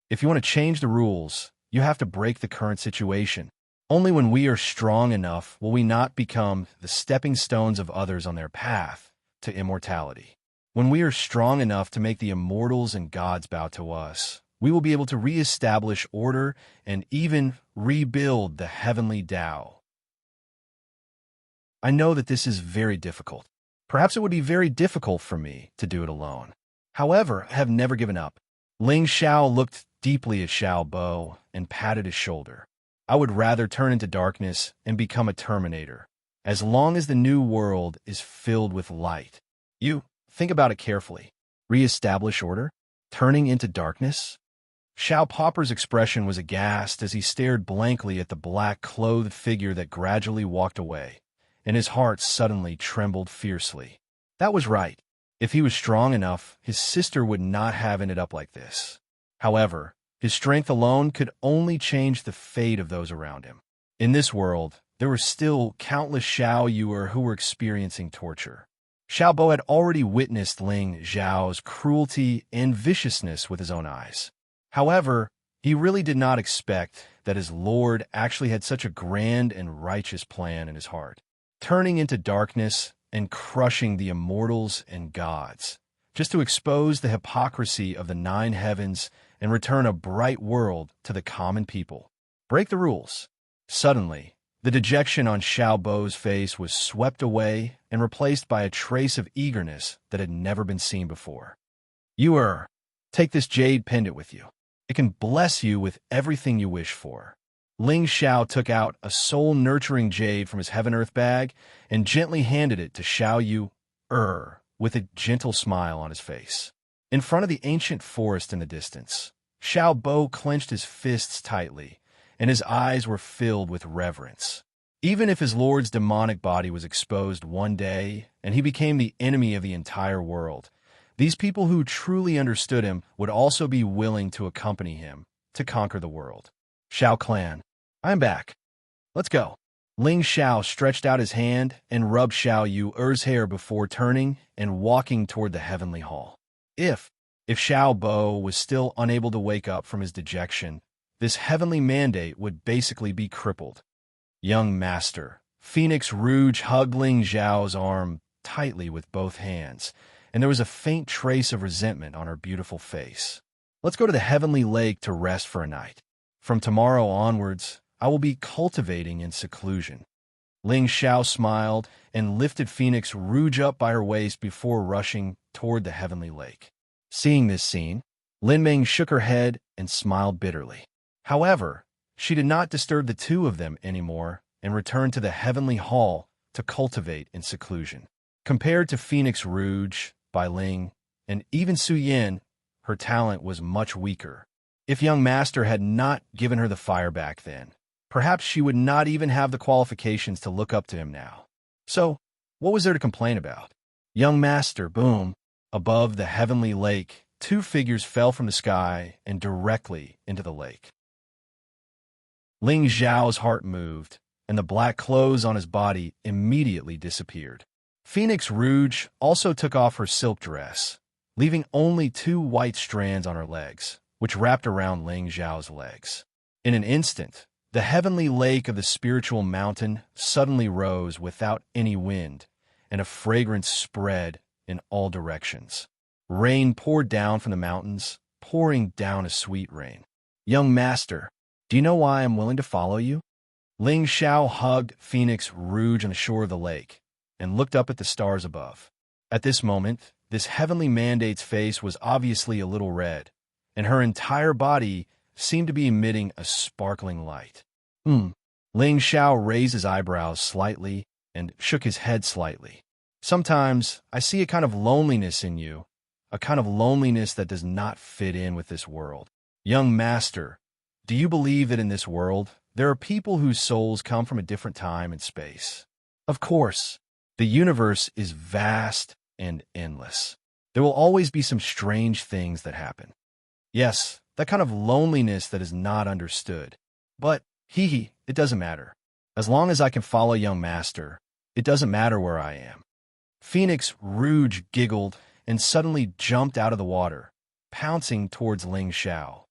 If you want to change the rules, you have to break the current situation. Only when we are strong enough will we not become the stepping stones of others on their path to immortality. When we are strong enough to make the immortals and gods bow to us, we will be able to reestablish order and even rebuild the heavenly Tao. I know that this is very difficult. Perhaps it would be very difficult for me to do it alone. However, I have never given up. Ling Xiao looked deeply at Xiao Bo and patted his shoulder. I would rather turn into darkness and become a Terminator, as long as the new world is filled with light. You think about it carefully. Reestablish order? Turning into darkness? Xiao Popper's expression was aghast as he stared blankly at the black-clothed figure that gradually walked away, and his heart suddenly trembled fiercely. That was right. If he was strong enough, his sister would not have ended up like this. However, his strength alone could only change the fate of those around him. In this world, there were still countless Xiao Yuer who were experiencing torture. Xiao Bo had already witnessed Ling Zhao's cruelty and viciousness with his own eyes. However, he really did not expect that his lord actually had such a grand and righteous plan in his heart, turning into darkness and crushing the immortals and gods, just to expose the hypocrisy of the 9 heavens and return a bright world to the common people. Break the rules. Suddenly, the dejection on Xiao Bo's face was swept away and replaced by a trace of eagerness that had never been seen before. Take this jade pendant with you. It can bless you with everything you wish for. Ling Xiao took out a soul-nurturing jade from his heaven-earth bag and gently handed it to Xiao Yu with a gentle smile on his face. In front of the ancient forest in the distance, Xiao Bo clenched his fists tightly, and his eyes were filled with reverence. Even if his lord's demonic body was exposed one day and he became the enemy of the entire world, these people who truly understood him would also be willing to accompany him to conquer the world. Xiao Clan, I'm back. Let's go. Ling Xiao stretched out his hand and rubbed Xiao Yu's hair before turning and walking toward the heavenly hall. If Xiao Bo was still unable to wake up from his dejection, this heavenly mandate would basically be crippled. Young Master, Phoenix Rouge hugged Ling Xiao's arm tightly with both hands, and there was a faint trace of resentment on her beautiful face. Let's go to the heavenly lake to rest for a night. From tomorrow onwards, I will be cultivating in seclusion. Ling Xiao smiled and lifted Phoenix Rouge up by her waist before rushing toward the heavenly lake. Seeing this scene, Lin Ming shook her head and smiled bitterly. However, she did not disturb the two of them anymore and returned to the heavenly hall to cultivate in seclusion. Compared to Phoenix Rouge, Bai Ling, and even Su Yin, her talent was much weaker. If young Master had not given her the fire back then, perhaps she would not even have the qualifications to look up to him now. So, what was there to complain about? Young Master, boom. Above the heavenly lake, 2 figures fell from the sky and directly into the lake. Ling Zhao's heart moved, and the black clothes on his body immediately disappeared. Phoenix Rouge also took off her silk dress, leaving only 2 white strands on her legs, which wrapped around Ling Zhao's legs. In an instant, the heavenly lake of the spiritual mountain suddenly rose without any wind, and a fragrance spread in all directions. Rain poured down from the mountains, pouring down a sweet rain. Young Master, do you know why I'm willing to follow you? Ling Xiao hugged Phoenix Rouge on the shore of the lake and looked up at the stars above. At this moment, this heavenly mandate's face was obviously a little red, and her entire body seemed to be emitting a sparkling light. Ling Xiao raised his eyebrows slightly and shook his head slightly. Sometimes I see a kind of loneliness in you, a kind of loneliness that does not fit in with this world. Young master, do you believe that in this world, there are people whose souls come from a different time and space? Of course, the universe is vast and endless. There will always be some strange things that happen. Yes, that kind of loneliness that is not understood. But, it doesn't matter. As long as I can follow young master, it doesn't matter where I am. Phoenix Rouge giggled and suddenly jumped out of the water, pouncing towards Ling Xiao.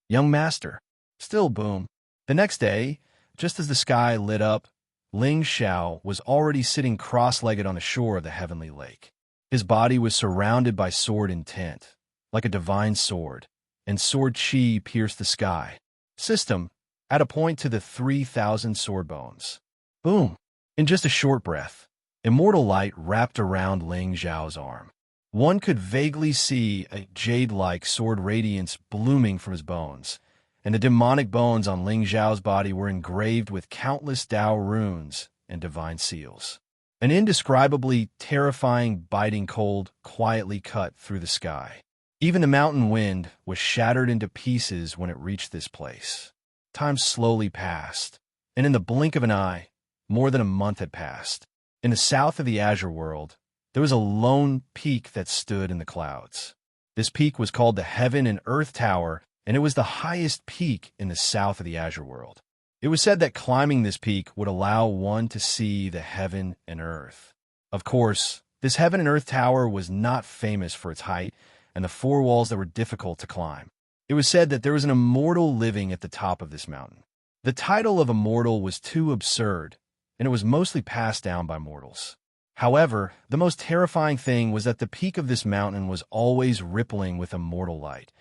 Young master. Still boom. The next day, just as the sky lit up, Ling Xiao was already sitting cross-legged on the shore of the heavenly lake. His body was surrounded by sword intent, like a divine sword, and sword chi pierced the sky. System, at a point to the 3,000 sword bones. Boom! In just a short breath, immortal light wrapped around Ling Xiao's arm. One could vaguely see a jade-like sword radiance blooming from his bones, and the demonic bones on Ling Xiao's body were engraved with countless Tao runes and divine seals. An indescribably terrifying, biting cold quietly cut through the sky. Even the mountain wind was shattered into pieces when it reached this place. Time slowly passed, and in the blink of an eye, more than a month had passed. In the south of the Azure world, there was a lone peak that stood in the clouds. This peak was called the Heaven and Earth Tower, and it was the highest peak in the south of the Azure world. It was said that climbing this peak would allow one to see the heaven and earth. Of course, this Heaven and Earth Tower was not famous for its height and the four walls that were difficult to climb. It was said that there was an immortal living at the top of this mountain. The title of immortal was too absurd, and it was mostly passed down by mortals. However, the most terrifying thing was that the peak of this mountain was always rippling with immortal light,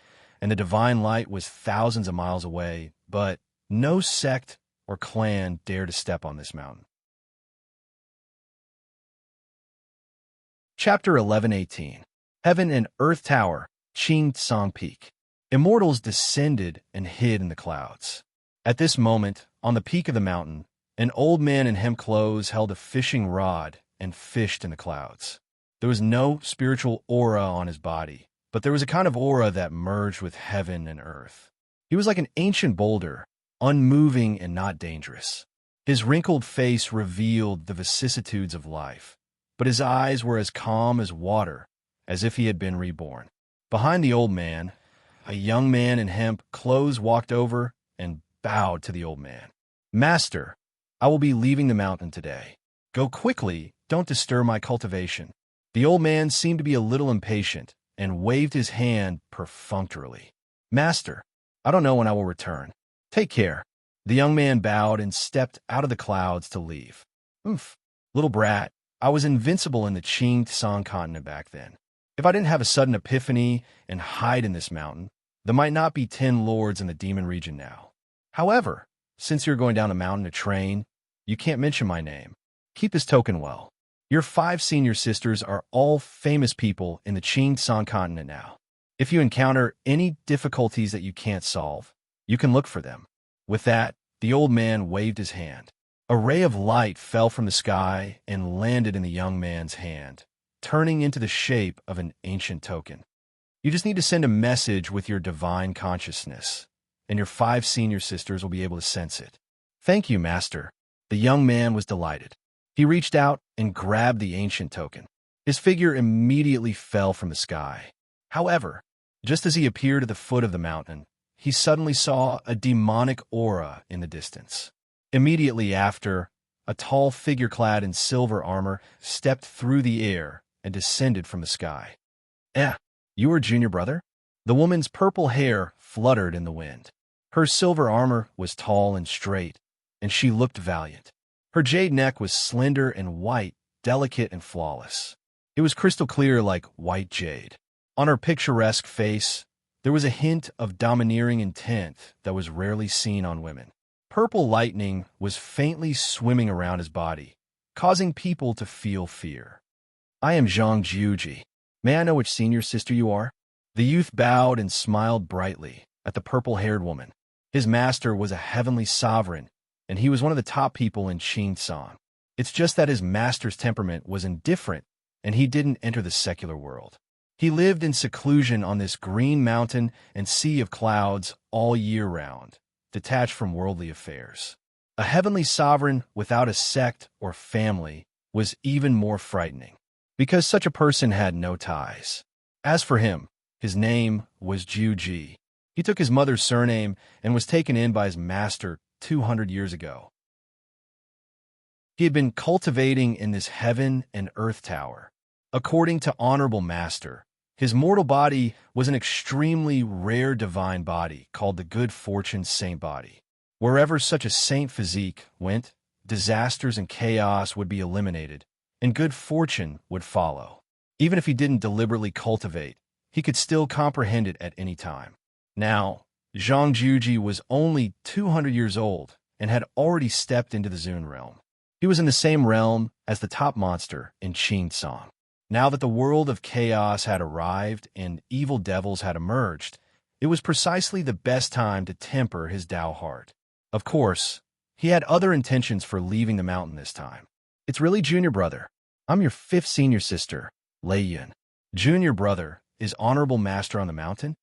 and the divine light was thousands of miles away, but no sect or clan dared to step on this mountain. Chapter 11:18 Heaven and Earth Tower, Qing Tsang Peak. Immortals descended and hid in the clouds. At this moment, on the peak of the mountain, an old man in hemp clothes held a fishing rod and fished in the clouds. There was no spiritual aura on his body, but there was a kind of aura that merged with heaven and earth. He was like an ancient boulder, unmoving and not dangerous. His wrinkled face revealed the vicissitudes of life, but his eyes were as calm as water, as if he had been reborn. Behind the old man, a young man in hemp clothes walked over and bowed to the old man. Master, I will be leaving the mountain today. Go quickly, don't disturb my cultivation. The old man seemed to be a little impatient and waved his hand perfunctorily. Master, I don't know when I will return. Take care. The young man bowed and stepped out of the clouds to leave. Oof, little brat, I was invincible in the Qing Tsang continent back then. If I didn't have a sudden epiphany and hide in this mountain, there might not be 10 lords in the demon region now. However, since you're going down the mountain to train, you can't mention my name. Keep this token well. Your 5 senior sisters are all famous people in the Qing Tsang continent now. If you encounter any difficulties that you can't solve, you can look for them. With that, the old man waved his hand. A ray of light fell from the sky and landed in the young man's hand, turning into the shape of an ancient token. You just need to send a message with your divine consciousness, and your 5 senior sisters will be able to sense it. Thank you, Master. The young man was delighted. He reached out and grabbed the ancient token. His figure immediately fell from the sky. However, just as he appeared at the foot of the mountain, he suddenly saw a demonic aura in the distance. Immediately after, a tall figure clad in silver armor stepped through the air and descended from the sky. You are junior brother? The woman's purple hair fluttered in the wind. Her silver armor was tall and straight, and she looked valiant. Her jade neck was slender and white, delicate and flawless. It was crystal clear like white jade. On her picturesque face, there was a hint of domineering intent that was rarely seen on women. Purple lightning was faintly swimming around his body, causing people to feel fear. I am Zhang Jiuji. May I know which senior sister you are? The youth bowed and smiled brightly at the purple-haired woman. His master was a heavenly sovereign, and he was one of the top people in Qing Tsang. It's just that his master's temperament was indifferent and he didn't enter the secular world. He lived in seclusion on this green mountain and sea of clouds all year round, detached from worldly affairs. A heavenly sovereign without a sect or family was even more frightening, because such a person had no ties. As for him, his name was Juji. He took his mother's surname and was taken in by his master 200 years ago. He had been cultivating in this heaven and earth tower. According to Honorable Master, his mortal body was an extremely rare divine body called the Good Fortune Saint Body. Wherever such a saint physique went, disasters and chaos would be eliminated, and good fortune would follow. Even if he didn't deliberately cultivate, he could still comprehend it at any time. Now, Zhang Juji was only 200 years old and had already stepped into the Zun realm. He was in the same realm as the top monster in Qin Song. Now that the world of chaos had arrived and evil devils had emerged, it was precisely the best time to temper his Tao heart. Of course, he had other intentions for leaving the mountain this time. It's really junior brother. I'm your 5th senior sister, Lei Yun. Junior brother is Honorable Master on the mountain?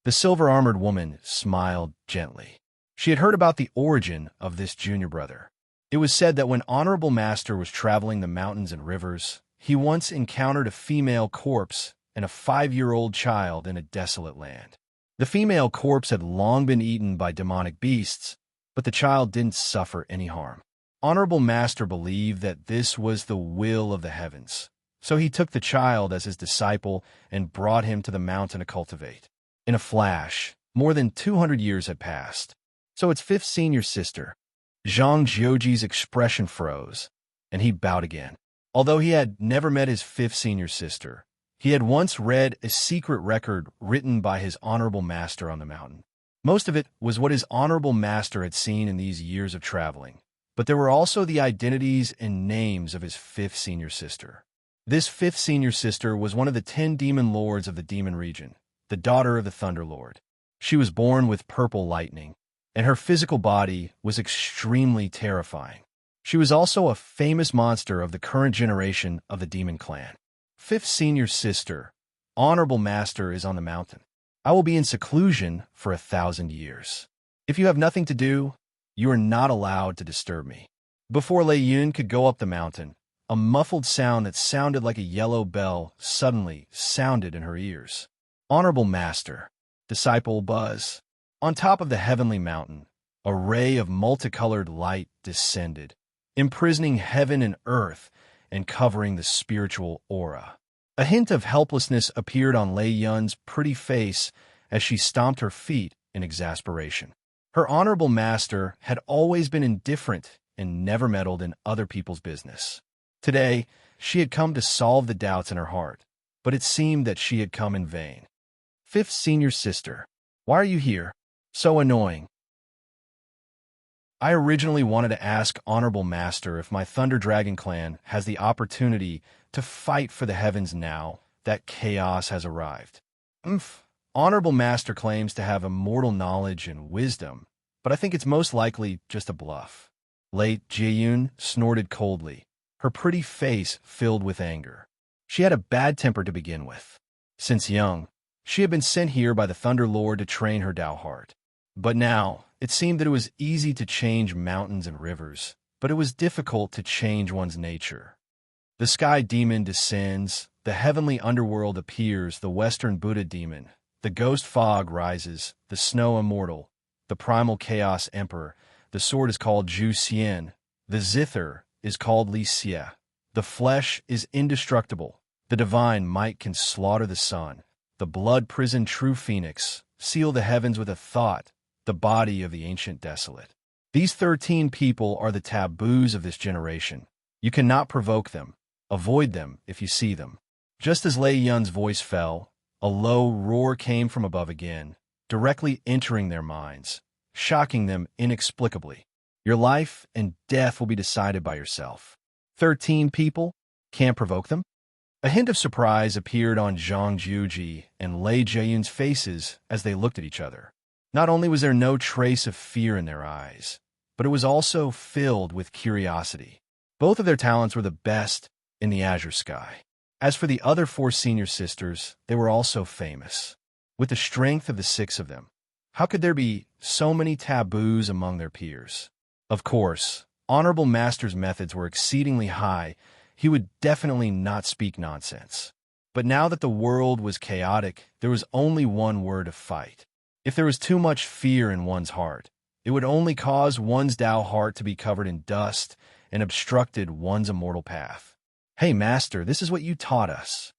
The silver-armored woman smiled gently. She had heard about the origin of this junior brother. It was said that when Honorable Master was traveling the mountains and rivers, he once encountered a female corpse and a 5-year-old child in a desolate land. The female corpse had long been eaten by demonic beasts, but the child didn't suffer any harm. Honorable Master believed that this was the will of the heavens, so he took the child as his disciple and brought him to the mountain to cultivate. In a flash, more than 200 years had passed. So its 5th senior sister, Zhang Jiuji's expression froze, and he bowed again. Although he had never met his 5th senior sister, he had once read a secret record written by his Honorable Master on the mountain. Most of it was what his Honorable Master had seen in these years of traveling, but there were also the identities and names of his 5th senior sister. This 5th senior sister was one of the 10 demon lords of the demon region, the daughter of the Thunder Lord. She was born with purple lightning, and her physical body was extremely terrifying. She was also a famous monster of the current generation of the demon clan. 5th senior sister, Honorable Master is on the mountain. I will be in seclusion for 1,000 years. If you have nothing to do, you are not allowed to disturb me. Before Lei Yun could go up the mountain, a muffled sound that sounded like a yellow bell suddenly sounded in her ears. Honorable Master, disciple Buzz. On top of the heavenly mountain, a ray of multicolored light descended, imprisoning heaven and earth and covering the spiritual aura. A hint of helplessness appeared on Lei Yun's pretty face as she stomped her feet in exasperation. Her Honorable Master had always been indifferent and never meddled in other people's business. Today, she had come to solve the doubts in her heart, but it seemed that she had come in vain. 5th senior sister, why are you here? So annoying. I originally wanted to ask Honorable Master if my Thunder Dragon clan has the opportunity to fight for the heavens now that chaos has arrived. Honorable Master claims to have immortal knowledge and wisdom, but I think it's most likely just a bluff. Late Jiyun snorted coldly, her pretty face filled with anger. She had a bad temper to begin with. Since young, she had been sent here by the Thunder Lord to train her Tao heart. But now, it seemed that it was easy to change mountains and rivers, but it was difficult to change one's nature. The sky demon descends, the heavenly underworld appears, the western Buddha demon, the ghost fog rises, the snow immortal, the primal chaos emperor, the sword is called Zhu Xian, the zither is called Li Xie, the flesh is indestructible, the divine might can slaughter the sun, the blood prison true phoenix, seal the heavens with a thought, the body of the ancient desolate. These 13 people are the taboos of this generation. You cannot provoke them. Avoid them if you see them. Just as Lei Yun's voice fell, a low roar came from above again, directly entering their minds, shocking them inexplicably. Your life and death will be decided by yourself. 13 people? Can't provoke them? A hint of surprise appeared on Zhang Jiuji and Lei Jiyun's faces as they looked at each other. Not only was there no trace of fear in their eyes, but it was also filled with curiosity. Both of their talents were the best in the azure sky. As for the other 4 senior sisters, they were also famous. With the strength of the 6 of them, how could there be so many taboos among their peers? Of course, Honorable Master's methods were exceedingly high. He would definitely not speak nonsense. But now that the world was chaotic, there was only one word to fight. If there was too much fear in one's heart, it would only cause one's Tao heart to be covered in dust and obstructed one's immortal path. Hey, Master, this is what you taught us.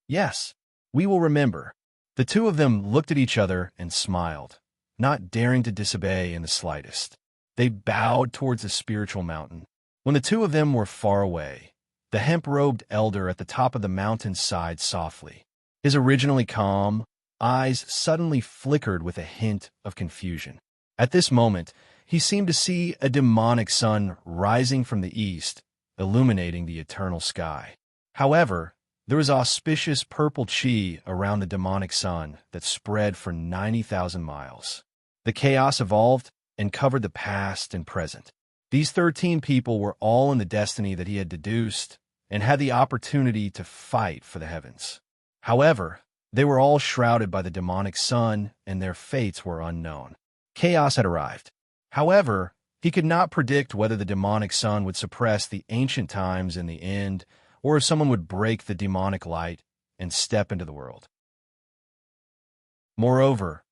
Yes, we will remember. The 2 of them looked at each other and smiled, not daring to disobey in the slightest. They bowed towards the spiritual mountain. When the 2 of them were far away, the hemp-robed elder at the top of the mountain sighed softly. His originally calm eyes suddenly flickered with a hint of confusion. At this moment, he seemed to see a demonic sun rising from the east, illuminating the eternal sky. However, there was auspicious purple chi around the demonic sun that spread for 90,000 miles. The chaos evolved and covered the past and present. These 13 people were all in the destiny that he had deduced and had the opportunity to fight for the heavens. However, they were all shrouded by the demonic sun, and their fates were unknown. Chaos had arrived. However, he could not predict whether the demonic sun would suppress the ancient times in the end, or if someone would break the demonic light and step into the world. Moreover,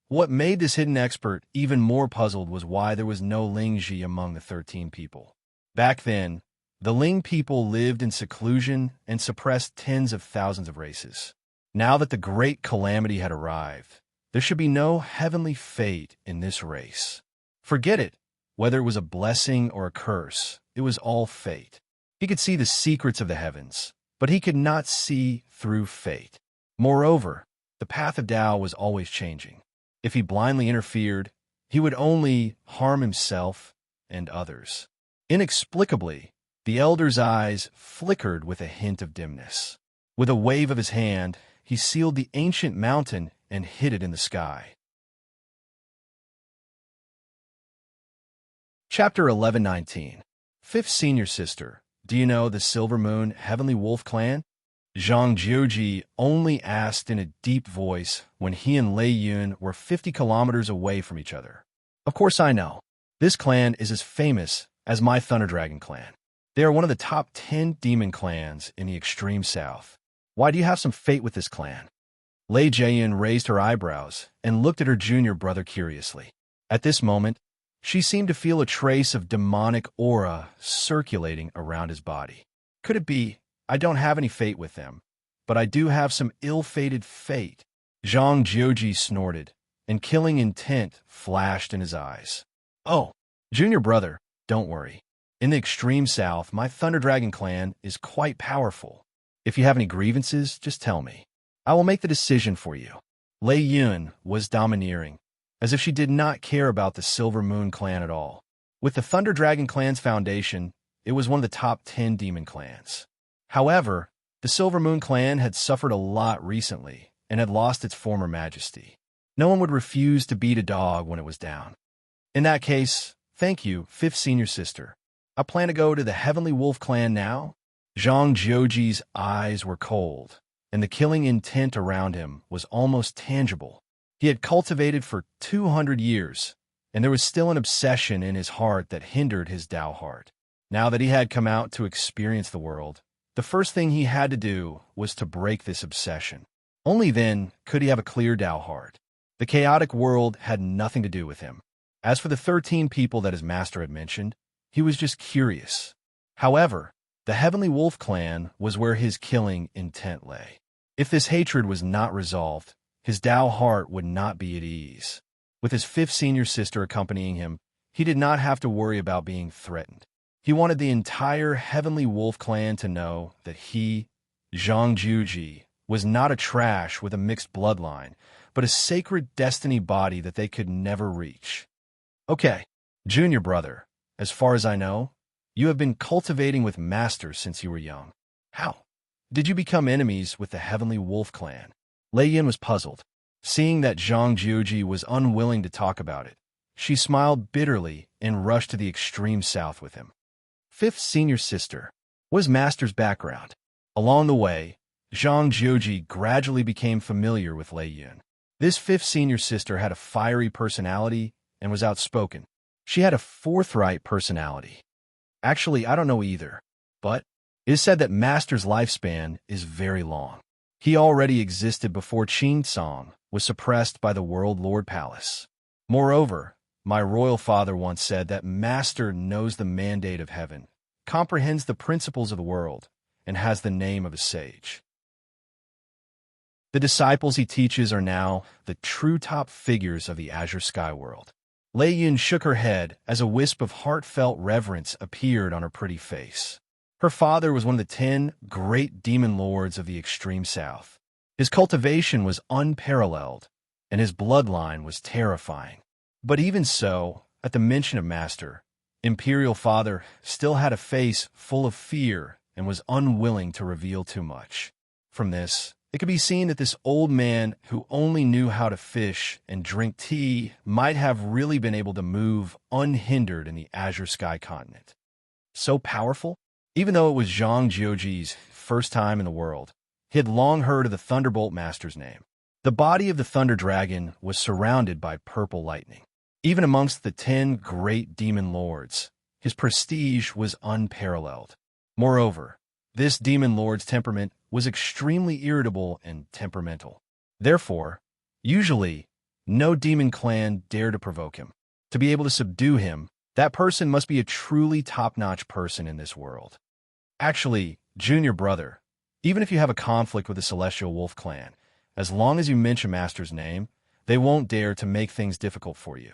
what made this hidden expert even more puzzled was why there was no Lingji among the 13 people. Back then, the Ling people lived in seclusion and suppressed tens of thousands of races. Now that the great calamity had arrived, there should be no heavenly fate in this race. Forget it. Whether it was a blessing or a curse, it was all fate. He could see the secrets of the heavens, but he could not see through fate. Moreover, the path of Tao was always changing. If he blindly interfered, he would only harm himself and others. Inexplicably, the elder's eyes flickered with a hint of dimness. With a wave of his hand, he sealed the ancient mountain and hid it in the sky. Chapter 11:19. 5th Senior Sister. Do you know the Silver Moon Heavenly Wolf Clan? Zhang Jiuji only asked in a deep voice when he and Lei Yun were 50 kilometers away from each other. Of course I know. This clan is as famous as my Thunder Dragon clan. They are one of the top 10 demon clans in the extreme south. Why do you have some fate with this clan? Lei Jiayun raised her eyebrows and looked at her junior brother curiously. At this moment, she seemed to feel a trace of demonic aura circulating around his body. Could it be, I don't have any fate with them, but I do have some ill-fated fate? Zhang Jiuji snorted, and killing intent flashed in his eyes. Oh, junior brother, don't worry. In the extreme south, my Thunder Dragon clan is quite powerful. If you have any grievances, just tell me. I will make the decision for you. Lei Yun was domineering, as if she did not care about the Silver Moon clan at all. With the Thunder Dragon clan's foundation, it was one of the top 10 demon clans. However, the Silver Moon clan had suffered a lot recently and had lost its former majesty. No one would refuse to beat a dog when it was down. In that case, thank you, 5th Senior Sister. I plan to go to the Heavenly Wolf clan now. Zhang Jiuji's eyes were cold, and the killing intent around him was almost tangible. He had cultivated for 200 years, and there was still an obsession in his heart that hindered his Tao heart. Now that he had come out to experience the world, the first thing he had to do was to break this obsession. Only then could he have a clear Tao heart. The chaotic world had nothing to do with him. As for the 13 people that his master had mentioned, he was just curious. However, the Heavenly Wolf clan was where his killing intent lay. If this hatred was not resolved, his Tao heart would not be at ease. With his 5th Senior Sister accompanying him, he did not have to worry about being threatened. He wanted the entire Heavenly Wolf clan to know that he, Zhang Jiuji, was not a trash with a mixed bloodline, but a sacred destiny body that they could never reach. Okay, junior brother, as far as I know, you have been cultivating with Master since you were young. How did you become enemies with the Heavenly Wolf clan? Lei Yin was puzzled. Seeing that Zhang Jiuji was unwilling to talk about it, she smiled bitterly and rushed to the extreme south with him. 5th Senior Sister. What is Master's background? Along the way, Zhang Jiuji gradually became familiar with Lei Yun. This fifth senior sister had a fiery personality and was outspoken. She had a forthright personality. Actually, I don't know either, but it is said that Master's lifespan is very long. He already existed before Qing Song was suppressed by the World Lord Palace. Moreover, my royal father once said that Master knows the mandate of heaven, comprehends the principles of the world, and has the name of a sage. The disciples he teaches are now the true top figures of the Azure Sky world. Lei Yun shook her head as a wisp of heartfelt reverence appeared on her pretty face. Her father was one of the 10 great demon lords of the extreme south. His cultivation was unparalleled, and his bloodline was terrifying. But even so, at the mention of Master, Imperial Father still had a face full of fear and was unwilling to reveal too much. From this, it could be seen that this old man who only knew how to fish and drink tea might have really been able to move unhindered in the Azure Sky continent. So powerful? Even though it was Zhang Jiuji's first time in the world, he had long heard of the Thunderbolt Master's name. The body of the Thunder Dragon was surrounded by purple lightning. Even amongst the 10 great demon lords, his prestige was unparalleled. Moreover, this demon lord's temperament was extremely irritable and temperamental. Therefore, usually, no demon clan dared to provoke him. To be able to subdue him, that person must be a truly top-notch person in this world. Actually, junior brother, even if you have a conflict with the Celestial Wolf clan, as long as you mention Master's name, they won't dare to make things difficult for you.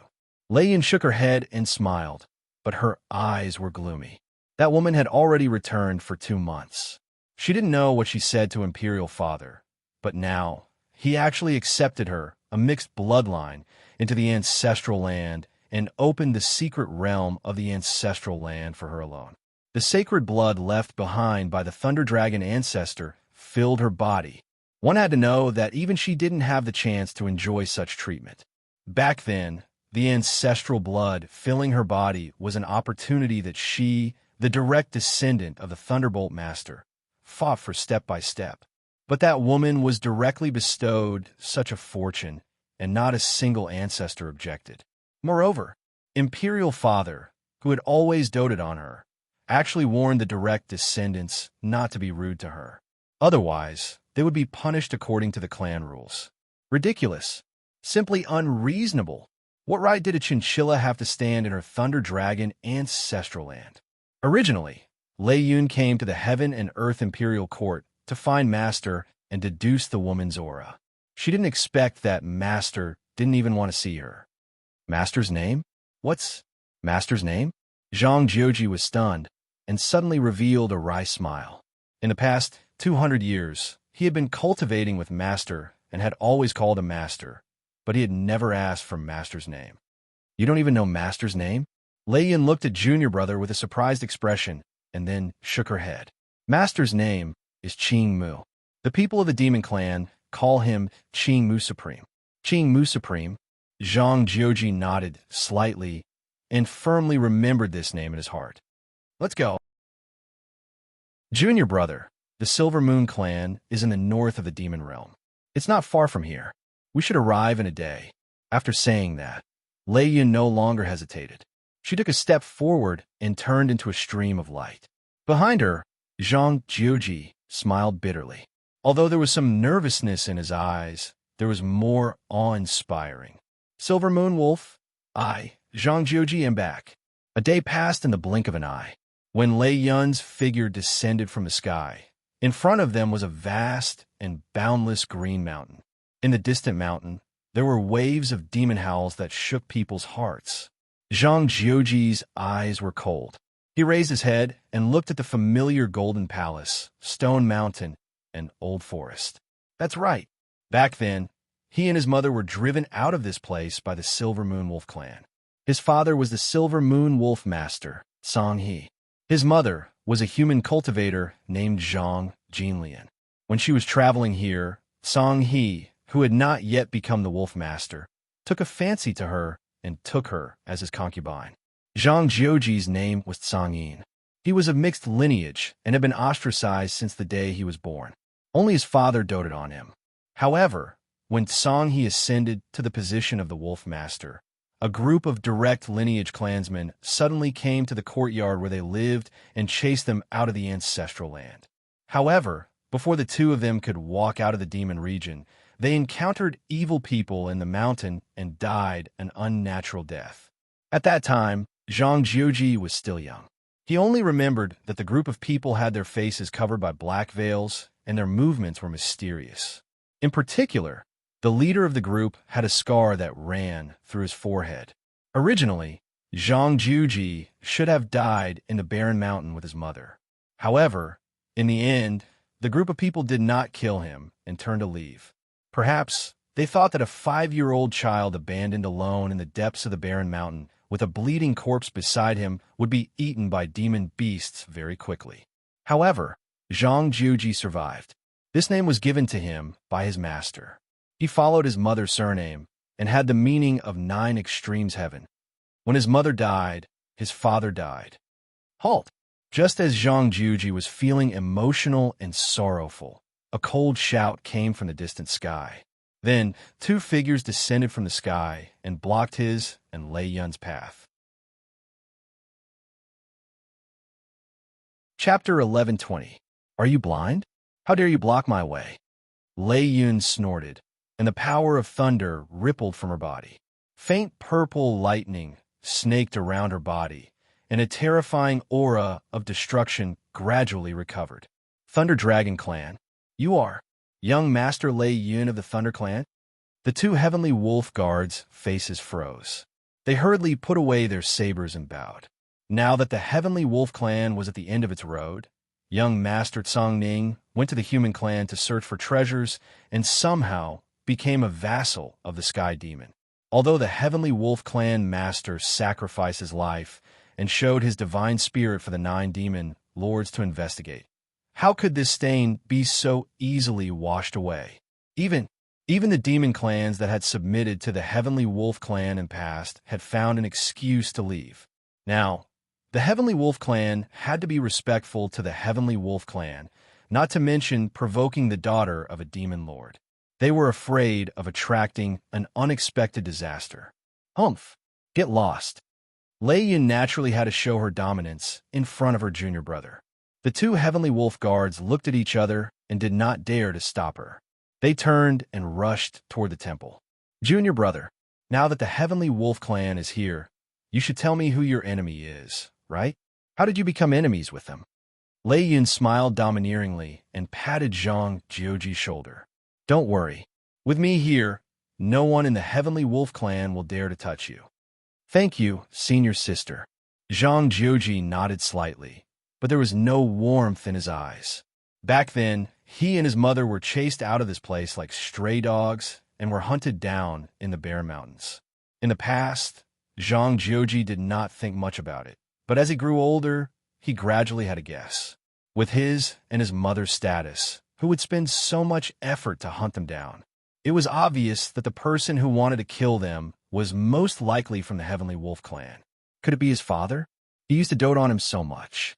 Lei Yun shook her head and smiled, but her eyes were gloomy. That woman had already returned for 2 months. She didn't know what she said to Imperial Father, but now he actually accepted her, a mixed bloodline, into the ancestral land and opened the secret realm of the ancestral land for her alone. The sacred blood left behind by the Thunder Dragon ancestor filled her body. One had to know that even she didn't have the chance to enjoy such treatment. Back then, the ancestral blood filling her body was an opportunity that she, the direct descendant of the Thunderbolt Master, fought for step by step. But that woman was directly bestowed such a fortune, and not a single ancestor objected. Moreover, Imperial Father, who had always doted on her, actually warned the direct descendants not to be rude to her. Otherwise, they would be punished according to the clan rules. Ridiculous. Simply unreasonable. What right did a chinchilla have to stand in her Thunder Dragon ancestral land? Originally, Lei Yun came to the Heaven and Earth Imperial Court to find Master and deduce the woman's aura. She didn't expect that Master didn't even want to see her. Master's name? What's Master's name? Zhang Jiuji was stunned and suddenly revealed a wry smile. In the past 200 years, he had been cultivating with Master and had always called him Master, but he had never asked for Master's name. You don't even know Master's name? Lei Yun looked at junior brother with a surprised expression and then shook her head. Master's name is Qing Mu. The people of the Demon Clan call him Qing Mu Supreme. Qing Mu Supreme? Zhang Jiuji nodded slightly and firmly remembered this name in his heart. Let's go. Junior brother, the Silver Moon clan is in the north of the Demon Realm. It's not far from here. We should arrive in a day. After saying that, Lei Yun no longer hesitated. She took a step forward and turned into a stream of light. Behind her, Zhang Jiuji smiled bitterly. Although there was some nervousness in his eyes, there was more awe-inspiring. Silver Moon Wolf, I, Zhang Jiuji, am back. A day passed in the blink of an eye. When Lei Yun's figure descended from the sky, in front of them was a vast and boundless green mountain. In the distant mountain, there were waves of demon howls that shook people's hearts. Zhang Jiuji's eyes were cold. He raised his head and looked at the familiar golden palace, stone mountain, and old forest. That's right. Back then, he and his mother were driven out of this place by the Silver Moon Wolf clan. His father was the Silver Moon Wolf Master, Song He. His mother was a human cultivator named Zhang Jinlian. When she was traveling here, Song He, who had not yet become the Wolf Master, took a fancy to her and took her as his concubine. Zhang Jiuji's name was Song Yin. He was of mixed lineage and had been ostracized since the day he was born. Only his father doted on him. However, when Songhe ascended to the position of the Wolf Master, a group of direct lineage clansmen suddenly came to the courtyard where they lived and chased them out of the ancestral land. However, before the two of them could walk out of the demon region, they encountered evil people in the mountain and died an unnatural death. At that time, Zhang Jiuji was still young. He only remembered that the group of people had their faces covered by black veils and their movements were mysterious. In particular, the leader of the group had a scar that ran through his forehead. Originally, Zhang Jiuji should have died in the barren mountain with his mother. However, in the end, the group of people did not kill him and turned to leave. Perhaps they thought that a 5-year-old child abandoned alone in the depths of the barren mountain with a bleeding corpse beside him would be eaten by demon beasts very quickly. However, Zhang Jiuji survived. This name was given to him by his master. He followed his mother's surname and had the meaning of 9 extremes heaven. When his mother died, his father died. Halt! Just as Zhang Jiuji was feeling emotional and sorrowful, a cold shout came from the distant sky. Then, 2 figures descended from the sky and blocked his and Lei Yun's path. Chapter 1120. Are you blind? How dare you block my way? Lei Yun snorted, and the power of thunder rippled from her body. Faint purple lightning snaked around her body, and a terrifying aura of destruction gradually recovered. Thunder Dragon Clan. You are young Master Lei Yun of the Thunder Clan? The 2 heavenly wolf guards' faces froze. They hurriedly put away their sabers and bowed. Now that the heavenly wolf clan was at the end of its road, young Master Tsongning went to the human clan to search for treasures and somehow became a vassal of the sky demon. Although the heavenly wolf clan master sacrificed his life and showed his divine spirit for the 9 demon lords to investigate, how could this stain be so easily washed away? Even the demon clans that had submitted to the heavenly wolf clan in past had found an excuse to leave. Now, the heavenly wolf clan had to be respectful to the heavenly wolf clan, not to mention provoking the daughter of a demon lord. They were afraid of attracting an unexpected disaster. Humph! Get lost. Lei Yun naturally had to show her dominance in front of her junior brother. The 2 heavenly wolf guards looked at each other and did not dare to stop her. They turned and rushed toward the temple. Junior brother, now that the heavenly wolf clan is here, you should tell me who your enemy is, right? How did you become enemies with them? Lei Yun smiled domineeringly and patted Zhang Jiuji's shoulder. Don't worry. With me here, no one in the heavenly wolf clan will dare to touch you. Thank you, senior sister. Zhang Jiuji nodded slightly, but there was no warmth in his eyes. Back then, he and his mother were chased out of this place like stray dogs and were hunted down in the Bear Mountains. In the past, Zhang Jiuji did not think much about it, but as he grew older, he gradually had a guess. With his and his mother's status, who would spend so much effort to hunt them down? It was obvious that the person who wanted to kill them was most likely from the Heavenly Wolf clan. Could it be his father? He used to dote on him so much.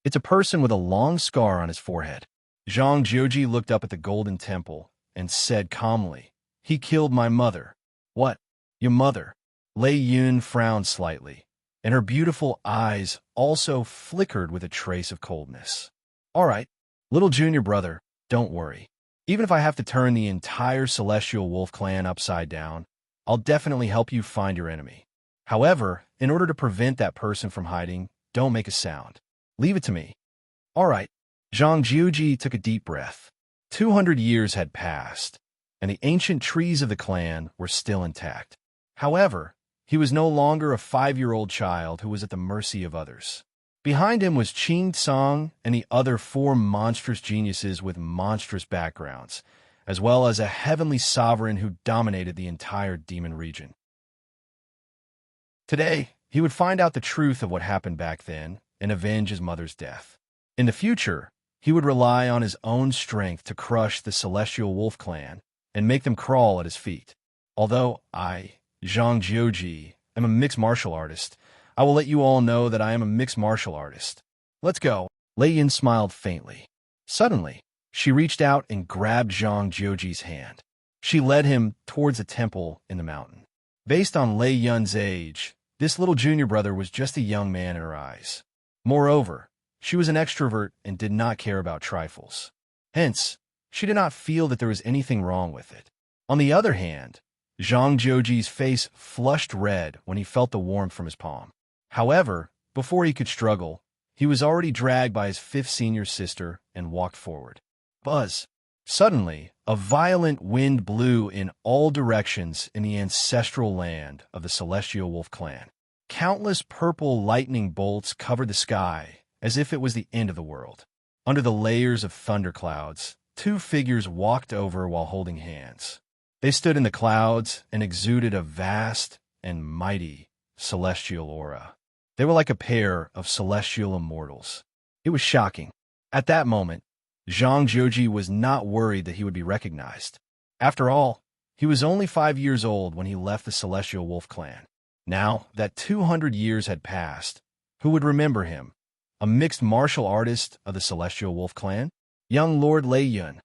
It's a person with a long scar on his forehead. Zhang Jiuji looked up at the golden temple and said calmly, "He killed my mother." "What? Your mother?" Lei Yun frowned slightly, and her beautiful eyes also flickered with a trace of coldness. "All right, little junior brother, don't worry. Even if I have to turn the entire Celestial Wolf clan upside down, I'll definitely help you find your enemy. However, in order to prevent that person from hiding, don't make a sound. Leave it to me." "All right." Zhang Jiuji took a deep breath. 200 years had passed, and the ancient trees of the clan were still intact. However, he was no longer a 5-year-old child who was at the mercy of others. Behind him was Qing Tsang and the other 4 monstrous geniuses with monstrous backgrounds, as well as a heavenly sovereign who dominated the entire demon region. Today, he would find out the truth of what happened back then and avenge his mother's death. In the future, he would rely on his own strength to crush the Celestial Wolf clan and make them crawl at his feet. Although I, Zhang Jiuji, am a mixed martial artist, I will let you all know that I am a mixed martial artist. Let's go. Lei Yin smiled faintly. Suddenly, she reached out and grabbed Zhang Jioji's hand. She led him towards a temple in the mountain. Based on Lei Yun's age, this little junior brother was just a young man in her eyes. Moreover, she was an extrovert and did not care about trifles. Hence, she did not feel that there was anything wrong with it. On the other hand, Zhang Jioji's face flushed red when he felt the warmth from his palm. However, before he could struggle, he was already dragged by his fifth senior sister and walked forward. Buzz! Suddenly, a violent wind blew in all directions in the ancestral land of the Celestial Wolf clan. Countless purple lightning bolts covered the sky as if it was the end of the world. Under the layers of thunderclouds, two figures walked over while holding hands. They stood in the clouds and exuded a vast and mighty celestial aura. They were like a pair of celestial immortals. It was shocking. At that moment, Zhang Jioji was not worried that he would be recognized. After all, he was only 5 years old when he left the Celestial Wolf clan. Now that 200 years had passed, who would remember him? A mixed martial artist of the Celestial Wolf clan? Young Lord Lei Yun.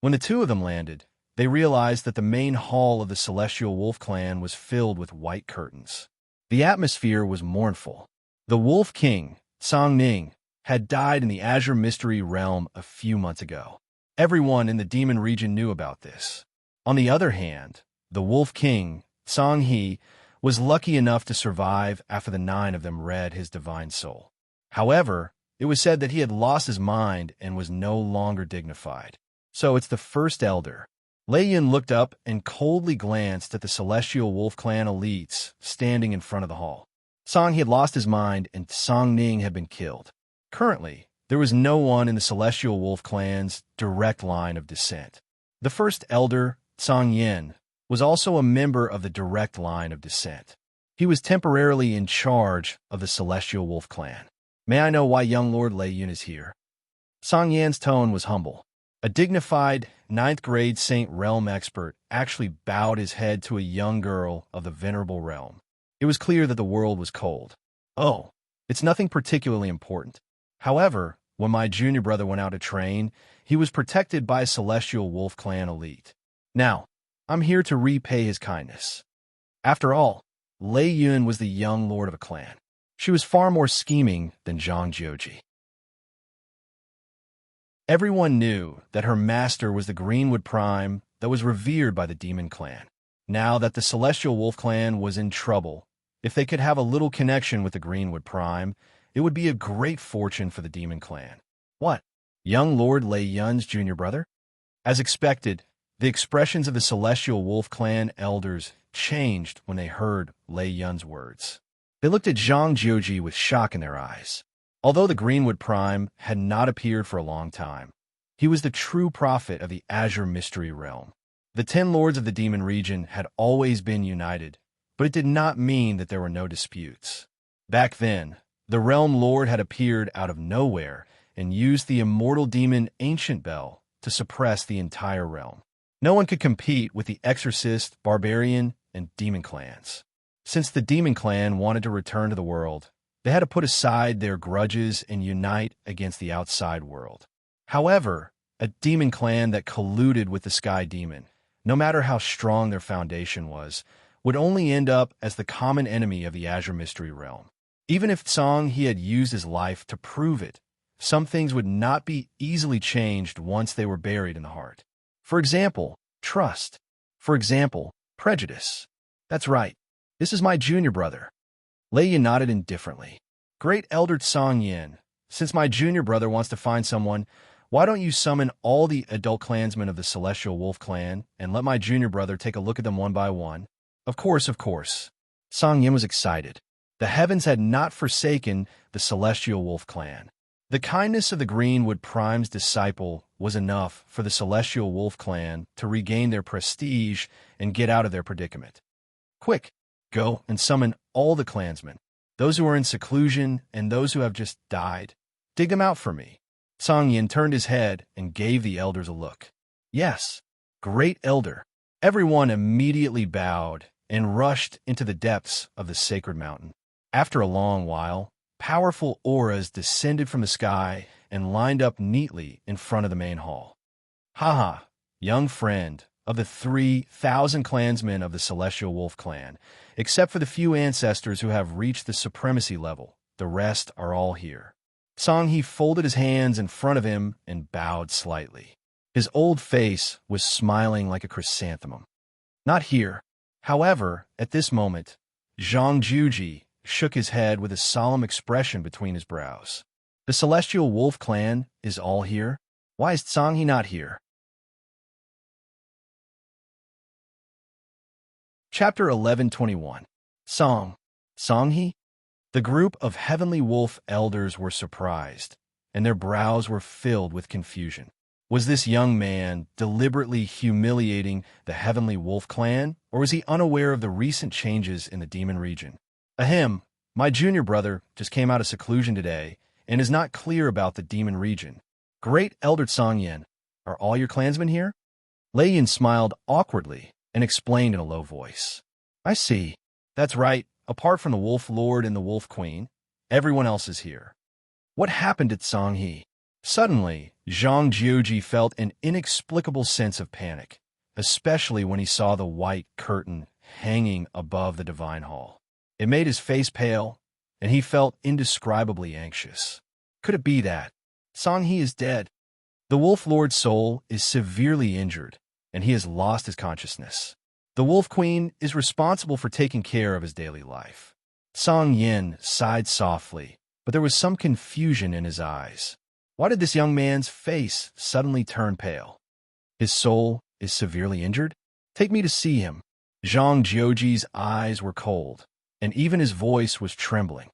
When the two of them landed, they realized that the main hall of the Celestial Wolf clan was filled with white curtains. The atmosphere was mournful. The Wolf King, Song Ning, had died in the Azure Mystery Realm a few months ago. Everyone in the demon region knew about this. On the other hand, the Wolf King, Song He, was lucky enough to survive after the 9 of them read his divine soul. However, it was said that he had lost his mind and was no longer dignified. So it's the first elder. Lei Yin looked up and coldly glanced at the Celestial Wolf clan elites standing in front of the hall. Song He had lost his mind and Song Ning had been killed. Currently, there was no one in the Celestial Wolf clan's direct line of descent. The first elder, Song Yin, was also a member of the direct line of descent. He was temporarily in charge of the Celestial Wolf clan. May I know why young Lord Lei Yun is here? Song Yan's tone was humble. A dignified, 9th-grade Saint Realm expert actually bowed his head to a young girl of the Venerable Realm. It was clear that the world was cold. Oh, it's nothing particularly important. However, when my junior brother went out to train, he was protected by a Celestial Wolf clan elite. Now, I'm here to repay his kindness. After all, Lei Yun was the young lord of a clan. She was far more scheming than Zhang Jioji. Everyone knew that her master was the Greenwood Prime that was revered by the Demon Clan. Now that the Celestial Wolf Clan was in trouble, if they could have a little connection with the Greenwood Prime, it would be a great fortune for the Demon Clan. What? Young Lord Lei Yun's junior brother? As expected, the expressions of the Celestial Wolf Clan elders changed when they heard Lei Yun's words. They looked at Zhang Jioji with shock in their eyes. Although the Greenwood Prime had not appeared for a long time, he was the true prophet of the Azure Mystery Realm. The 10 lords of the demon region had always been united, but it did not mean that there were no disputes. Back then, the Realm Lord had appeared out of nowhere and used the immortal demon Ancient Bell to suppress the entire realm. No one could compete with the Exorcist, Barbarian, and Demon clans. Since the Demon Clan wanted to return to the world, they had to put aside their grudges and unite against the outside world. However, a Demon Clan that colluded with the Sky Demon, no matter how strong their foundation was, would only end up as the common enemy of the Azure Mystery Realm. Even if Song He had used his life to prove it, some things would not be easily changed once they were buried in the heart. For example, trust. For example, prejudice. That's right. This is my junior brother. Lei Yin nodded indifferently. Great Elder Song Yin, since my junior brother wants to find someone, why don't you summon all the adult clansmen of the Celestial Wolf clan and let my junior brother take a look at them one by one? Of course, of course. Song Yin was excited. The heavens had not forsaken the Celestial Wolf clan. The kindness of the Greenwood Prime's disciple was enough for the Celestial Wolf clan to regain their prestige and get out of their predicament. Quick, go and summon all the clansmen, those who are in seclusion and those who have just died. Dig them out for me. Song Yin turned his head and gave the elders a look. Yes, great elder. Everyone immediately bowed and rushed into the depths of the sacred mountain. After a long while, Powerful auras descended from the sky and lined up neatly in front of the main hall. Haha, young friend of the 3,000 clansmen of the Celestial Wolf clan, except for the few ancestors who have reached the supremacy level, the rest are all here. Song-He folded his hands in front of him and bowed slightly. His old face was smiling like a chrysanthemum. Not here. However, at this moment, Zhang Juji shook his head with a solemn expression between his brows. The Celestial Wolf clan is all here? Why is Song-He not here? Chapter 1121. Song-He? The group of heavenly wolf elders were surprised, and their brows were filled with confusion. Was this young man deliberately humiliating the heavenly wolf clan, or was he unaware of the recent changes in the demon region? Ahem, my junior brother just came out of seclusion today and is not clear about the demon region. Great Elder Song-Yin, are all your clansmen here? Lei Yun smiled awkwardly and explained in a low voice. I see. That's right. Apart from the Wolf Lord and the Wolf Queen, everyone else is here. What happened at Song-He? Suddenly, Zhang Jiuji felt an inexplicable sense of panic, especially when he saw the white curtain hanging above the divine hall. It made his face pale, and he felt indescribably anxious. Could it be that Song-He is dead? The Wolf Lord's soul is severely injured, and he has lost his consciousness. The Wolf Queen is responsible for taking care of his daily life. Song-Yin sighed softly, but there was some confusion in his eyes. Why did this young man's face suddenly turn pale? His soul is severely injured? Take me to see him. Zhang Jiuji's eyes were cold, and even his voice was trembling.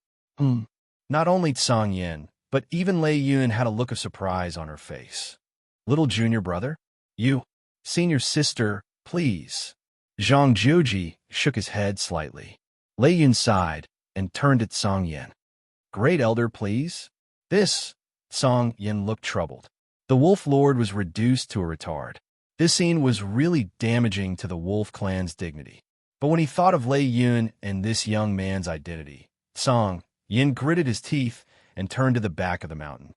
Not only Song-Yin, but even Lei Yun had a look of surprise on her face. Little junior brother? You, senior sister, please. Zhang Jiuji shook his head slightly. Lei Yun sighed and turned at Song-Yin. Great elder, please. This. Song-Yin looked troubled. The Wolf Lord was reduced to a retard. This scene was really damaging to the Wolf clan's dignity. But when he thought of Lei Yun and this young man's identity, Song-Yin gritted his teeth and turned to the back of the mountain.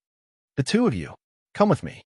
The two of you, come with me.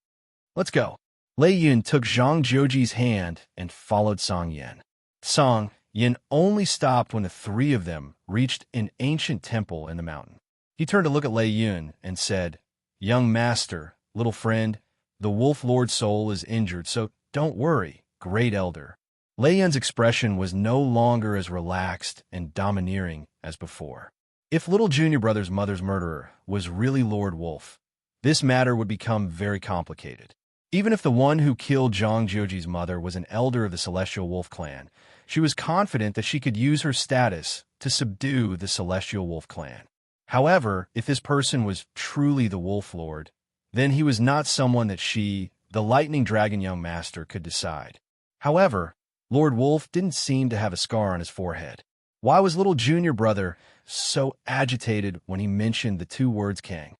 Let's go. Lei Yun took Zhang Jiuji's hand and followed Song-Yin. Song-Yin only stopped when the three of them reached an ancient temple in the mountain. He turned to look at Lei Yun and said, Young master, little friend, the Wolf Lord's soul is injured, so don't worry, great elder. Lei Yun's expression was no longer as relaxed and domineering as before. If little junior brother's mother's murderer was really Lord Wolf, this matter would become very complicated. Even if the one who killed Zhang Jiuji's mother was an elder of the Celestial Wolf clan, she was confident that she could use her status to subdue the Celestial Wolf clan. However, if this person was truly the Wolf Lord, then he was not someone that she, the Lightning Dragon young master, could decide. However, Lord Wolf didn't seem to have a scar on his forehead. Why was little junior brother so agitated when he mentioned the two words Kang?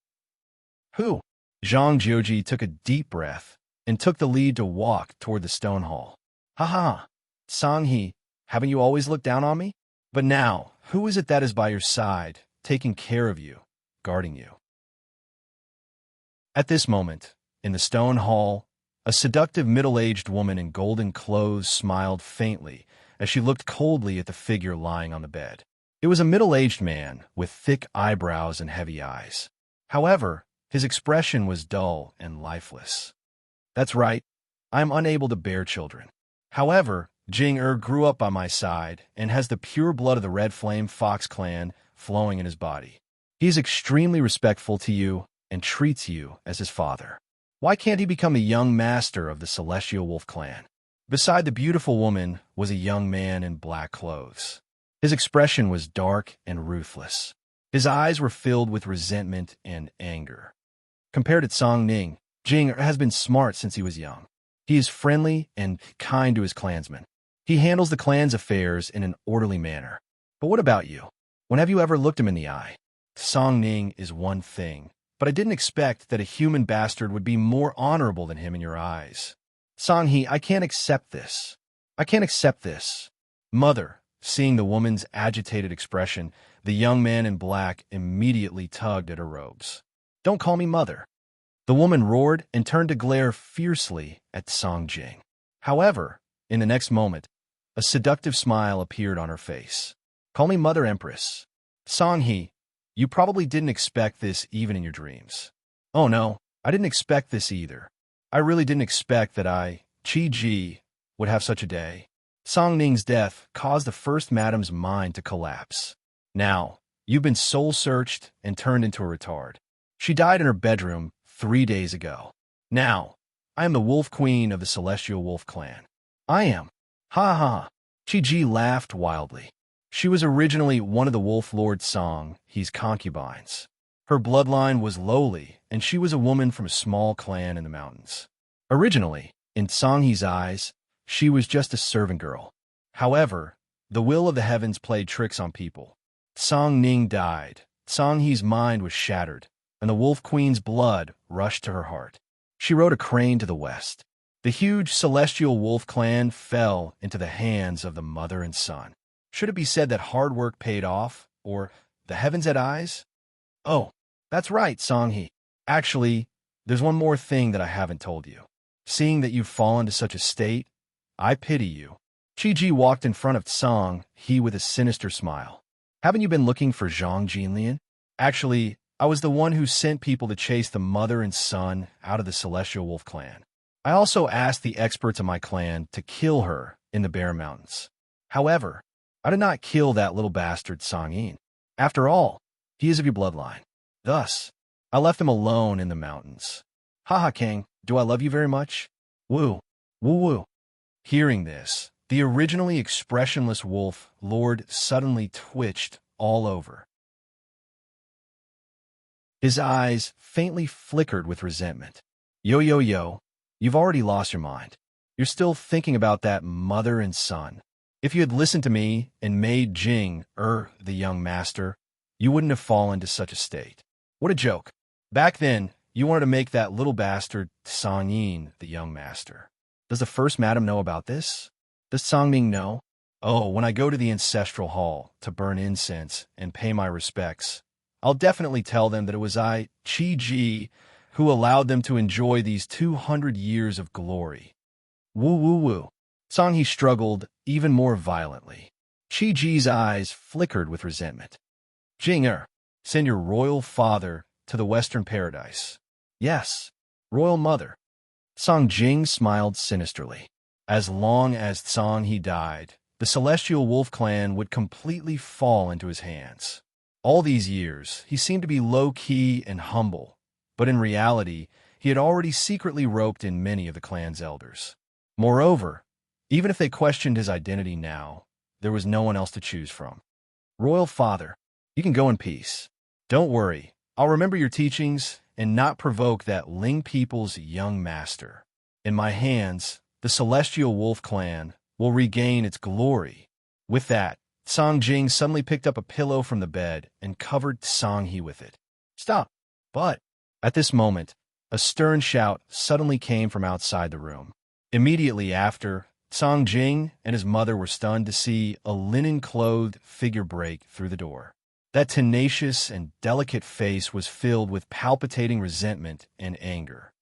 Who? Zhang Jiuji took a deep breath and took the lead to walk toward the stone hall. Ha! Song-He, haven't you always looked down on me? But now, who is it that is by your side, taking care of you, guarding you? At this moment, in the stone hall, a seductive middle-aged woman in golden clothes smiled faintly as she looked coldly at the figure lying on the bed. It was a middle-aged man with thick eyebrows and heavy eyes. However, his expression was dull and lifeless. That's right, I am unable to bear children. However, Jing grew up by my side and has the pure blood of the Red Flame Fox clan flowing in his body. He is extremely respectful to you and treats you as his father. Why can't he become a young master of the Celestial Wolf clan? Beside the beautiful woman was a young man in black clothes. His expression was dark and ruthless. His eyes were filled with resentment and anger. Compared to Song-Ning, Jing has been smart since he was young. He is friendly and kind to his clansmen. He handles the clan's affairs in an orderly manner. But what about you? When have you ever looked him in the eye? Song-Ning is one thing, but I didn't expect that a human bastard would be more honorable than him in your eyes. Song-He, I can't accept this. I can't accept this. Mother, seeing the woman's agitated expression, The young man in black immediately tugged at her robes. "Don't call me mother." The woman roared and turned to glare fiercely at Song Jing. However, in the next moment, a seductive smile appeared on her face. "Call me Mother Empress. Song He, you probably didn't expect this even in your dreams." "Oh no, I didn't expect this either. I really didn't expect that Qi Ji, would have such a day." Song Ning's death caused the First Madam's mind to collapse. "Now, you've been soul-searched and turned into a retard. She died in her bedroom 3 days ago. Now, I am the Wolf Queen of the Celestial Wolf Clan. I am." "Ha ha." Qi Ji laughed wildly. She was originally one of the Wolf Lord Song He's concubines. Her bloodline was lowly, and she was a woman from a small clan in the mountains. Originally, in Song He's eyes, she was just a servant girl. However, the will of the heavens played tricks on people. Song Ning died, Song He's mind was shattered, and the Wolf Queen's blood rushed to her heart. She rode a crane to the west. The huge celestial wolf clan fell into the hands of the mother and son. Should it be said that hard work paid off, or the heavens had eyes? Oh, that's right, Song He. Actually, there's one more thing that I haven't told you. Seeing that you've fallen to such a state, I pity you. Qi Ji walked in front of Song He with a sinister smile. "Haven't you been looking for Zhang Jinlian? Actually, I was the one who sent people to chase the mother and son out of the Celestial Wolf Clan. I also asked the experts of my clan to kill her in the Bear Mountains. However, I did not kill that little bastard Song Yin. After all, he is of your bloodline. Thus, I left him alone in the mountains. Haha, King, do I love you very much? Woo, woo woo." Hearing this, the originally expressionless wolf lord suddenly twitched all over. His eyes faintly flickered with resentment. "Yo, yo, yo, you've already lost your mind. You're still thinking about that mother and son. If you had listened to me and made Jing, the young master, you wouldn't have fallen to such a state. What a joke. Back then, you wanted to make that little bastard Song Yin the young master. Does the First Madam know about this? Does Song Ming know? Oh, when I go to the ancestral hall to burn incense and pay my respects, I'll definitely tell them that it was I, Qi Ji, who allowed them to enjoy these 200 years of glory." Woo woo woo. Song He struggled even more violently. Qi Ji's eyes flickered with resentment. "Jing, send your royal father to the Western Paradise." "Yes, royal mother." Song Jing smiled sinisterly. As long as Song He died, the Celestial Wolf Clan would completely fall into his hands. All these years, he seemed to be low-key and humble, but in reality, he had already secretly roped in many of the clan's elders. Moreover, even if they questioned his identity now, there was no one else to choose from. "Royal Father, you can go in peace. Don't worry, I'll remember your teachings and not provoke that Ling people's young master. In my hands, the Celestial Wolf Clan will regain its glory." With that, Song Jing suddenly picked up a pillow from the bed and covered Song He with it. "Stop!" But, at this moment, a stern shout suddenly came from outside the room. Immediately after, Song Jing and his mother were stunned to see a linen-clothed figure break through the door. That tenacious and delicate face was filled with palpitating resentment and anger.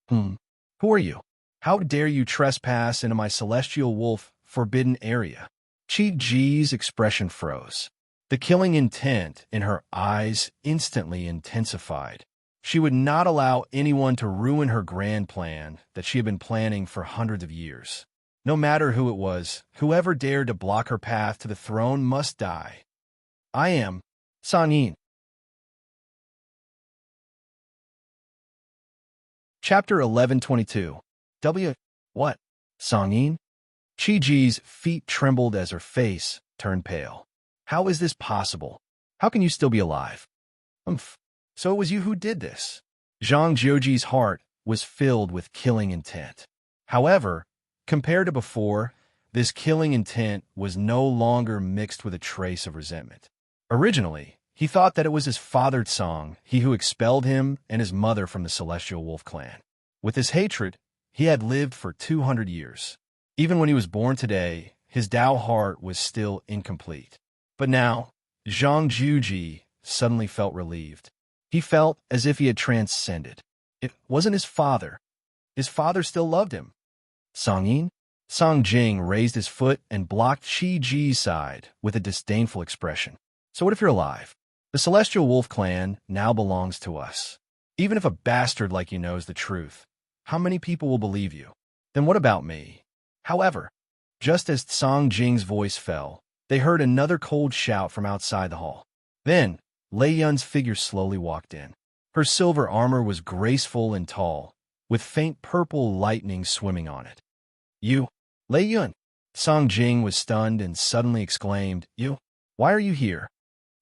Who are you? How dare you trespass into my celestial wolf forbidden area?" Qi Ji's expression froze. The killing intent in her eyes instantly intensified. She would not allow anyone to ruin her grand plan that she had been planning for hundreds of years. No matter who it was, whoever dared to block her path to the throne must die. "I am Song Yin." Chapter 1122. What? Song Yin? Qi Ji's feet trembled as her face turned pale. "How is this possible? How can you still be alive?" So it was you who did this." Zhang Jiuji's heart was filled with killing intent. However, compared to before, this killing intent was no longer mixed with a trace of resentment. Originally, he thought that it was his father Song, he who expelled him and his mother from the Celestial Wolf Clan. With this hatred, he had lived for 200 years. Even when he was born today, his Dao heart was still incomplete. But now, Zhang Juji suddenly felt relieved. He felt as if he had transcended. It wasn't his father. His father still loved him. Song Yin? Song Jing raised his foot and blocked Qi Ji's side with a disdainful expression. So what if you're alive? The Celestial Wolf clan now belongs to us. Even if a bastard like you knows the truth, how many people will believe you? Then what about me? However, just as Song Jing's voice fell, they heard another cold shout from outside the hall. Then, Lei Yun's figure slowly walked in. Her silver armor was graceful and tall, with faint purple lightning swimming on it. You, Lei Yun. Song Jing was stunned and suddenly exclaimed, You? Why are you here?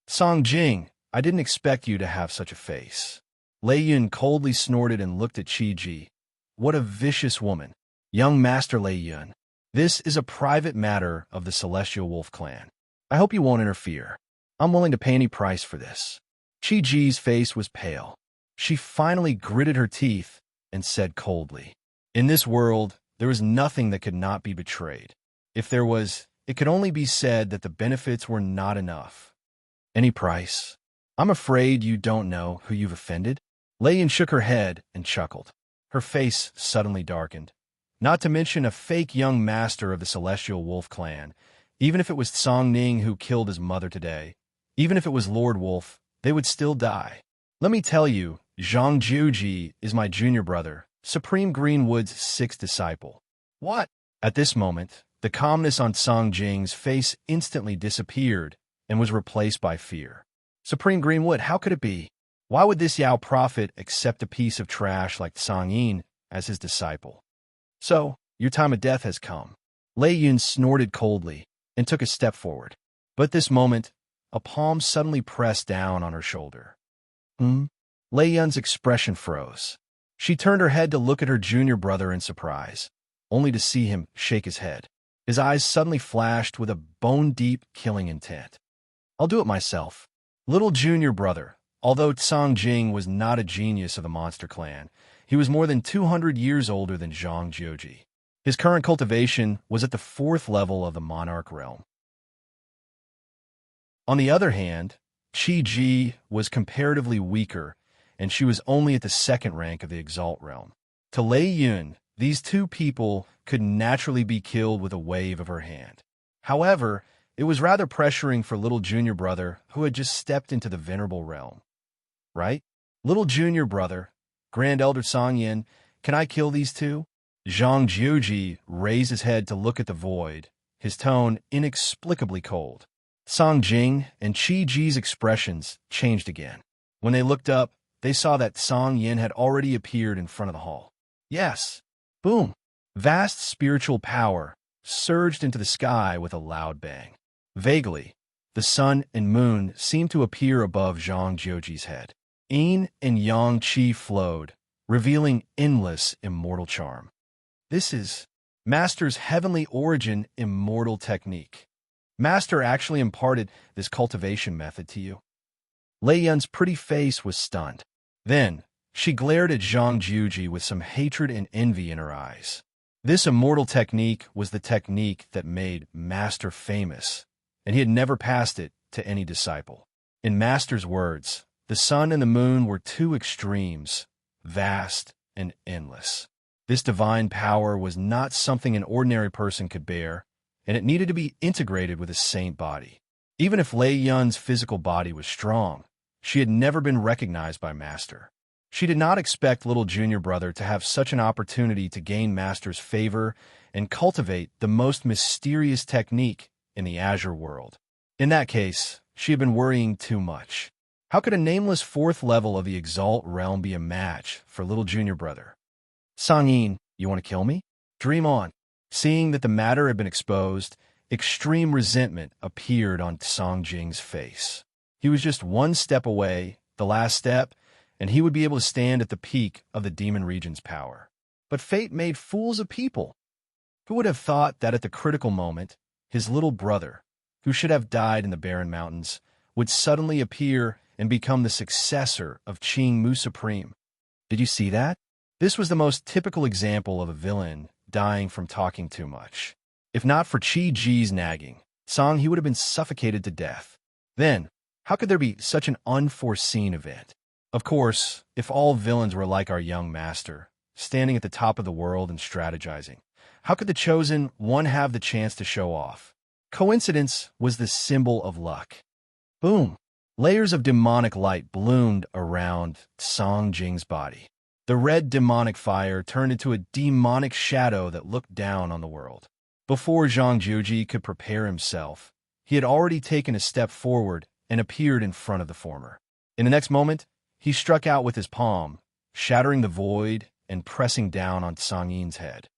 Song Jing, I didn't expect you to have such a face. Lei Yun coldly snorted and looked at Qi Ji. What a vicious woman. Young Master Lei Yun, this is a private matter of the Celestial Wolf clan. I hope you won't interfere. I'm willing to pay any price for this. Qi Ji's face was pale. She finally gritted her teeth and said coldly, In this world, there is nothing that could not be betrayed. If there was, it could only be said that the benefits were not enough. Any price? I'm afraid you don't know who you've offended. Lei Yun shook her head and chuckled. Her face suddenly darkened. Not to mention a fake young master of the Celestial Wolf clan. Even if it was Song Ning who killed his mother today, even if it was Lord Wolf, they would still die. Let me tell you, Zhang Juji is my junior brother, Supreme Greenwood's sixth disciple. What? At this moment, the calmness on Song Jing's face instantly disappeared and was replaced by fear. Supreme Greenwood, how could it be? Why would this Yao prophet accept a piece of trash like Song Yin as his disciple? So, your time of death has come. Lei Yun snorted coldly and took a step forward. But at this moment, a palm suddenly pressed down on her shoulder. Lei Yun's expression froze. She turned her head to look at her junior brother in surprise, only to see him shake his head. His eyes suddenly flashed with a bone-deep killing intent. I'll do it myself. Little junior brother, although Song Jing was not a genius of the monster clan, he was more than 200 years older than Zhang Juji. His current cultivation was at the 4th level of the Monarch realm. On the other hand, Qi Ji was comparatively weaker, and she was only at the 2nd rank of the Exalt realm. To Lei Yun, these two people could naturally be killed with a wave of her hand. However, it was rather pressuring for little junior brother who had just stepped into the venerable realm. Right? Little junior brother, Grand Elder Song Yin, can I kill these two? Zhang Juji raised his head to look at the void, his tone inexplicably cold. Song Jing and Qi Ji's expressions changed again. When they looked up, they saw that Song Yin had already appeared in front of the hall. Yes. Boom. Vast spiritual power surged into the sky with a loud bang. Vaguely, the sun and moon seemed to appear above Zhang Juji's head. Yin and Yang Qi flowed, revealing endless immortal charm. This is Master's heavenly origin immortal technique. Master actually imparted this cultivation method to you. Lei Yun's pretty face was stunned. Then, she glared at Zhang Juji with some hatred and envy in her eyes. This immortal technique was the technique that made Master famous, and he had never passed it to any disciple. In Master's words, the sun and the moon were two extremes, vast and endless. This divine power was not something an ordinary person could bear, and it needed to be integrated with a saint body. Even if Lei Yun's physical body was strong, she had never been recognized by Master. She did not expect little junior brother to have such an opportunity to gain Master's favor and cultivate the most mysterious technique in the Azure world. In that case, she had been worrying too much. How could a nameless 4th level of the Exalt realm be a match for little junior brother? Song Yin, you want to kill me? Dream on. Seeing that the matter had been exposed, extreme resentment appeared on Song Jing's face. He was just one step away, the last step, and he would be able to stand at the peak of the Demon Region's power. But fate made fools of people. Who would have thought that at the critical moment, his little brother, who should have died in the Barren Mountains, would suddenly appear and become the successor of Qing Mu Supreme? Did you see that? This was the most typical example of a villain dying from talking too much. If not for Qi Ji's nagging, he would have been suffocated to death. Then, how could there be such an unforeseen event? Of course, if all villains were like our young master, standing at the top of the world and strategizing, how could the chosen one have the chance to show off? Coincidence was the symbol of luck. Boom! Layers of demonic light bloomed around Song Jing's body. The red demonic fire turned into a demonic shadow that looked down on the world. Before Zhang Jiuji could prepare himself, he had already taken a step forward and appeared in front of the former. In the next moment, he struck out with his palm, shattering the void and pressing down on Song Yin's head.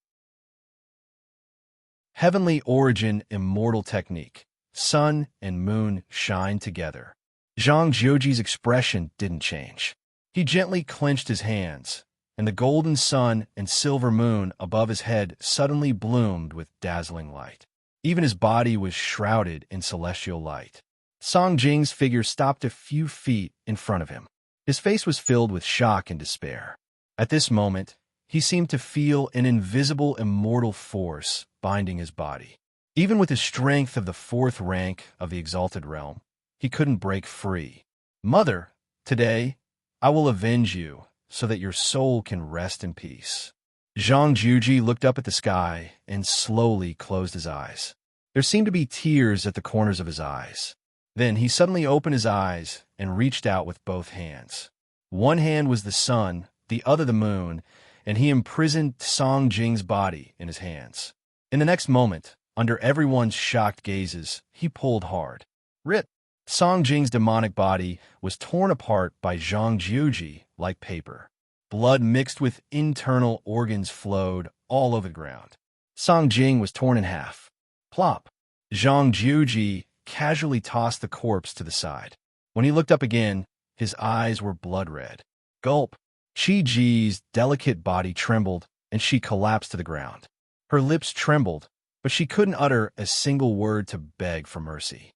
Heavenly origin, immortal technique. Sun and moon shine together. Zhang Jiuji's expression didn't change. He gently clenched his hands, and the golden sun and silver moon above his head suddenly bloomed with dazzling light. Even his body was shrouded in celestial light. Song Jing's figure stopped a few feet in front of him. His face was filled with shock and despair. At this moment, he seemed to feel an invisible immortal force binding his body. Even with the strength of the fourth rank of the exalted realm, he couldn't break free. Mother, today, I will avenge you so that your soul can rest in peace. Zhang Jiuji looked up at the sky and slowly closed his eyes. There seemed to be tears at the corners of his eyes. Then he suddenly opened his eyes and reached out with both hands. One hand was the sun, the other the moon, and he imprisoned Song Jing's body in his hands. In the next moment, under everyone's shocked gazes, he pulled hard. Rip! Song Jing's demonic body was torn apart by Zhang Jiuji like paper. Blood mixed with internal organs flowed all over the ground. Song Jing was torn in half. Plop! Zhang Jiuji casually tossed the corpse to the side. When he looked up again, his eyes were blood red. Gulp! Qi Ji's delicate body trembled, and she collapsed to the ground. Her lips trembled, but she couldn't utter a single word to beg for mercy.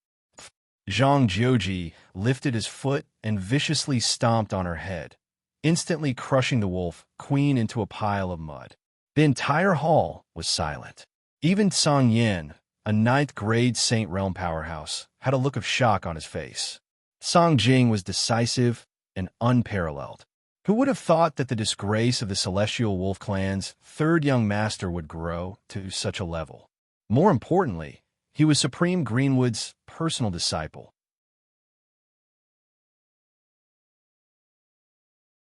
Zhang Jiuji lifted his foot and viciously stomped on her head, instantly crushing the wolf queen into a pile of mud. The entire hall was silent. Even Song Yin, a ninth-grade Saint Realm powerhouse, had a look of shock on his face. Song Jing was decisive and unparalleled. Who would have thought that the disgrace of the Celestial Wolf Clan's third young master would grow to such a level? More importantly, he was Supreme Greenwood's personal disciple.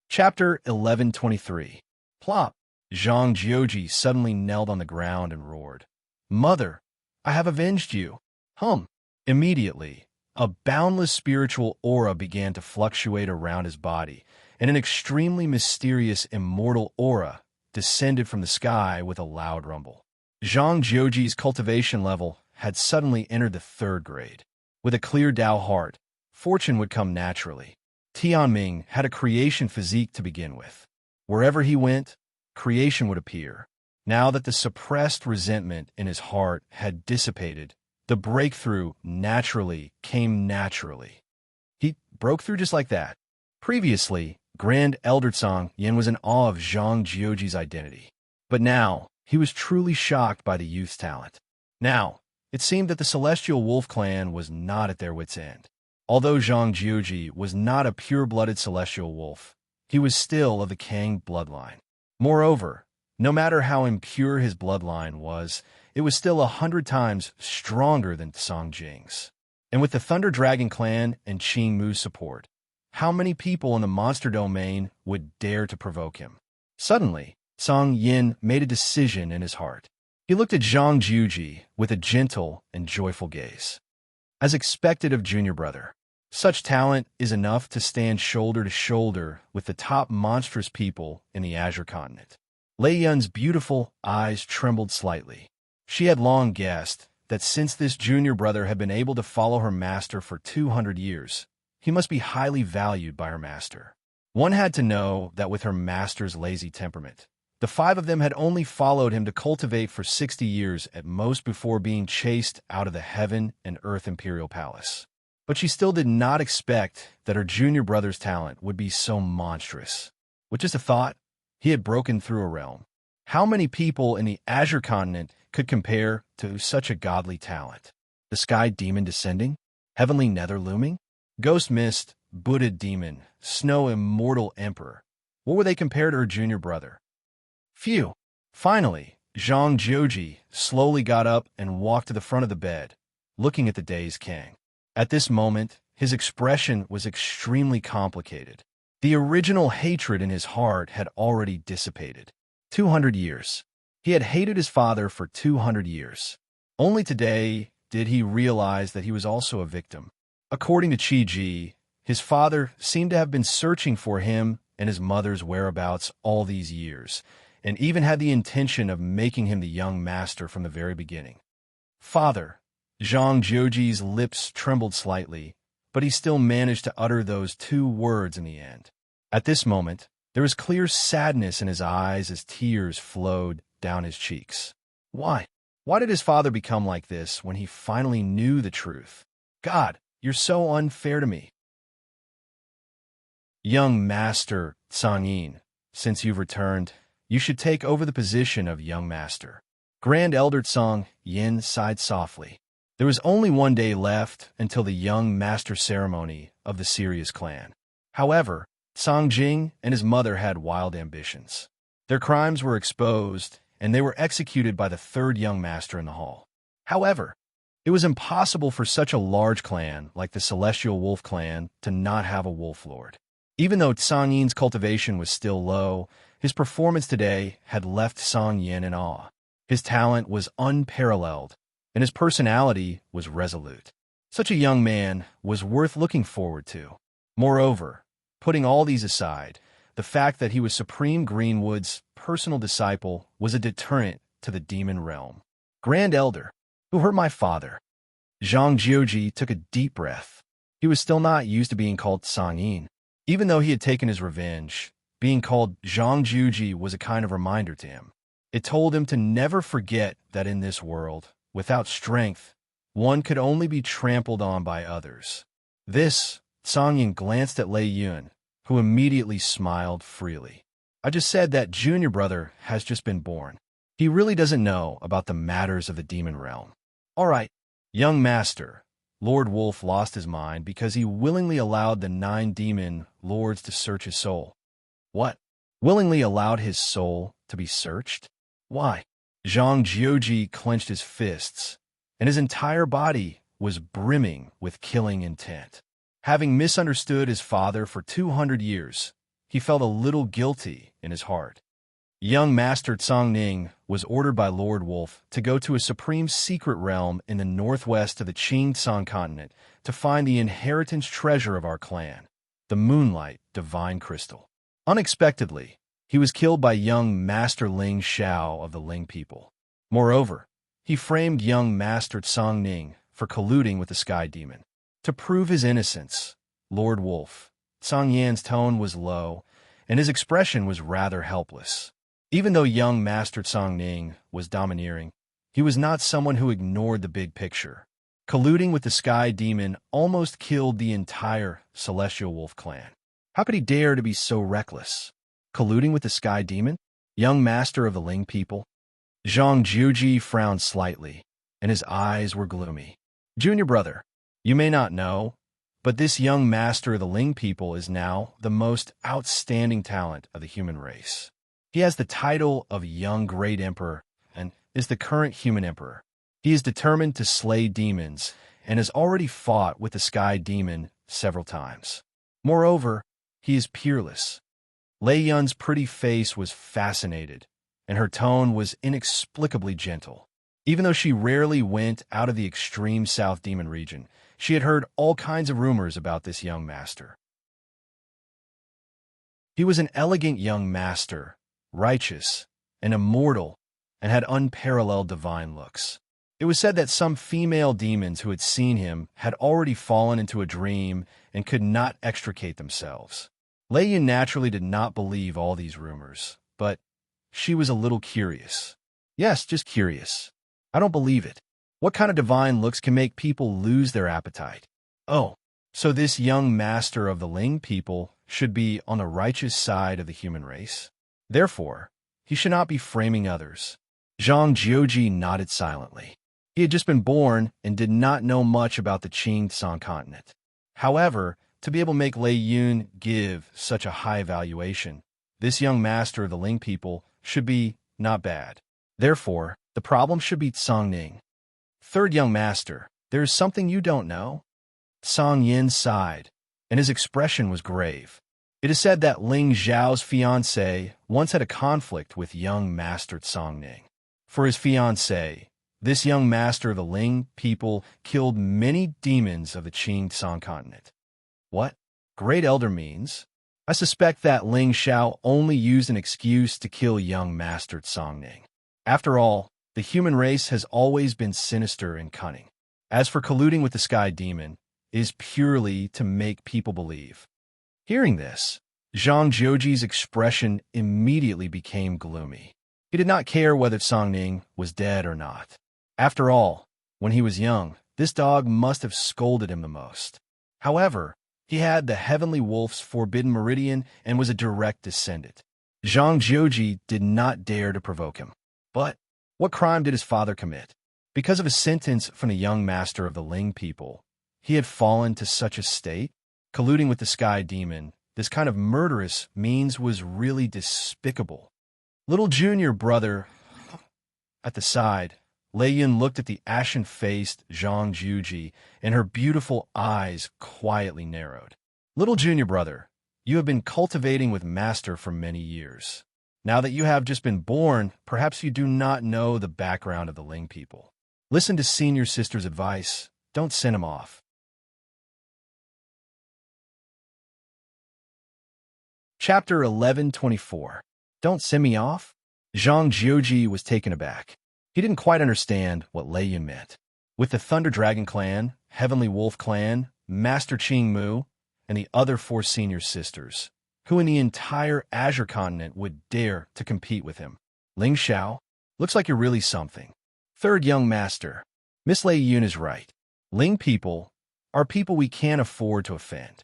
Chapter 1123. Plop! Zhang Jiuji suddenly knelt on the ground and roared. Mother, I have avenged you. Hum! Immediately, a boundless spiritual aura began to fluctuate around his body, and an extremely mysterious immortal aura descended from the sky with a loud rumble. Zhang Jiuji's cultivation level had suddenly entered the third grade. With a clear Dao heart, fortune would come naturally. Tianming had a creation physique to begin with. Wherever he went, creation would appear. Now that the suppressed resentment in his heart had dissipated, the breakthrough came naturally. He broke through just like that. Previously, Grand Elder Song Yin was in awe of Zhang Jiuji's identity. But now, he was truly shocked by the youth's talent. Now, it seemed that the Celestial Wolf Clan was not at their wits' end. Although Zhang Jiuji was not a pure-blooded Celestial Wolf, he was still of the Kang bloodline. Moreover, no matter how impure his bloodline was, it was still 100 times stronger than Song Jing's. And with the Thunder Dragon Clan and Qing Mu's support, how many people in the monster domain would dare to provoke him? Suddenly, Song Yin made a decision in his heart. He looked at Zhang Jiuji with a gentle and joyful gaze. As expected of junior brother, such talent is enough to stand shoulder to shoulder with the top monstrous people in the Azure continent. Lei Yun's beautiful eyes trembled slightly. She had long guessed that since this junior brother had been able to follow her master for 200 years, he must be highly valued by her master. One had to know that with her master's lazy temperament, the five of them had only followed him to cultivate for 60 years at most before being chased out of the Heaven and Earth Imperial Palace. But she still did not expect that her junior brother's talent would be so monstrous. With just a thought, he had broken through a realm. How many people in the Azure continent could compare to such a godly talent? The sky demon descending? Heavenly nether looming? Ghost mist, Buddha demon, snow immortal emperor. What were they compared to her junior brother? Phew. Finally, Zhang Jiuji slowly got up and walked to the front of the bed, looking at the dazed king. At this moment, his expression was extremely complicated. The original hatred in his heart had already dissipated. 200 years. He had hated his father for 200 years. Only today did he realize that he was also a victim. According to Qi Ji, his father seemed to have been searching for him and his mother's whereabouts all these years, and even had the intention of making him the young master from the very beginning. Father. Zhang Jiuji's lips trembled slightly, but he still managed to utter those two words in the end. At this moment, there was clear sadness in his eyes as tears flowed down his cheeks. Why? Why did his father become like this when he finally knew the truth? God, you're so unfair to me. Young Master Tsang Yin, since you've returned, you should take over the position of Young Master. Grand Elder Tsang Yin sighed softly. There was only one day left until the Young Master ceremony of the Sirius clan. However, Tsang Jing and his mother had wild ambitions. Their crimes were exposed, and they were executed by the third Young Master in the hall. However, it was impossible for such a large clan like the Celestial Wolf clan to not have a Wolf Lord. Even though Tsang Yin's cultivation was still low, his performance today had left Tsang Yin in awe. His talent was unparalleled, and his personality was resolute. Such a young man was worth looking forward to. Moreover, putting all these aside, the fact that he was Supreme Greenwood's personal disciple was a deterrent to the demon realm. Grand Elder, who hurt my father? Zhang Jiuji took a deep breath. He was still not used to being called Tsang Yin. Even though he had taken his revenge, being called Zhang Jiuji was a kind of reminder to him. It told him to never forget that in this world, without strength, one could only be trampled on by others. This, Tsang Yin glanced at Lei Yun, who immediately smiled freely. I just said that junior brother has just been born. He really doesn't know about the matters of the demon realm. All right, young master. Lord Wolf lost his mind because he willingly allowed the 9 demon lords to search his soul. What? Willingly allowed his soul to be searched? Why? Zhang Jiuji clenched his fists, and his entire body was brimming with killing intent. Having misunderstood his father for 200 years, he felt a little guilty in his heart. Young Master Tsang Ning was ordered by Lord Wolf to go to a supreme secret realm in the northwest of the Qing-Tsang continent to find the inheritance treasure of our clan, the Moonlight Divine Crystal. Unexpectedly, he was killed by young Master Ling Xiao of the Ling people. Moreover, he framed young Master Tsang Ning for colluding with the Sky Demon. To prove his innocence, Lord Wolf, Tsang Yan's tone was low, and his expression was rather helpless. Even though young Master Tsang Ning was domineering, he was not someone who ignored the big picture. Colluding with the Sky Demon almost killed the entire Celestial Wolf clan. How could he dare to be so reckless? Colluding with the Sky Demon? Young Master of the Ling people? Zhang Jiuji frowned slightly, and his eyes were gloomy. Junior brother, you may not know, but this young Master of the Ling people is now the most outstanding talent of the human race. He has the title of Young Great Emperor and is the current human emperor. He is determined to slay demons and has already fought with the Sky Demon several times. Moreover, he is peerless. Lei Yun's pretty face was fascinated, and her tone was inexplicably gentle. Even though she rarely went out of the extreme South Demon region, she had heard all kinds of rumors about this young master. He was an elegant young master, righteous and immortal, and had unparalleled divine looks. It was said that some female demons who had seen him had already fallen into a dream and could not extricate themselves. Lei Yun naturally did not believe all these rumors, but she was a little curious. Yes, just curious. I don't believe it. What kind of divine looks can make people lose their appetite? Oh, so this young master of the Ling people should be on the righteous side of the human race? Therefore, he should not be framing others. Zhang Jiuji nodded silently. He had just been born and did not know much about the Qing Song continent. However, to be able to make Lei Yun give such a high valuation, this young master of the Ling people should be not bad. Therefore, the problem should be Song Ning. Third young master, there is something you don't know? Song Yin sighed, and his expression was grave. It is said that Ling Zhao's fiancé once had a conflict with young master Song Ning. For his fiancé, this young master of the Ling people killed many demons of the Qing Song continent. What? Great elder means? I suspect that Ling Xiao only used an excuse to kill young master Song Ning. After all, the human race has always been sinister and cunning. As for colluding with the sky demon, it is purely to make people believe. Hearing this, Zhang Jiuji's expression immediately became gloomy. He did not care whether Song Ning was dead or not. After all, when he was young, this dog must have scolded him the most. However, he had the Heavenly Wolf's forbidden meridian and was a direct descendant. Zhang Jiuji did not dare to provoke him. But what crime did his father commit? Because of a sentence from the young master of the Ling people, he had fallen to such a state? Colluding with the sky demon, this kind of murderous means was really despicable. Little junior brother. At the side, Lei Yun looked at the ashen-faced Zhang Jiuji, and her beautiful eyes quietly narrowed. Little junior brother, you have been cultivating with master for many years. Now that you have just been born, perhaps you do not know the background of the Ling people. Listen to senior sister's advice. Don't send him off. Chapter 1124. Don't send me off? Zhang Jiuji was taken aback. He didn't quite understand what Lei Yun meant. With the Thunder Dragon clan, Heavenly Wolf clan, Master Qing Mu, and the other 4 senior sisters, who in the entire Azure continent would dare to compete with him. Ling Xiao, looks like you're really something. Third young master, Miss Lei Yun is right. Ling people are people we can't afford to offend.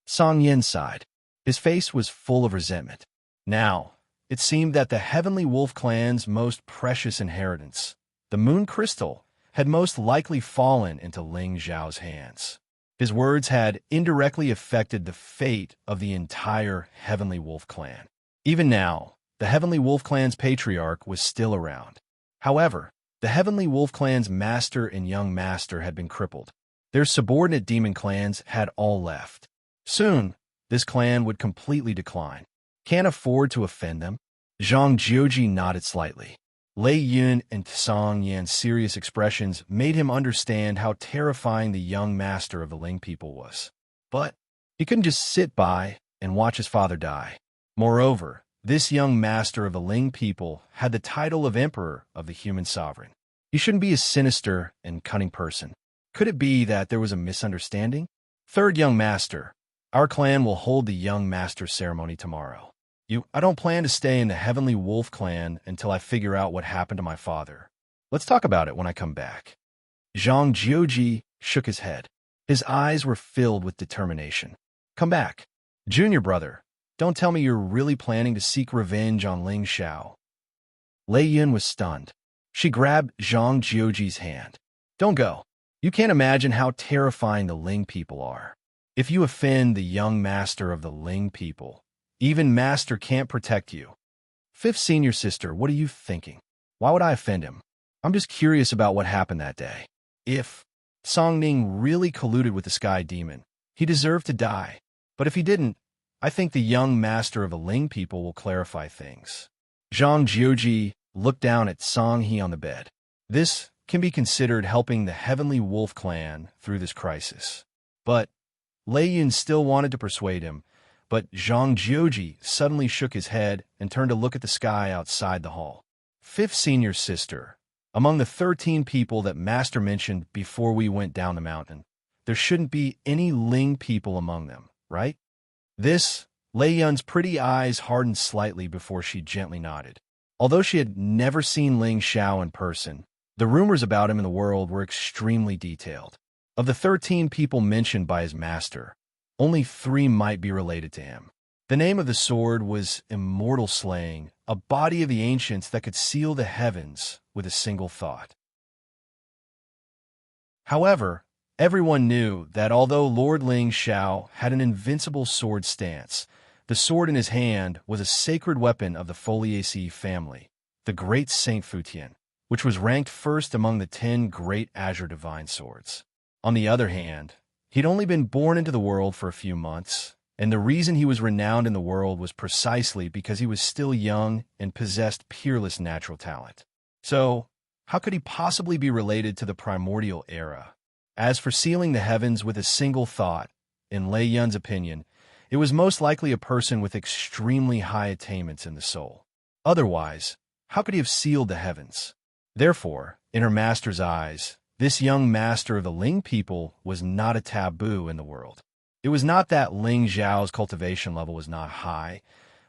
Song Yin sighed. His face was full of resentment. Now, it seemed that the Heavenly Wolf clan's most precious inheritance, the Moon Crystal, had most likely fallen into Ling Zhao's hands. His words had indirectly affected the fate of the entire Heavenly Wolf clan. Even now, the Heavenly Wolf clan's patriarch was still around. However, the Heavenly Wolf clan's master and young master had been crippled. Their subordinate demon clans had all left. Soon, this clan would completely decline. Can't afford to offend them? Zhang Jiuji nodded slightly. Lei Yun and Song Yan's serious expressions made him understand how terrifying the young master of the Ling people was. But he couldn't just sit by and watch his father die. Moreover, this young master of the Ling people had the title of Emperor of the Human Sovereign. He shouldn't be a sinister and cunning person. Could it be that there was a misunderstanding? Third young master, our clan will hold the young master ceremony tomorrow. I don't plan to stay in the Heavenly Wolf clan until I figure out what happened to my father. Let's talk about it when I come back. Zhang Jiuji shook his head. His eyes were filled with determination. Come back. Junior brother, don't tell me you're really planning to seek revenge on Ling Xiao. Lei Yun was stunned. She grabbed Zhang Jiuji's hand. Don't go. You can't imagine how terrifying the Ling people are. If you offend the young master of the Ling people, even master can't protect you. Fifth senior sister, what are you thinking? Why would I offend him? I'm just curious about what happened that day. If Song Ning really colluded with the sky demon, he deserved to die. But if he didn't, I think the young master of the Ling people will clarify things. Zhang Jiuji looked down at Song He on the bed. This can be considered helping the Heavenly Wolf clan through this crisis. But Lei Yun still wanted to persuade him, but Zhang Jiuji suddenly shook his head and turned to look at the sky outside the hall. Fifth senior sister, among the 13 people that Master mentioned before we went down the mountain, there shouldn't be any Ling people among them, right? This, Lei Yun's pretty eyes hardened slightly before she gently nodded. Although she had never seen Ling Xiao in person, the rumors about him in the world were extremely detailed. Of the 13 people mentioned by his master, only 3 might be related to him. The name of the sword was Immortal Slaying, a body of the ancients that could seal the heavens with a single thought. However, everyone knew that although Lord Ling Xiao had an invincible sword stance, the sword in his hand was a sacred weapon of the Foliaceae family, the Great Saint Futian, which was ranked first among the 10 great Azure Divine Swords. On the other hand, he'd only been born into the world for a few months, and the reason he was renowned in the world was precisely because he was still young and possessed peerless natural talent. So, how could he possibly be related to the primordial era? As for sealing the heavens with a single thought, in Lei Yun's opinion, it was most likely a person with extremely high attainments in the soul. Otherwise, how could he have sealed the heavens? Therefore, in her master's eyes, this young master of the Ling people was not a taboo in the world. It was not that Ling Zhao's cultivation level was not high,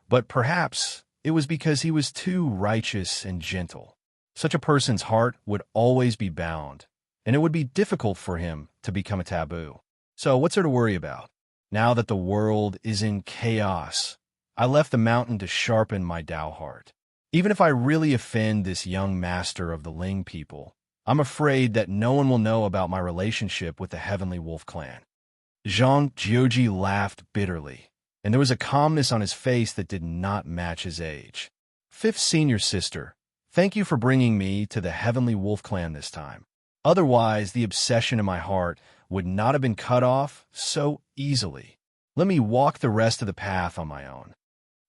but perhaps it was because he was too righteous and gentle. Such a person's heart would always be bound, and it would be difficult for him to become a taboo. So what's there to worry about? Now that the world is in chaos, I left the mountain to sharpen my Tao heart. Even if I really offend this young master of the Ling people, I'm afraid that no one will know about my relationship with the Heavenly Wolf clan. Zhang Jiuji laughed bitterly, and there was a calmness on his face that did not match his age. Fifth senior sister, thank you for bringing me to the Heavenly Wolf clan this time. Otherwise, the obsession in my heart would not have been cut off so easily. Let me walk the rest of the path on my own.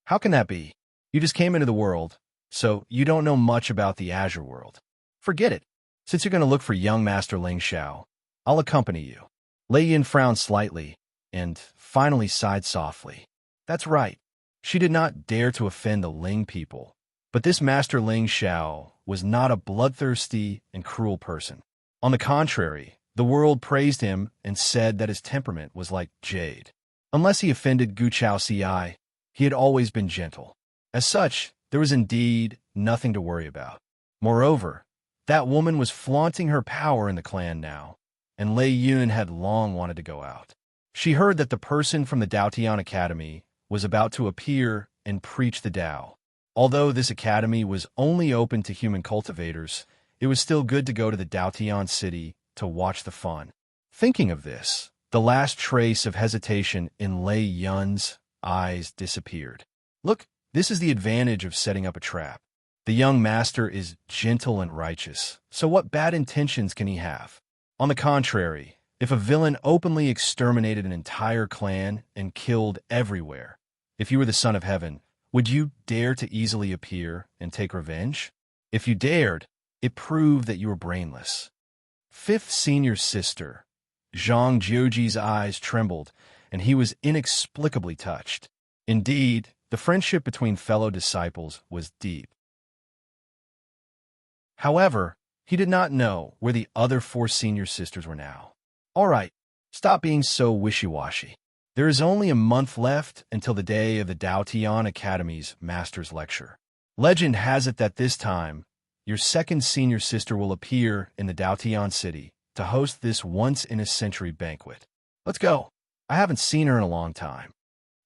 How can that be? You just came into the world, so you don't know much about the Azure world. Forget it. Since you're going to look for young Master Ling Xiao, I'll accompany you. Lei Yin frowned slightly and finally sighed softly. That's right. She did not dare to offend the Ling people, but this Master Ling Xiao was not a bloodthirsty and cruel person. On the contrary, the world praised him and said that his temperament was like jade. Unless he offended Gu Chao Ci, he had always been gentle. As such, there was indeed nothing to worry about. Moreover, that woman was flaunting her power in the clan now, and Lei Yun had long wanted to go out. She heard that the person from the Daotian Academy was about to appear and preach the Tao. Although this academy was only open to human cultivators, it was still good to go to the Daotian city to watch the fun. Thinking of this, the last trace of hesitation in Lei Yun's eyes disappeared. Look, this is the advantage of setting up a trap. The young master is gentle and righteous, so what bad intentions can he have? On the contrary, if a villain openly exterminated an entire clan and killed everywhere, if you were the son of heaven, would you dare to easily appear and take revenge? If you dared, it proved that you were brainless. Fifth senior sister, Zhang Jiuji's eyes trembled, and he was inexplicably touched. Indeed, the friendship between fellow disciples was deep. However, he did not know where the other 4 senior sisters were now. All right, stop being so wishy-washy. There is only a month left until the day of the Daotian Academy's Master's Lecture. Legend has it that this time, your second senior sister will appear in the Daotian city to host this once-in-a-century banquet. Let's go. I haven't seen her in a long time.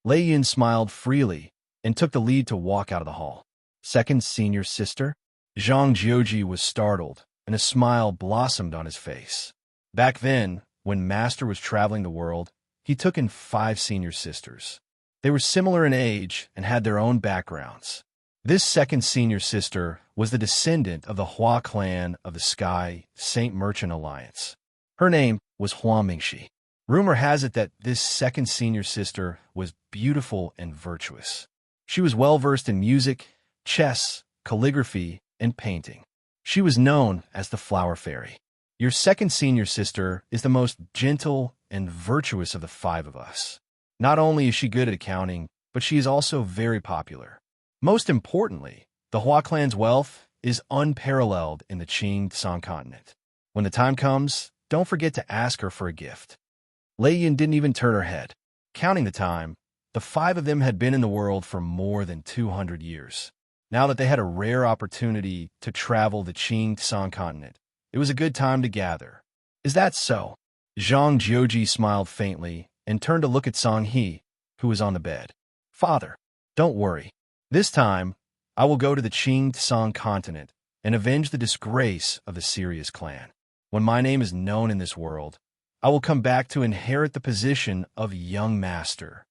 Lei Yin smiled freely and took the lead to walk out of the hall. Second senior sister? Zhang Jiuji was startled, and a smile blossomed on his face. Back then, when Master was traveling the world, he took in 5 senior sisters. They were similar in age and had their own backgrounds. This second senior sister was the descendant of the Hua clan of the Sky Saint Merchant Alliance. Her name was Hua Mingxi. Rumor has it that this second senior sister was beautiful and virtuous. She was well-versed in music, chess, calligraphy, and painting. She was known as the Flower Fairy. Your second senior sister is the most gentle and virtuous of the 5 of us. Not only is she good at accounting, but she is also very popular. Most importantly, the Hua clan's wealth is unparalleled in the Qing Tsang continent. When the time comes, don't forget to ask her for a gift. Lei Yin didn't even turn her head. Counting the time, the 5 of them had been in the world for more than 200 years. Now that they had a rare opportunity to travel the Qing Tsang continent, it was a good time to gather. Is that so? Zhang Jiuji smiled faintly and turned to look at Song He, who was on the bed. Father, don't worry. This time, I will go to the Qing Tsang continent and avenge the disgrace of the Sirius clan. When my name is known in this world, I will come back to inherit the position of young master."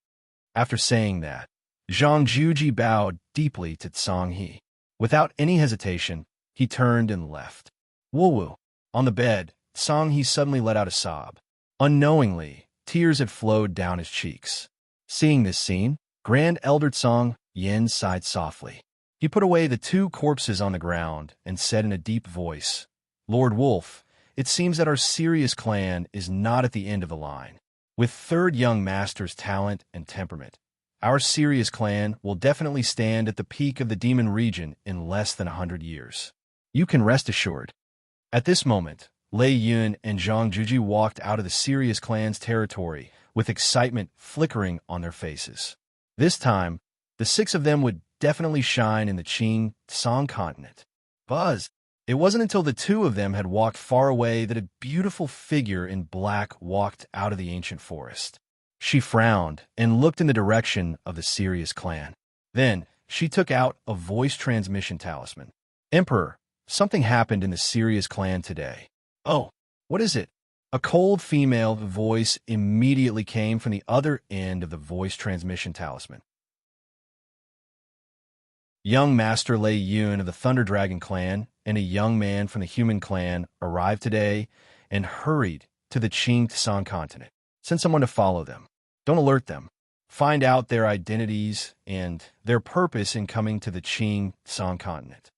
After saying that, Zhang Juji bowed deeply to Tsang He. Without any hesitation, he turned and left. Woo-woo. On the bed, Tsang He suddenly let out a sob. Unknowingly, tears had flowed down his cheeks. Seeing this scene, Grand Elder Tsang Yen sighed softly. He put away the two corpses on the ground and said in a deep voice, "Lord Wolf, it seems that our Sirius clan is not at the end of the line. With third young master's talent and temperament, our Sirius clan will definitely stand at the peak of the demon region in less than 100 years. You can rest assured." At this moment, Lei Yun and Zhang Juji walked out of the Sirius clan's territory with excitement flickering on their faces. This time, the six of them would definitely shine in the Qing Tsang continent. Buzz! It wasn't until the two of them had walked far away that a beautiful figure in black walked out of the ancient forest. She frowned and looked in the direction of the Sirius clan. Then, she took out a voice transmission talisman. "Emperor, something happened in the Sirius clan today." "Oh, what is it?" A cold female voice immediately came from the other end of the voice transmission talisman. Young Master Lei Yun of the Thunder Dragon clan and a young man from the Human clan arrived today and hurried to the Qing Tsang continent. Send someone to follow them. Don't alert them. Find out their identities and their purpose in coming to the Qing Tsang continent.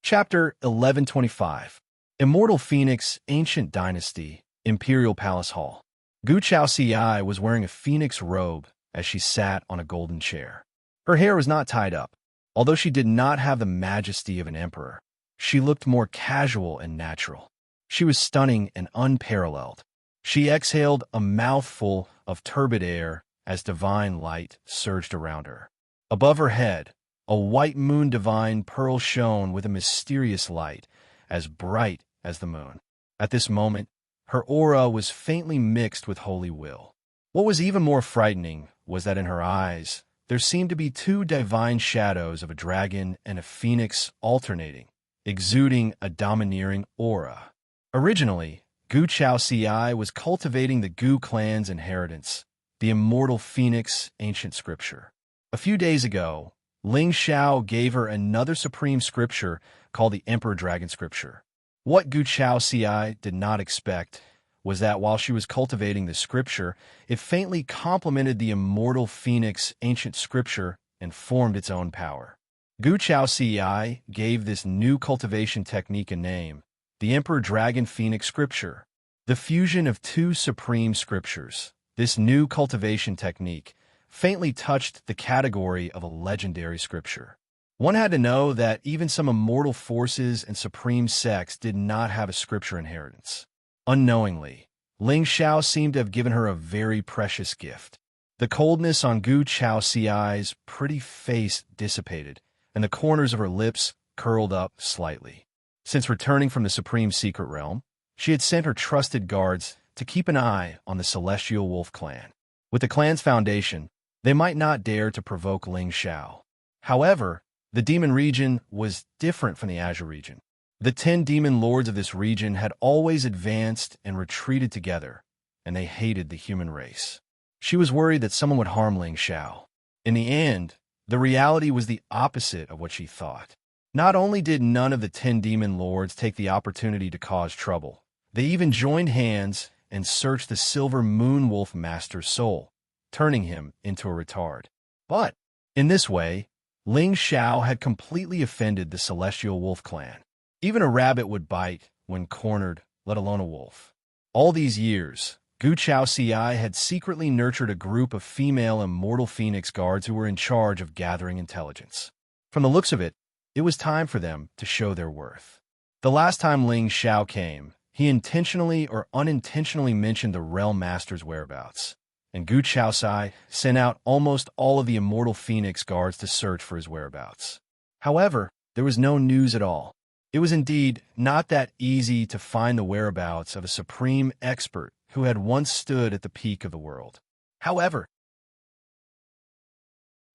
Chapter 1125. Immortal Phoenix, Ancient Dynasty, Imperial Palace Hall. Gu Chaoxiai was wearing a phoenix robe as she sat on a golden chair. Her hair was not tied up. Although she did not have the majesty of an emperor, she looked more casual and natural. She was stunning and unparalleled. She exhaled a mouthful of turbid air as divine light surged around her. Above her head, a white moon divine pearl shone with a mysterious light, as bright as the moon. At this moment, her aura was faintly mixed with holy will. What was even more frightening was that in her eyes, there seemed to be two divine shadows of a dragon and a phoenix alternating, exuding a domineering aura. Originally, Gu Chaoxiai was cultivating the Gu clan's inheritance, the immortal phoenix ancient scripture. A few days ago, Ling Xiao gave her another supreme scripture called the Emperor Dragon Scripture. What Gu Chaoxiai did not expect was that while she was cultivating the scripture, it faintly complemented the immortal phoenix ancient scripture and formed its own power. Gu Chaoxiai gave this new cultivation technique a name, the Emperor Dragon Phoenix Scripture. The fusion of two supreme scriptures, this new cultivation technique, faintly touched the category of a legendary scripture. One had to know that even some immortal forces and supreme sects did not have a scripture inheritance. Unknowingly, Ling Xiao seemed to have given her a very precious gift. The coldness on Gu Chaoxiai's pretty face dissipated, and the corners of her lips curled up slightly. Since returning from the Supreme Secret Realm, she had sent her trusted guards to keep an eye on the Celestial Wolf clan. With the clan's foundation, they might not dare to provoke Ling Xiao. However, the demon region was different from the Azure region. The 10 demon lords of this region had always advanced and retreated together, and they hated the human race. She was worried that someone would harm Ling Xiao. In the end, the reality was the opposite of what she thought. Not only did none of the 10 demon lords take the opportunity to cause trouble, they even joined hands and searched the Silver Moon Wolf Master's soul, turning him into a retard. But, in this way, Ling Xiao had completely offended the Celestial Wolf clan. Even a rabbit would bite when cornered, let alone a wolf. All these years, Gu Chaoxiai had secretly nurtured a group of female immortal phoenix guards who were in charge of gathering intelligence. From the looks of it, it was time for them to show their worth. The last time Ling Xiao came, he intentionally or unintentionally mentioned the Realm Master's whereabouts, and Gu Chaoxiai sent out almost all of the immortal phoenix guards to search for his whereabouts. However, there was no news at all. It was indeed not that easy to find the whereabouts of a supreme expert who had once stood at the peak of the world. However,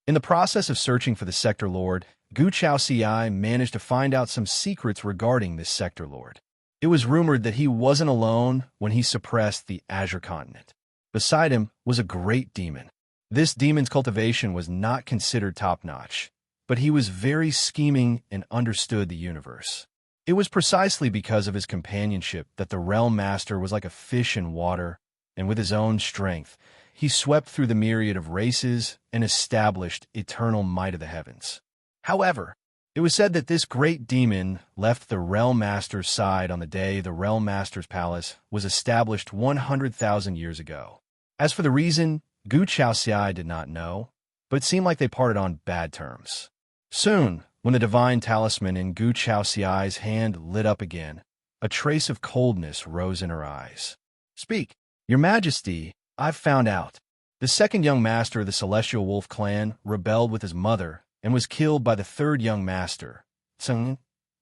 in the process of searching for the Sector Lord, Gu Chaoxiai managed to find out some secrets regarding this sector lord. It was rumored that he wasn't alone when he suppressed the Azure continent. Beside him was a great demon. This demon's cultivation was not considered top-notch, but he was very scheming and understood the universe. It was precisely because of his companionship that the Realm Master was like a fish in water, and with his own strength, he swept through the myriad of races and established eternal might of the heavens. However, it was said that this great demon left the Realm Master's side on the day the Realm Master's palace was established 100,000 years ago. As for the reason, Gu Chaoxiai did not know, but it seemed like they parted on bad terms. Soon, when the divine talisman in Gu Chaoxiai's hand lit up again, a trace of coldness rose in her eyes. "Speak, Your Majesty, I've found out. The second young master of the Celestial Wolf clan rebelled with his mother and was killed by the third young master, Tseng,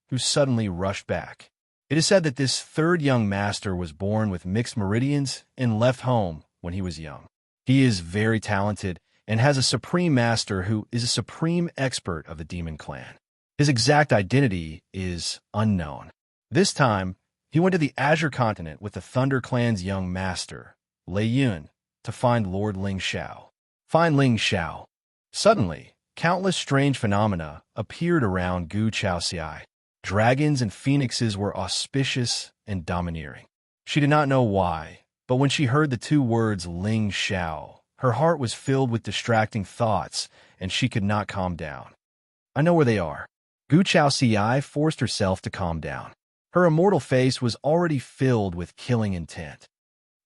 who suddenly rushed back. It is said that this third young master was born with mixed meridians and left home when he was young. He is very talented and has a supreme master who is a supreme expert of the demon clan. His exact identity is unknown. This time, he went to the Azure continent with the Thunder clan's young master, Lei Yun, to find Lord Ling Xiao. Find Ling Xiao. Suddenly, countless strange phenomena appeared around Gu Chaoxiai. Dragons and phoenixes were auspicious and domineering. She did not know why, but when she heard the two words Ling Xiao, her heart was filled with distracting thoughts, and she could not calm down. I know where they are. Gu Chaoxiai forced herself to calm down. Her immortal face was already filled with killing intent.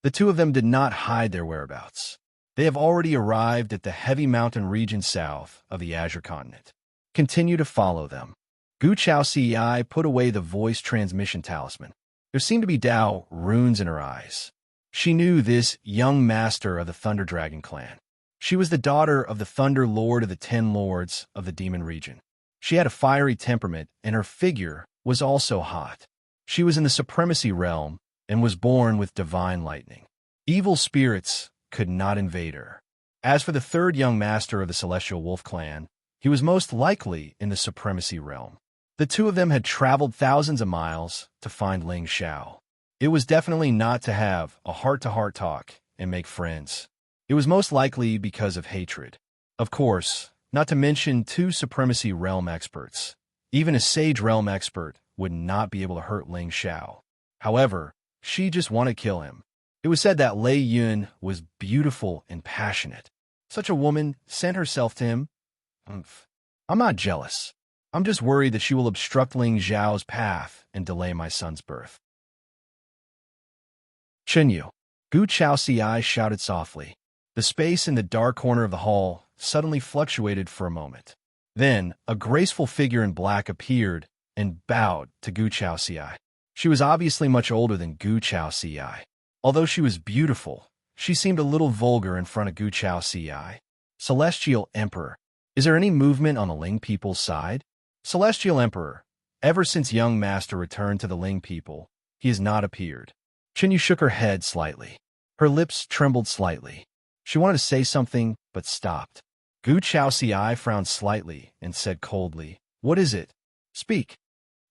The two of them did not hide their whereabouts. They have already arrived at the heavy mountain region south of the Azure continent. Continue to follow them. Gu Chaoxiai put away the voice transmission talisman. There seemed to be Dao runes in her eyes. She knew this young master of the Thunder Dragon clan. She was the daughter of the Thunder Lord of the 10 Lords of the Demon region. She had a fiery temperament, and her figure was also hot. She was in the Supremacy realm and was born with divine lightning. Evil spirits could not invade her. As for the third young master of the Celestial Wolf clan, he was most likely in the Supremacy realm. The two of them had traveled thousands of miles to find Ling Xiao. It was definitely not to have a heart-to-heart talk and make friends. It was most likely because of hatred. Of course, not to mention 2 Supremacy realm experts. Even a Sage realm expert would not be able to hurt Ling Xiao. However, she just wanted to kill him. It was said that Lei Yun was beautiful and passionate. Such a woman sent herself to him. I'm not jealous. I'm just worried that she will obstruct Ling Xiao's path and delay my son's birth. Chenyu. Gu Chaoxiai shouted softly. The space in the dark corner of the hall suddenly fluctuated for a moment. Then, a graceful figure in black appeared and bowed to Gu Chaoxiai. She was obviously much older than Gu Chaoxiai. Although she was beautiful, she seemed a little vulgar in front of Gu Chaoxiai. Celestial Emperor. Is there any movement on the Ling people's side? Celestial Emperor. Ever since young master returned to the Ling people, he has not appeared. Chenyu shook her head slightly. Her lips trembled slightly. She wanted to say something, but stopped. Gu Chaoxiai frowned slightly and said coldly, "What is it? Speak."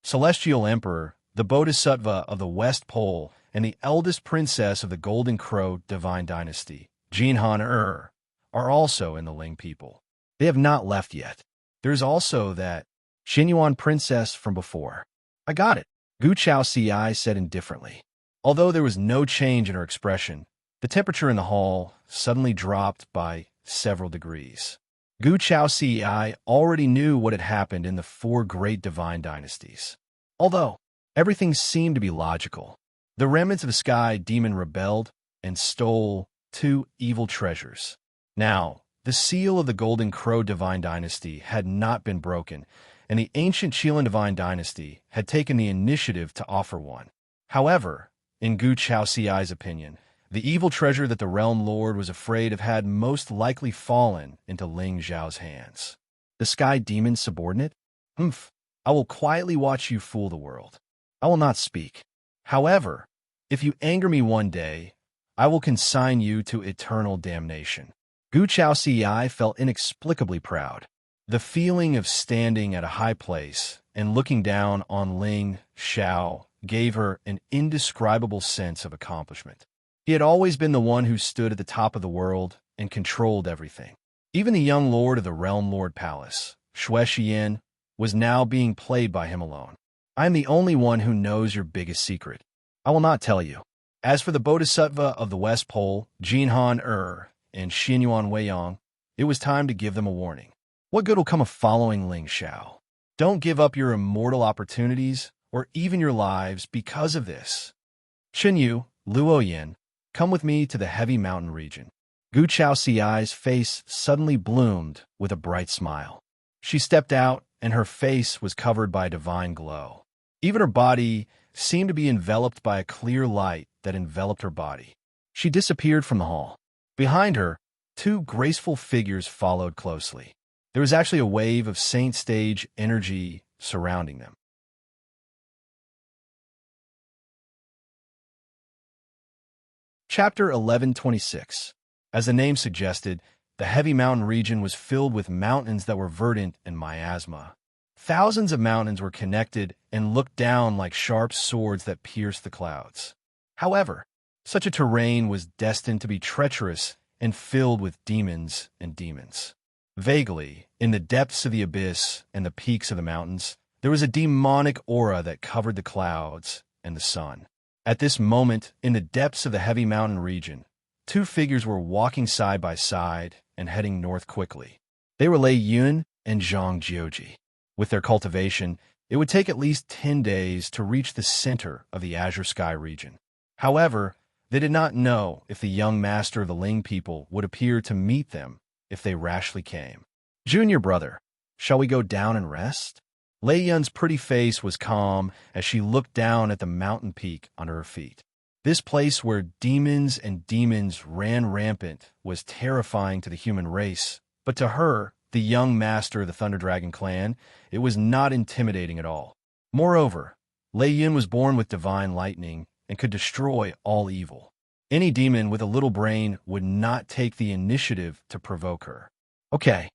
Celestial Emperor, the Bodhisattva of the West Pole, and the eldest princess of the Golden Crow Divine Dynasty, Jinhan are also in the Ling people. They have not left yet. There's also that Xinyuan princess from before. I got it, Gu Chaoxiai said indifferently. Although there was no change in her expression, the temperature in the hall suddenly dropped by several degrees. Gu Chaoxiai already knew what had happened in the 4 great divine dynasties. Although everything seemed to be logical, the remnants of the Sky Demon rebelled and stole 2 evil treasures. Now, the seal of the Golden Crow Divine Dynasty had not been broken, and the ancient Qilin Divine Dynasty had taken the initiative to offer one. However, in Gu Chaoxiai's opinion, the evil treasure that the Realm Lord was afraid of had most likely fallen into Ling Xiao's hands. The Sky Demon's subordinate? I will quietly watch you fool the world. I will not speak. However, if you anger me one day, I will consign you to eternal damnation. Gu Chaoxiai felt inexplicably proud. The feeling of standing at a high place and looking down on Ling Xiao gave her an indescribable sense of accomplishment. He had always been the one who stood at the top of the world and controlled everything. Even the young lord of the Realm Lord Palace, Xue Xian, was now being played by him alone. I am the only one who knows your biggest secret. I will not tell you. As for the Bodhisattva of the West Pole, Jinhan and Xinyuan Weiyang, it was time to give them a warning. What good will come of following Ling Xiao? Don't give up your immortal opportunities or even your lives because of this. Xinyu, Luoyin, come with me to the heavy mountain region. Gu Chaoxiai's face suddenly bloomed with a bright smile. She stepped out, and her face was covered by a divine glow. Even her body seemed to be enveloped by a clear light that enveloped her body. She disappeared from the hall. Behind her, two graceful figures followed closely. There was actually a wave of saint stage energy surrounding them. Chapter 1126. As the name suggested, the heavy mountain region was filled with mountains that were verdant and miasma. Thousands of mountains were connected and looked down like sharp swords that pierced the clouds. However, such a terrain was destined to be treacherous and filled with demons and demons. Vaguely, in the depths of the abyss and the peaks of the mountains, there was a demonic aura that covered the clouds and the sun. At this moment, in the depths of the heavy mountain region, two figures were walking side by side and heading north quickly. They were Lei Yun and Zhang Jiuji. With their cultivation, it would take at least 10 days to reach the center of the Azure Sky region. However, they did not know if the young master of the Ling people would appear to meet them if they rashly came. Junior brother, shall we go down and rest? Lei Yun's pretty face was calm as she looked down at the mountain peak under her feet. This place where demons and demons ran rampant was terrifying to the human race, but to her, the young master of the Thunder Dragon clan, it was not intimidating at all. Moreover, Lei Yun was born with divine lightning and could destroy all evil. Any demon with a little brain would not take the initiative to provoke her. Okay.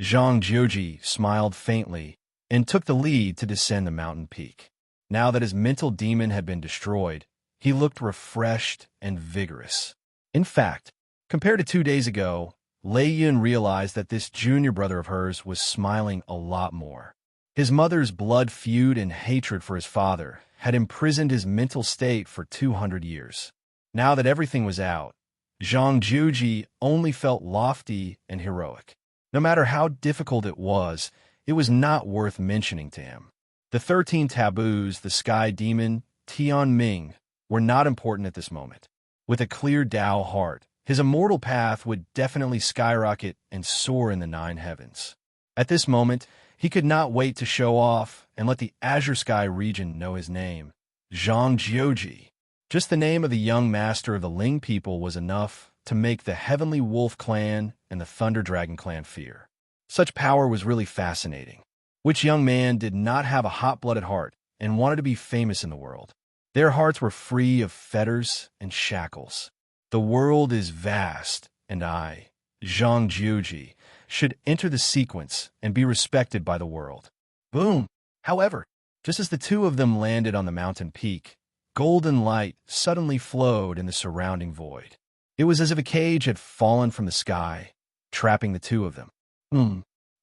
Zhang Jiuji smiled faintly and took the lead to descend the mountain peak. Now that his mental demon had been destroyed, he looked refreshed and vigorous. In fact, compared to 2 days ago, Lei Yun realized that this junior brother of hers was smiling a lot more. His mother's blood feud and hatred for his father had imprisoned his mental state for 200 years. Now that everything was out, Zhang Jiuji only felt lofty and heroic. No matter how difficult it was not worth mentioning to him. The 13 taboos, the sky demon, Tian Ming, were not important at this moment. With a clear Dao heart, his immortal path would definitely skyrocket and soar in the 9 heavens. At this moment, he could not wait to show off and let the Azure Sky region know his name, Zhang Jiuji. Just the name of the young master of the Ling people was enough to make the Heavenly Wolf clan and the Thunder Dragon clan fear. Such power was really fascinating. Which young man did not have a hot-blooded heart and wanted to be famous in the world? Their hearts were free of fetters and shackles. The world is vast, and I, Zhang Jiuji, should enter the sequence and be respected by the world. Boom! However, just as the two of them landed on the mountain peak, golden light suddenly flowed in the surrounding void. It was as if a cage had fallen from the sky, trapping the two of them.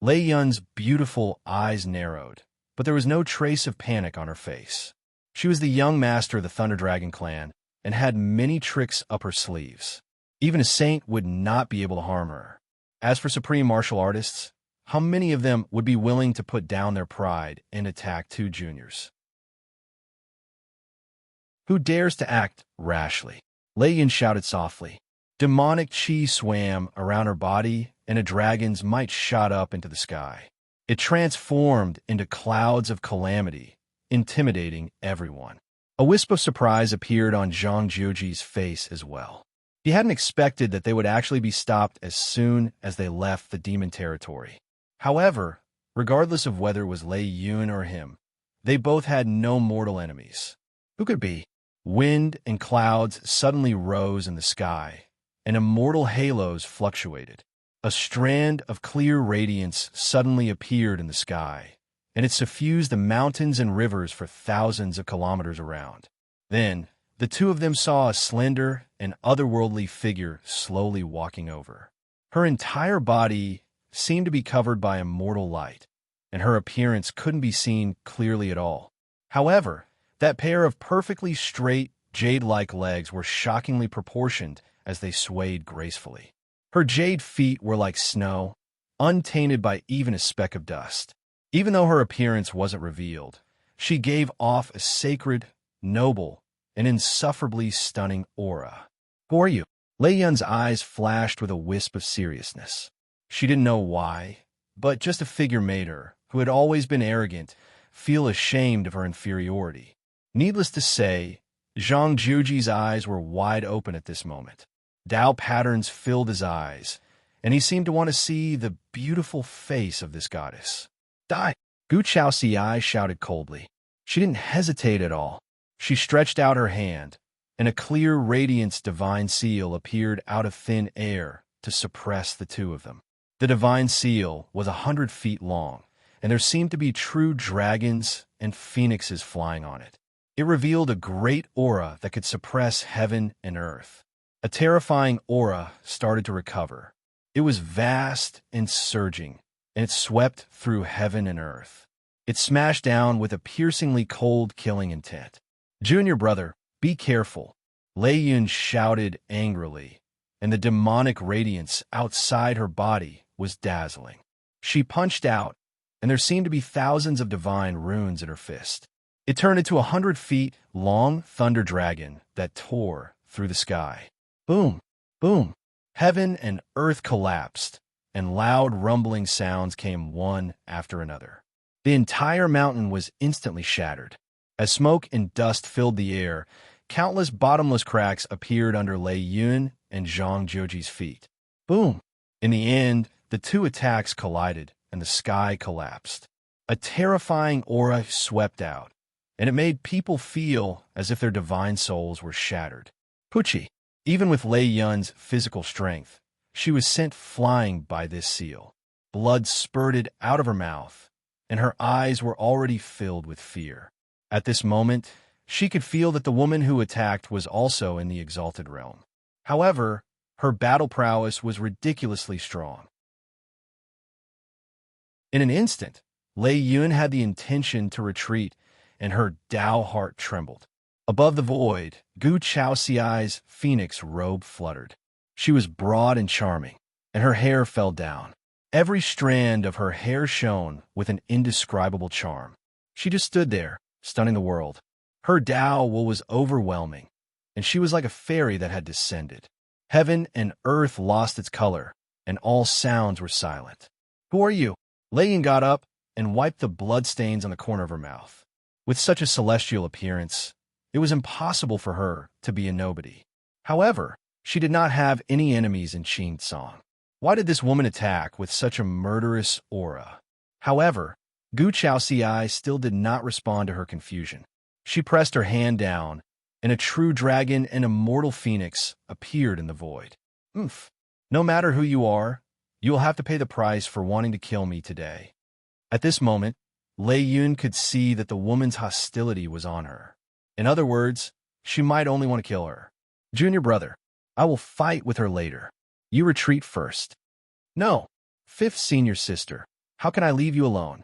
Lei Yun's beautiful eyes narrowed, but there was no trace of panic on her face. She was the young master of the Thunder Dragon clan and had many tricks up her sleeves. Even a saint would not be able to harm her. As for supreme martial artists, how many of them would be willing to put down their pride and attack 2 juniors? Who dares to act rashly? Lei Yun shouted softly. Demonic chi swam around her body, and a dragon's might shot up into the sky. It transformed into clouds of calamity, intimidating everyone. A wisp of surprise appeared on Zhang Jiuji's face as well. He hadn't expected that they would actually be stopped as soon as they left the demon territory. However, regardless of whether it was Lei Yun or him, they both had no mortal enemies. Who could it be? Wind and clouds suddenly rose in the sky, and immortal halos fluctuated. A strand of clear radiance suddenly appeared in the sky, and it suffused the mountains and rivers for thousands of kilometers around. Then, the two of them saw a slender and otherworldly figure slowly walking over. Her entire body seemed to be covered by immortal light, and her appearance couldn't be seen clearly at all. However, that pair of perfectly straight, jade-like legs were shockingly proportioned as they swayed gracefully. Her jade feet were like snow, untainted by even a speck of dust. Even though her appearance wasn't revealed, she gave off a sacred, noble, and insufferably stunning aura. "Who are you?" Lei Yun's eyes flashed with a wisp of seriousness. She didn't know why, but just a figure made her, who had always been arrogant, feel ashamed of her inferiority. Needless to say, Zhang Juji's eyes were wide open at this moment. Tao patterns filled his eyes, and he seemed to want to see the beautiful face of this goddess. "Die!" Gu Chaoxiai shouted coldly. She didn't hesitate at all. She stretched out her hand, and a clear radiance divine seal appeared out of thin air to suppress the two of them. The divine seal was 100 feet long, and there seemed to be true dragons and phoenixes flying on it. It revealed a great aura that could suppress heaven and earth. A terrifying aura started to recover. It was vast and surging, and it swept through heaven and earth. It smashed down with a piercingly cold, killing intent. "Junior brother, be careful," Lei Yun shouted angrily, and the demonic radiance outside her body was dazzling. She punched out, and there seemed to be thousands of divine runes in her fist. It turned into 100 feet long thunder dragon that tore through the sky. Boom! Boom! Heaven and earth collapsed, and loud rumbling sounds came one after another. The entire mountain was instantly shattered. As smoke and dust filled the air, countless bottomless cracks appeared under Lei Yun and Zhang Juji's feet. Boom! In the end, the two attacks collided, and the sky collapsed. A terrifying aura swept out, and it made people feel as if their divine souls were shattered. Pucci! Even with Lei Yun's physical strength, she was sent flying by this seal. Blood spurted out of her mouth, and her eyes were already filled with fear. At this moment, she could feel that the woman who attacked was also in the exalted realm. However, her battle prowess was ridiculously strong. In an instant, Lei Yun had the intention to retreat, and her Tao heart trembled. Above the void, Gu Chaoxiai's phoenix robe fluttered. She was broad and charming, and her hair fell down. Every strand of her hair shone with an indescribable charm. She just stood there, stunning the world. Her Tao was overwhelming, and she was like a fairy that had descended. Heaven and earth lost its color, and all sounds were silent. "Who are you?" Lei Yun got up and wiped the bloodstains on the corner of her mouth. With such a celestial appearance, it was impossible for her to be a nobody. However, she did not have any enemies in Qin Song. Why did this woman attack with such a murderous aura? However, Gu Chaoxiai still did not respond to her confusion. She pressed her hand down, and a true dragon and immortal phoenix appeared in the void. "Oomph! No matter who you are, you will have to pay the price for wanting to kill me today." At this moment, Lei Yun could see that the woman's hostility was on her. In other words, she might only want to kill her. "Junior brother, I will fight with her later. You retreat first." "No, fifth senior sister, how can I leave you alone?"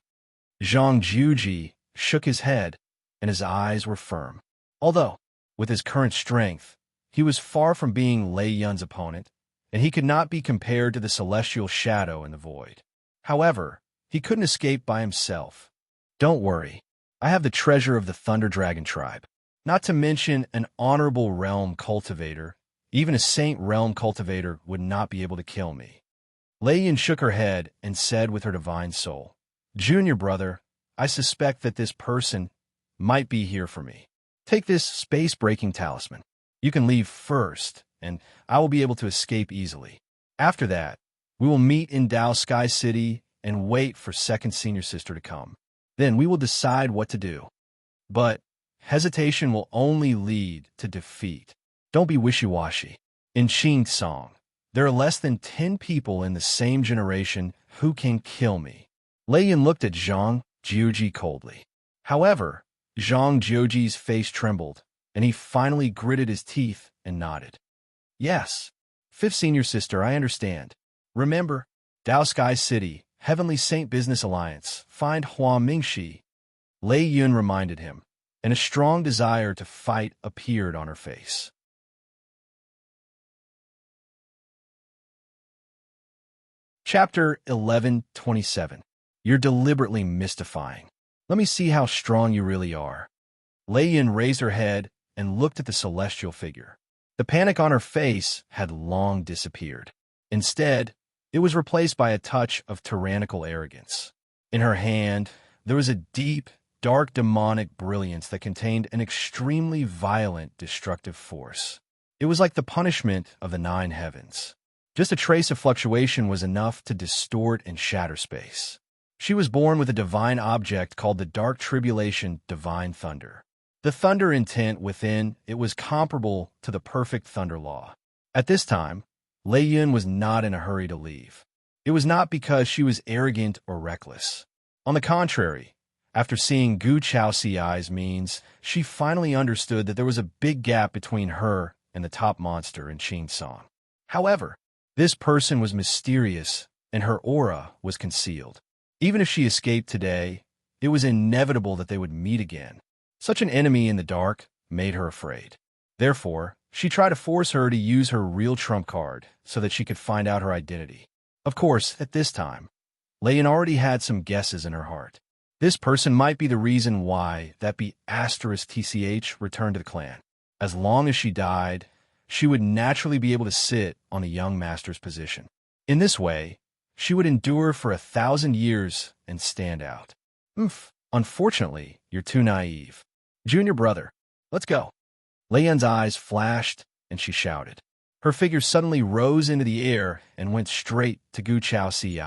Zhang Juji shook his head, and his eyes were firm. Although, with his current strength, he was far from being Lei Yun's opponent, and he could not be compared to the celestial shadow in the void. However, he couldn't escape by himself. "Don't worry, I have the treasure of the Thunder Dragon tribe. Not to mention an honorable realm cultivator. Even a saint realm cultivator would not be able to kill me." Lei Yun shook her head and said with her divine soul, "Junior brother, I suspect that this person might be here for me. Take this space-breaking talisman. You can leave first, and I will be able to escape easily. After that, we will meet in Dao Sky City and wait for second senior sister to come. Then we will decide what to do. But hesitation will only lead to defeat. Don't be wishy-washy." In Qin Song, There are less than 10 people in the same generation who can kill me. Lei Yun looked at Zhang Jiuji coldly. However, Zhang Jiuji's face trembled, and he finally gritted his teeth and nodded. Yes, fifth senior sister, I understand. Remember, Dao Sky City, Heavenly Saint Business Alliance, find Hua Mingxi. Lei Yun reminded him, and a strong desire to fight appeared on her face. Chapter 11:27. You're deliberately mystifying. Let me see how strong you really are. Lei Yun raised her head and looked at the celestial figure. The panic on her face had long disappeared. Instead, it was replaced by a touch of tyrannical arrogance. In her hand, there was a deep, dark demonic brilliance that contained an extremely violent, destructive force. It was like the punishment of the 9 heavens. Just a trace of fluctuation was enough to distort and shatter space. She was born with a divine object called the Dark Tribulation Divine Thunder. The thunder intent within it was comparable to the perfect thunder law. At this time, Lei Yun was not in a hurry to leave. It was not because she was arrogant or reckless. On the contrary, after seeing Gu Chao Ci's means, she finally understood that there was a big gap between her and the top monster in Qin Song. However, this person was mysterious, and her aura was concealed. Even if she escaped today, it was inevitable that they would meet again. Such an enemy in the dark made her afraid. Therefore, she tried to force her to use her real trump card so that she could find out her identity. Of course, at this time, Lei Yun already had some guesses in her heart. This person might be the reason why that *TCH returned to the clan. As long as she died, she would naturally be able to sit on a young master's position. In this way, she would endure for 1,000 years and stand out. Unfortunately, you're too naive. Junior brother, let's go. Lei Yun's eyes flashed, and she shouted. Her figure suddenly rose into the air and went straight to Gu Chao Ci.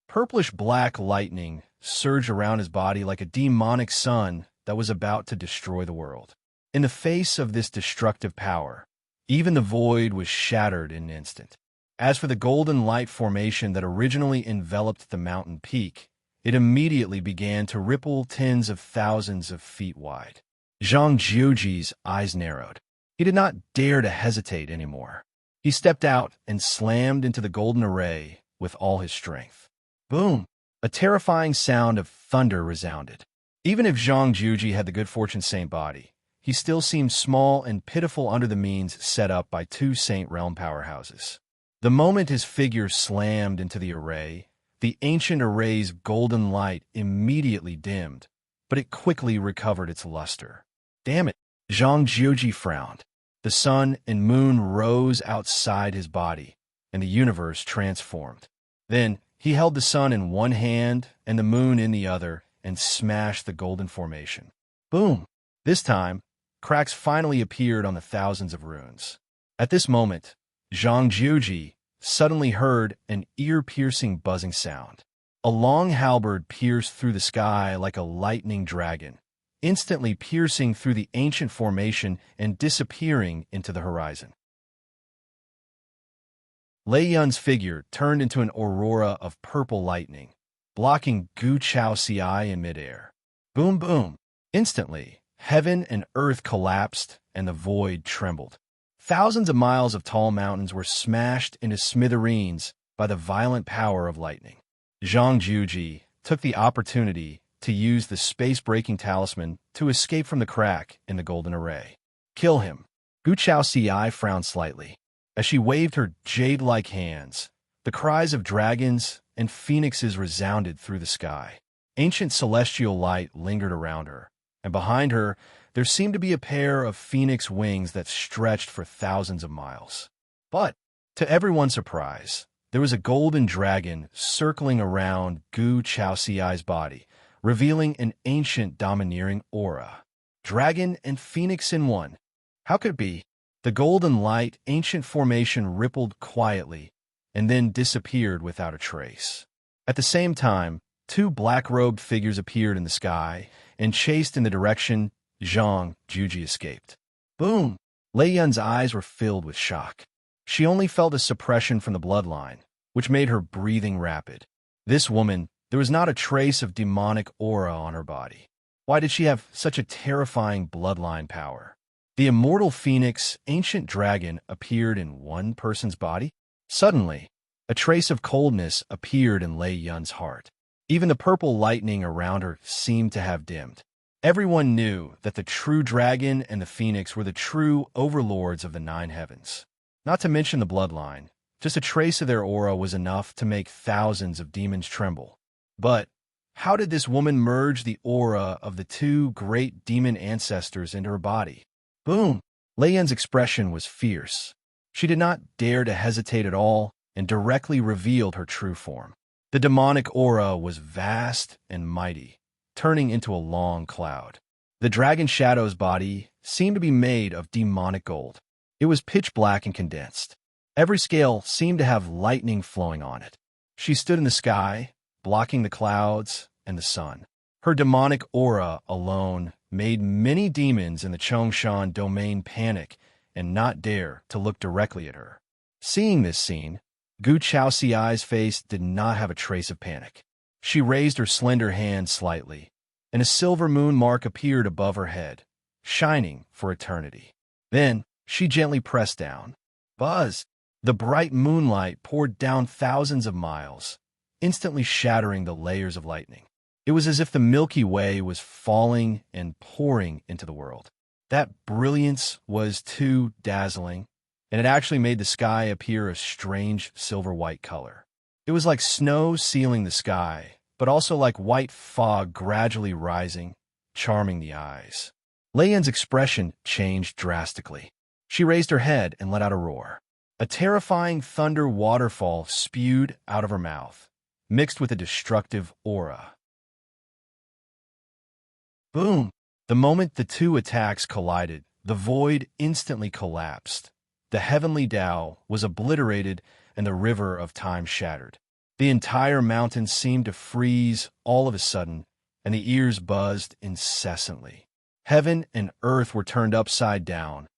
Purplish-black lightning surged around his body like a demonic sun that was about to destroy the world. In the face of this destructive power, even the void was shattered in an instant. As for the golden light formation that originally enveloped the mountain peak, it immediately began to ripple tens of thousands of feet wide. Zhang Jiuji's eyes narrowed. He did not dare to hesitate anymore. He stepped out and slammed into the golden array with all his strength. Boom! A terrifying sound of thunder resounded. Even if Zhang Jiuji had the good fortune saint body, he still seemed small and pitiful under the means set up by 2 Saint Realm powerhouses. The moment his figure slammed into the array, the ancient array's golden light immediately dimmed, but it quickly recovered its luster. Damn it! Zhang Jiuji frowned. The sun and moon rose outside his body, and the universe transformed. Then, he held the sun in one hand and the moon in the other and smashed the golden formation. Boom! This time, cracks finally appeared on the thousands of runes. At this moment, Zhang Jiuji suddenly heard an ear-piercing buzzing sound. A long halberd pierced through the sky like a lightning dragon, instantly piercing through the ancient formation and disappearing into the horizon. Lei Yun's figure turned into an aurora of purple lightning, blocking Gu Chao Ci in midair. Boom, boom! Instantly, heaven and earth collapsed and the void trembled. Thousands of miles of tall mountains were smashed into smithereens by the violent power of lightning. Zhang Jiuji took the opportunity to use the space-breaking talisman to escape from the crack in the golden array. Kill him. Gu Chao Ci frowned slightly. As she waved her jade-like hands, the cries of dragons and phoenixes resounded through the sky. Ancient celestial light lingered around her, and behind her, there seemed to be a pair of phoenix wings that stretched for thousands of miles. But, to everyone's surprise, there was a golden dragon circling around Gu Chao Ci's body, revealing an ancient domineering aura. Dragon and phoenix in one. How could it be? The golden light ancient formation rippled quietly and then disappeared without a trace. At the same time, 2 black-robed figures appeared in the sky and chased in the direction Zhang Jiuji escaped. Boom! Lei Yun's eyes were filled with shock. She only felt a suppression from the bloodline, which made her breathing rapid. This woman, there was not a trace of demonic aura on her body. Why did she have such a terrifying bloodline power? The immortal phoenix, ancient dragon, appeared in one person's body? Suddenly, a trace of coldness appeared in Lei Yun's heart. Even the purple lightning around her seemed to have dimmed. Everyone knew that the true dragon and the phoenix were the true overlords of the nine heavens. Not to mention the bloodline, just a trace of their aura was enough to make thousands of demons tremble. But how did this woman merge the aura of the two great demon ancestors into her body? Boom! Lei Yun's expression was fierce. She did not dare to hesitate at all and directly revealed her true form. The demonic aura was vast and mighty, turning into a long cloud. The dragon shadow's body seemed to be made of demonic gold. It was pitch black and condensed. Every scale seemed to have lightning flowing on it. She stood in the sky, blocking the clouds and the sun. Her demonic aura alone made many demons in the Chongshan domain panic and not dare to look directly at her. Seeing this scene, Gu Chaoxiai's face did not have a trace of panic. She raised her slender hand slightly, and a silver moon mark appeared above her head, shining for eternity. Then she gently pressed down. Buzz! The bright moonlight poured down thousands of miles, instantly shattering the layers of lightning. It was as if the Milky Way was falling and pouring into the world. That brilliance was too dazzling, and it actually made the sky appear a strange silver-white color. It was like snow sealing the sky, but also like white fog gradually rising, charming the eyes. Lei Yun's expression changed drastically. She raised her head and let out a roar. A terrifying thunder waterfall spewed out of her mouth, mixed with a destructive aura. Boom! The moment the two attacks collided, the void instantly collapsed. The heavenly Tao was obliterated and the river of time shattered. The entire mountain seemed to freeze all of a sudden, and the ears buzzed incessantly. Heaven and earth were turned upside down,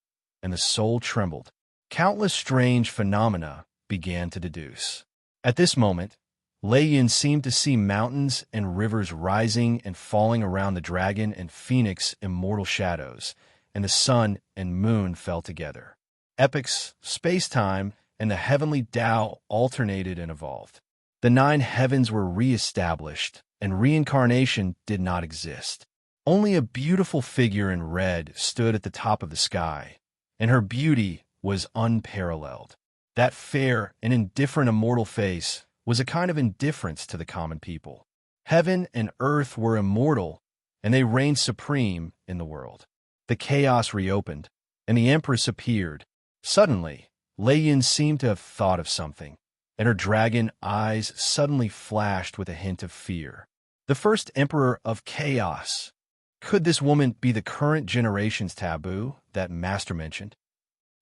and the soul trembled. Countless strange phenomena began to deduce. At this moment, Lei Yun seemed to see mountains and rivers rising and falling around the dragon and phoenix immortal shadows, and the sun and moon fell together. Epochs, space-time, and the heavenly Tao alternated and evolved. The nine heavens were re-established, and reincarnation did not exist. Only a beautiful figure in red stood at the top of the sky, and her beauty was unparalleled. That fair and indifferent immortal face was a kind of indifference to the common people. Heaven and earth were immortal, and they reigned supreme in the world. The chaos reopened, and the Empress appeared. Suddenly, Lei Yun seemed to have thought of something, and her dragon eyes suddenly flashed with a hint of fear. The first Emperor of Chaos. Could this woman be the current generation's taboo that Master mentioned?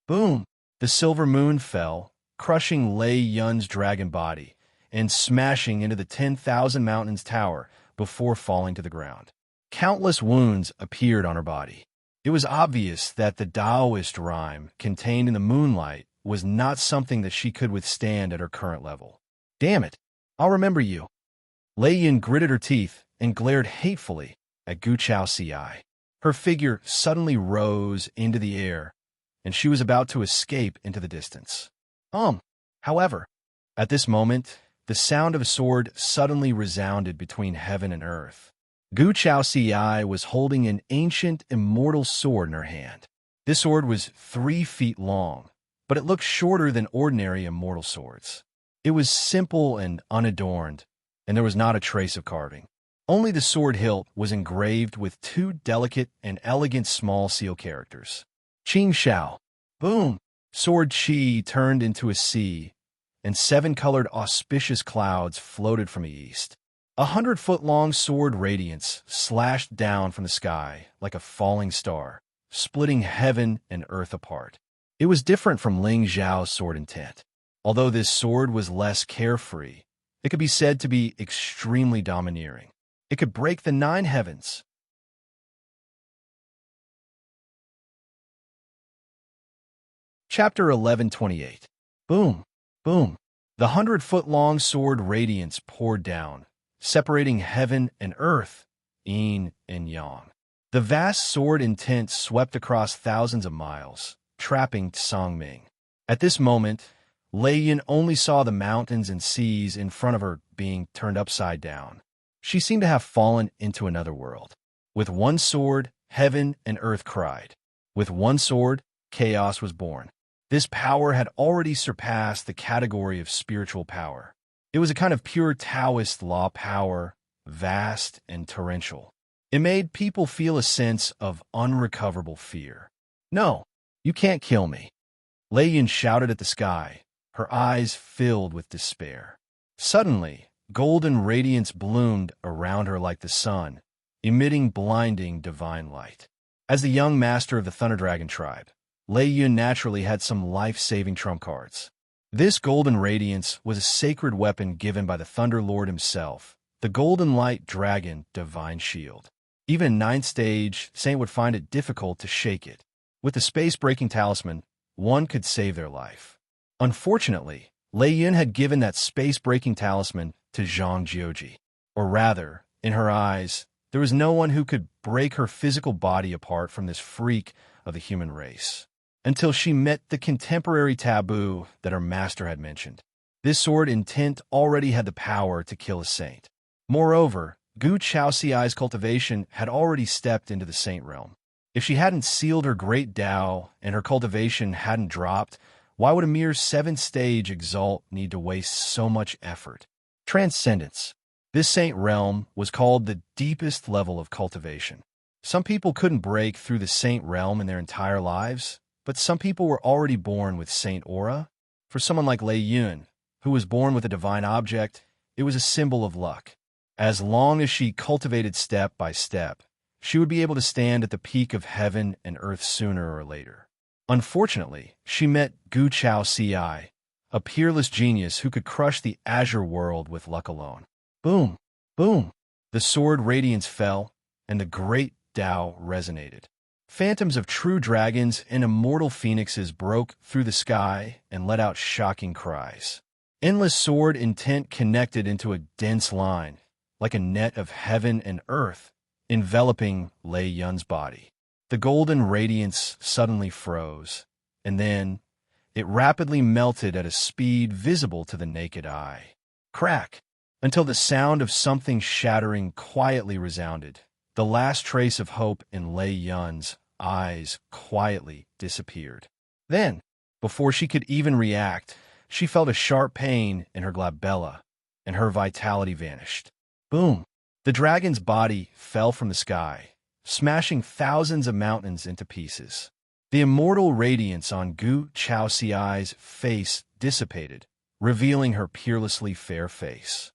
Boom! The silver moon fell, crushing Lei Yun's dragon body and smashing into the 10,000 Mountains Tower before falling to the ground. Countless wounds appeared on her body. It was obvious that the Taoist rhyme contained in the moonlight was not something that she could withstand at her current level. Damn it, I'll remember you. Lei Yun gritted her teeth and glared hatefully at Gu Chaoxiai. Her figure suddenly rose into the air, and she was about to escape into the distance. However, at this moment, the sound of a sword suddenly resounded between heaven and earth. Gu Chaoxiai was holding an ancient, immortal sword in her hand. This sword was 3 feet long, but it looked shorter than ordinary immortal swords. It was simple and unadorned, and there was not a trace of carving. Only the sword hilt was engraved with 2 delicate and elegant small seal characters. Qing Xiao. Boom! Sword Qi turned into a sea, and 7-colored auspicious clouds floated from the east. 100-foot-long sword radiance slashed down from the sky like a falling star, splitting heaven and earth apart. It was different from Ling Zhao's sword intent. Although this sword was less carefree, it could be said to be extremely domineering. It could break the 9 heavens. Chapter 1128. Boom, boom. The 100-foot-long sword radiance poured down, separating heaven and earth, yin and yang. The vast sword intent swept across thousands of miles, trapping Tsangming. At this moment, Lei Yun only saw the mountains and seas in front of her being turned upside down. She seemed to have fallen into another world. With one sword, heaven and earth cried. With one sword, chaos was born. This power had already surpassed the category of spiritual power. It was a kind of pure Taoist law power, vast and torrential. It made people feel a sense of unrecoverable fear. "No, you can't kill me," Lei Yun shouted at the sky, her eyes filled with despair. Suddenly, golden radiance bloomed around her like the sun, emitting blinding divine light. As the young master of the Thunder Dragon tribe, Lei Yun naturally had some life-saving trump cards. This golden radiance was a sacred weapon given by the Thunder Lord himself, the Golden Light Dragon Divine Shield. Even in ninth stage, Saint would find it difficult to shake it. With the space-breaking talisman, one could save their life. Unfortunately, Lei Yun had given that space-breaking talisman to Zhang Jiuji. Or rather, in her eyes, there was no one who could break her physical body apart from this freak of the human race. Until she met the contemporary taboo that her master had mentioned. This sword intent already had the power to kill a saint. Moreover, Gu Chaoxiai's cultivation had already stepped into the saint realm. If she hadn't sealed her great Tao and her cultivation hadn't dropped, why would a mere 7th-stage exalt need to waste so much effort? Transcendence. This saint realm was called the deepest level of cultivation. Some people couldn't break through the saint realm in their entire lives, but some people were already born with saint aura. For someone like Lei Yun, who was born with a divine object, it was a symbol of luck. As long as she cultivated step by step, she would be able to stand at the peak of heaven and earth sooner or later. Unfortunately, she met Gu Chaoxiai, a peerless genius who could crush the azure world with luck alone. Boom, boom. The sword radiance fell, and the great Tao resonated. Phantoms of true dragons and immortal phoenixes broke through the sky and let out shocking cries. Endless sword intent connected into a dense line, like a net of heaven and earth, enveloping Lei Yun's body. The golden radiance suddenly froze, and then it rapidly melted at a speed visible to the naked eye. Crack! Until the sound of something shattering quietly resounded. The last trace of hope in Lei Yun's eyes quietly disappeared. Then, before she could even react, she felt a sharp pain in her glabella, and her vitality vanished. Boom! The dragon's body fell from the sky, smashing thousands of mountains into pieces. The immortal radiance on Gu Chaoxiai's face dissipated, revealing her peerlessly fair face.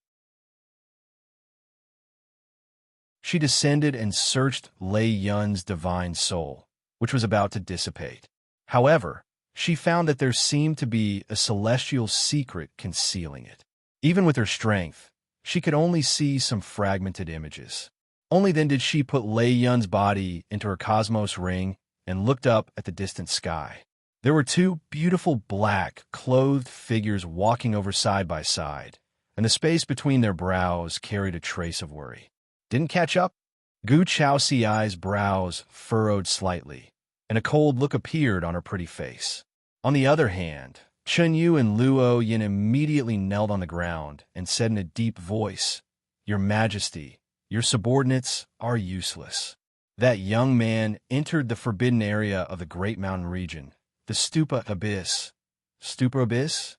She descended and searched Lei Yun's divine soul, which was about to dissipate. However, she found that there seemed to be a celestial secret concealing it. Even with her strength, she could only see some fragmented images. Only then did she put Lei Yun's body into her cosmos ring and looked up at the distant sky. There were two beautiful black, clothed figures walking over side by side, and the space between their brows carried a trace of worry. Didn't catch up? Gu Chaoxiai's brows furrowed slightly, and a cold look appeared on her pretty face. On the other hand, Chun Yu and Luo Yin immediately knelt on the ground and said in a deep voice, "Your Majesty, your subordinates are useless." That young man entered the forbidden area of the Great Mountain region, the Stupa Abyss. Stupa Abyss?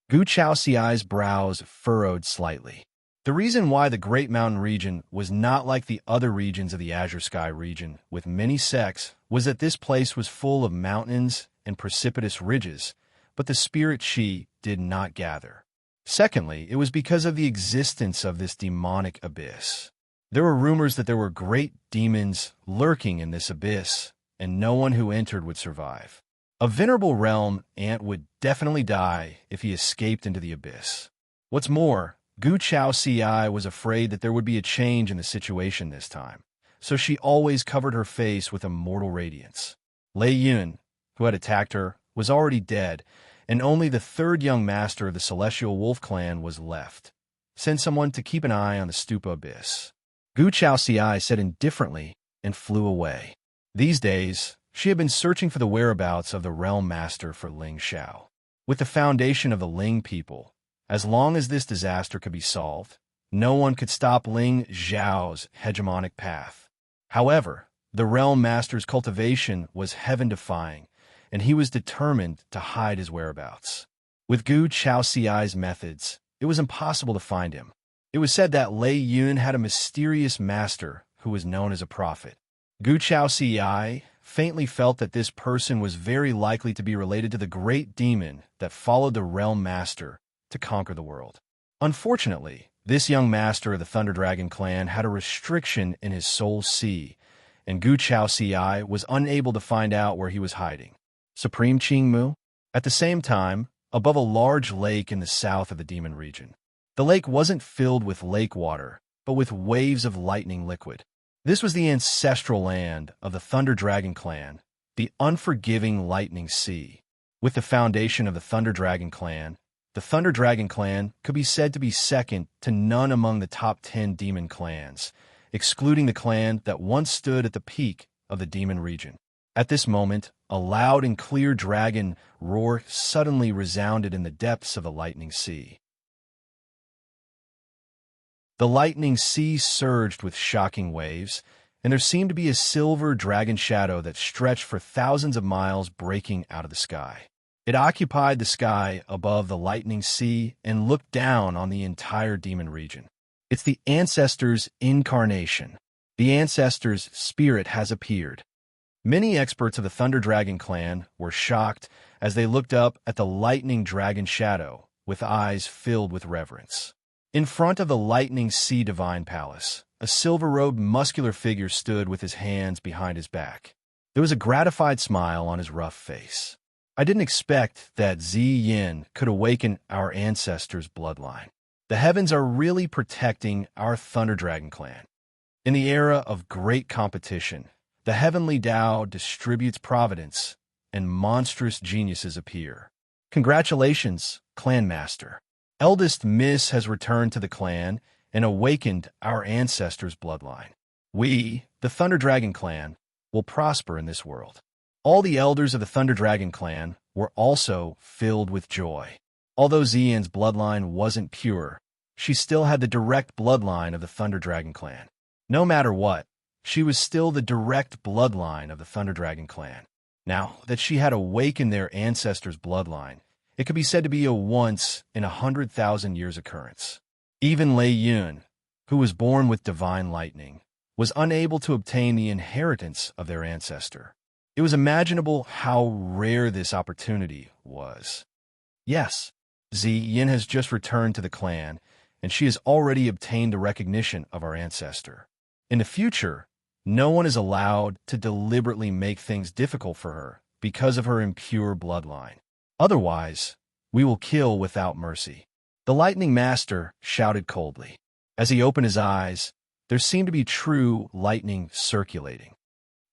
Gu Chaoxiai's brows furrowed slightly. The reason why the Great Mountain region was not like the other regions of the Azure Sky region with many sects was that this place was full of mountains and precipitous ridges, but the spirit Qi did not gather. Secondly, it was because of the existence of this demonic abyss. There were rumors that there were great demons lurking in this abyss, and no one who entered would survive. A venerable realm ant would definitely die if he escaped into the abyss. What's more, Gu Chaoxiai was afraid that there would be a change in the situation this time, so she always covered her face with a mortal radiance. Lei Yun, who had attacked her, was already dead, and only the third young master of the Celestial Wolf clan was left. Send someone to keep an eye on the Stupa Abyss. Gu Chaoxiai said indifferently and flew away. These days, she had been searching for the whereabouts of the Realm Master for Ling Xiao. With the foundation of the Ling people, as long as this disaster could be solved, no one could stop Ling Xiao's hegemonic path. However, the Realm Master's cultivation was heaven-defying, and he was determined to hide his whereabouts. With Gu Chaoxiai's methods, it was impossible to find him. It was said that Lei Yun had a mysterious master who was known as a prophet. Gu Chaoxiai faintly felt that this person was very likely to be related to the great demon that followed the Realm Master to conquer the world. Unfortunately, this young master of the Thunder Dragon clan had a restriction in his soul sea, and Gu Chaoxiai was unable to find out where he was hiding. Supreme Qingmu? At the same time, above a large lake in the south of the demon region. The lake wasn't filled with lake water, but with waves of lightning liquid. This was the ancestral land of the Thunder Dragon clan, the unforgiving Lightning Sea. With the foundation of the Thunder Dragon clan, the Thunder Dragon clan could be said to be second to none among the top 10 demon clans, excluding the clan that once stood at the peak of the demon region. At this moment, a loud and clear dragon roar suddenly resounded in the depths of the Lightning Sea. The Lightning Sea surged with shocking waves, and there seemed to be a silver dragon shadow that stretched for thousands of miles breaking out of the sky. It occupied the sky above the Lightning Sea and looked down on the entire demon region. It's the ancestors' incarnation. The ancestors' spirit has appeared. Many experts of the Thunder Dragon clan were shocked as they looked up at the lightning dragon shadow with eyes filled with reverence. In front of the Lightning Sea Divine Palace, a silver-robed muscular figure stood with his hands behind his back. There was a gratified smile on his rough face. I didn't expect that Zi Yin could awaken our ancestors' bloodline. The heavens are really protecting our Thunder Dragon clan. In the era of great competition, the heavenly Tao distributes providence, and monstrous geniuses appear. Congratulations, Clan Master. Eldest Miss has returned to the clan and awakened our ancestors' bloodline. We, the Thunder Dragon clan, will prosper in this world. All the elders of the Thunder Dragon clan were also filled with joy. Although Xian's bloodline wasn't pure, she still had the direct bloodline of the Thunder Dragon clan. No matter what, she was still the direct bloodline of the Thunder Dragon clan. Now that she had awakened their ancestors' bloodline, it could be said to be a once-in-100,000 years occurrence. Even Lei Yun, who was born with divine lightning, was unable to obtain the inheritance of their ancestor. It was imaginable how rare this opportunity was. Yes, Zi Yin has just returned to the clan, and she has already obtained the recognition of our ancestor. In the future, no one is allowed to deliberately make things difficult for her because of her impure bloodline. Otherwise, we will kill without mercy. The Lightning Master shouted coldly. As he opened his eyes, there seemed to be true lightning circulating.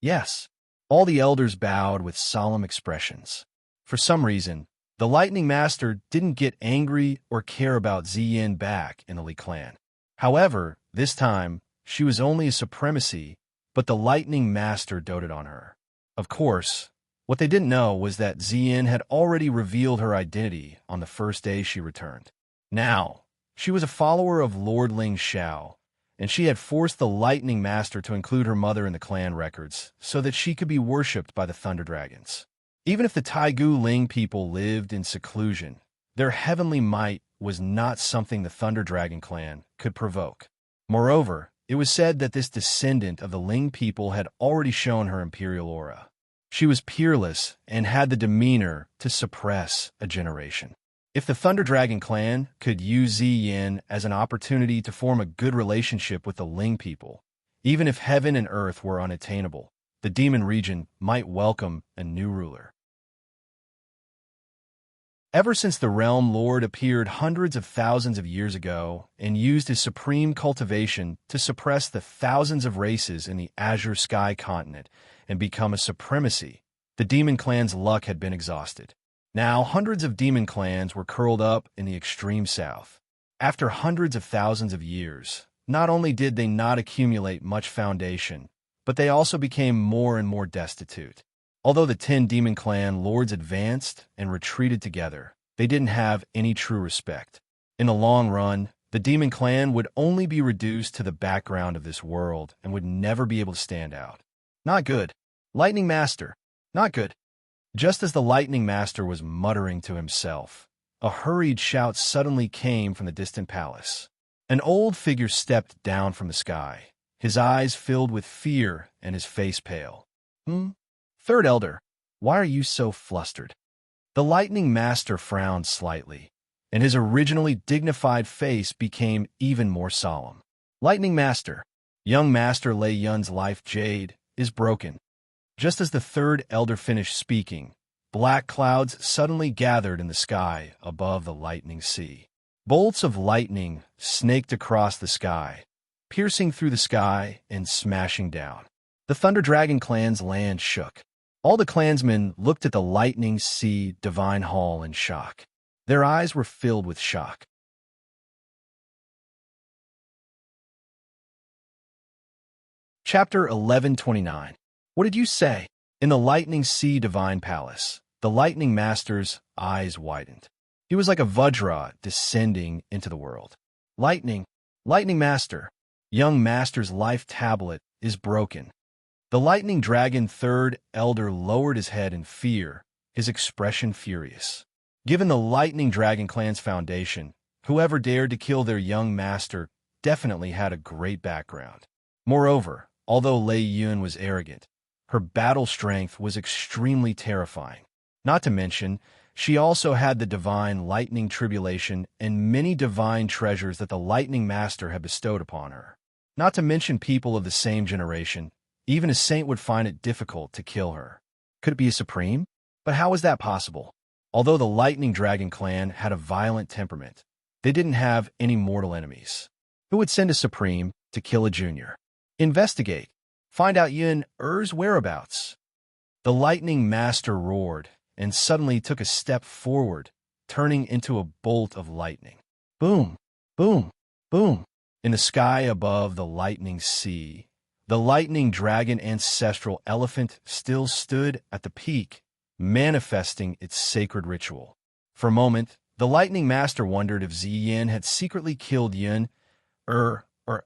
Yes, all the elders bowed with solemn expressions. For some reason, the Lightning Master didn't get angry or care about Ziyin back in the Li clan. However, this time, she was only a supremacy, but the Lightning Master doted on her. Of course, what they didn't know was that Ziyin had already revealed her identity on the first day she returned. Now, she was a follower of Lord Ling Xiao, and she had forced the Lightning Master to include her mother in the clan records so that she could be worshipped by the Thunder Dragons. Even if the Taigu Ling people lived in seclusion, their heavenly might was not something the Thunder Dragon clan could provoke. Moreover, it was said that this descendant of the Ling people had already shown her imperial aura. She was peerless and had the demeanor to suppress a generation. If the Thunder Dragon clan could use Zi Yin as an opportunity to form a good relationship with the Ling people, even if heaven and earth were unattainable, the demon region might welcome a new ruler. Ever since the Realm Lord appeared hundreds of thousands of years ago and used his supreme cultivation to suppress the thousands of races in the Azure Sky continent and become a supremacy, the demon clan's luck had been exhausted. Now, hundreds of demon clans were curled up in the extreme south. After hundreds of thousands of years, not only did they not accumulate much foundation, but they also became more and more destitute. Although the 10 demon clan lords advanced and retreated together, they didn't have any true respect. In the long run, the demon clan would only be reduced to the background of this world and would never be able to stand out. Not good. Lightning Master. Not good. Just as the Lightning Master was muttering to himself, a hurried shout suddenly came from the distant palace. An old figure stepped down from the sky, his eyes filled with fear and his face pale. Third Elder, why are you so flustered? The Lightning Master frowned slightly, and his originally dignified face became even more solemn. Lightning Master, young Master Lei Yun's life jade is broken. Just as the third elder finished speaking, black clouds suddenly gathered in the sky above the lightning sea. Bolts of lightning snaked across the sky, piercing through the sky and smashing down. The Thunder Dragon clan's land shook. All the clansmen looked at the lightning sea divine hall in shock. Their eyes were filled with shock. Chapter 1129. What did you say? In the Lightning Sea Divine Palace, the Lightning Master's eyes widened. He was like a Vajra descending into the world. Lightning Master, young Master's life tablet is broken. The Lightning Dragon Third Elder lowered his head in fear, his expression furious. Given the Lightning Dragon clan's foundation, whoever dared to kill their young master definitely had a great background. Moreover, although Lei Yun was arrogant, her battle strength was extremely terrifying. Not to mention, she also had the divine lightning tribulation and many divine treasures that the Lightning Master had bestowed upon her. Not to mention people of the same generation, even a saint would find it difficult to kill her. Could it be a supreme? But how was that possible? Although the Lightning Dragon clan had a violent temperament, they didn't have any mortal enemies. Who would send a supreme to kill a junior? Investigate. Find out Yun Er's whereabouts. The Lightning Master roared and suddenly took a step forward, turning into a bolt of lightning. Boom, boom, boom. In the sky above the lightning sea, the Lightning Dragon ancestral elephant still stood at the peak, manifesting its sacred ritual. For a moment, the Lightning Master wondered if Ziyin had secretly killed Yun or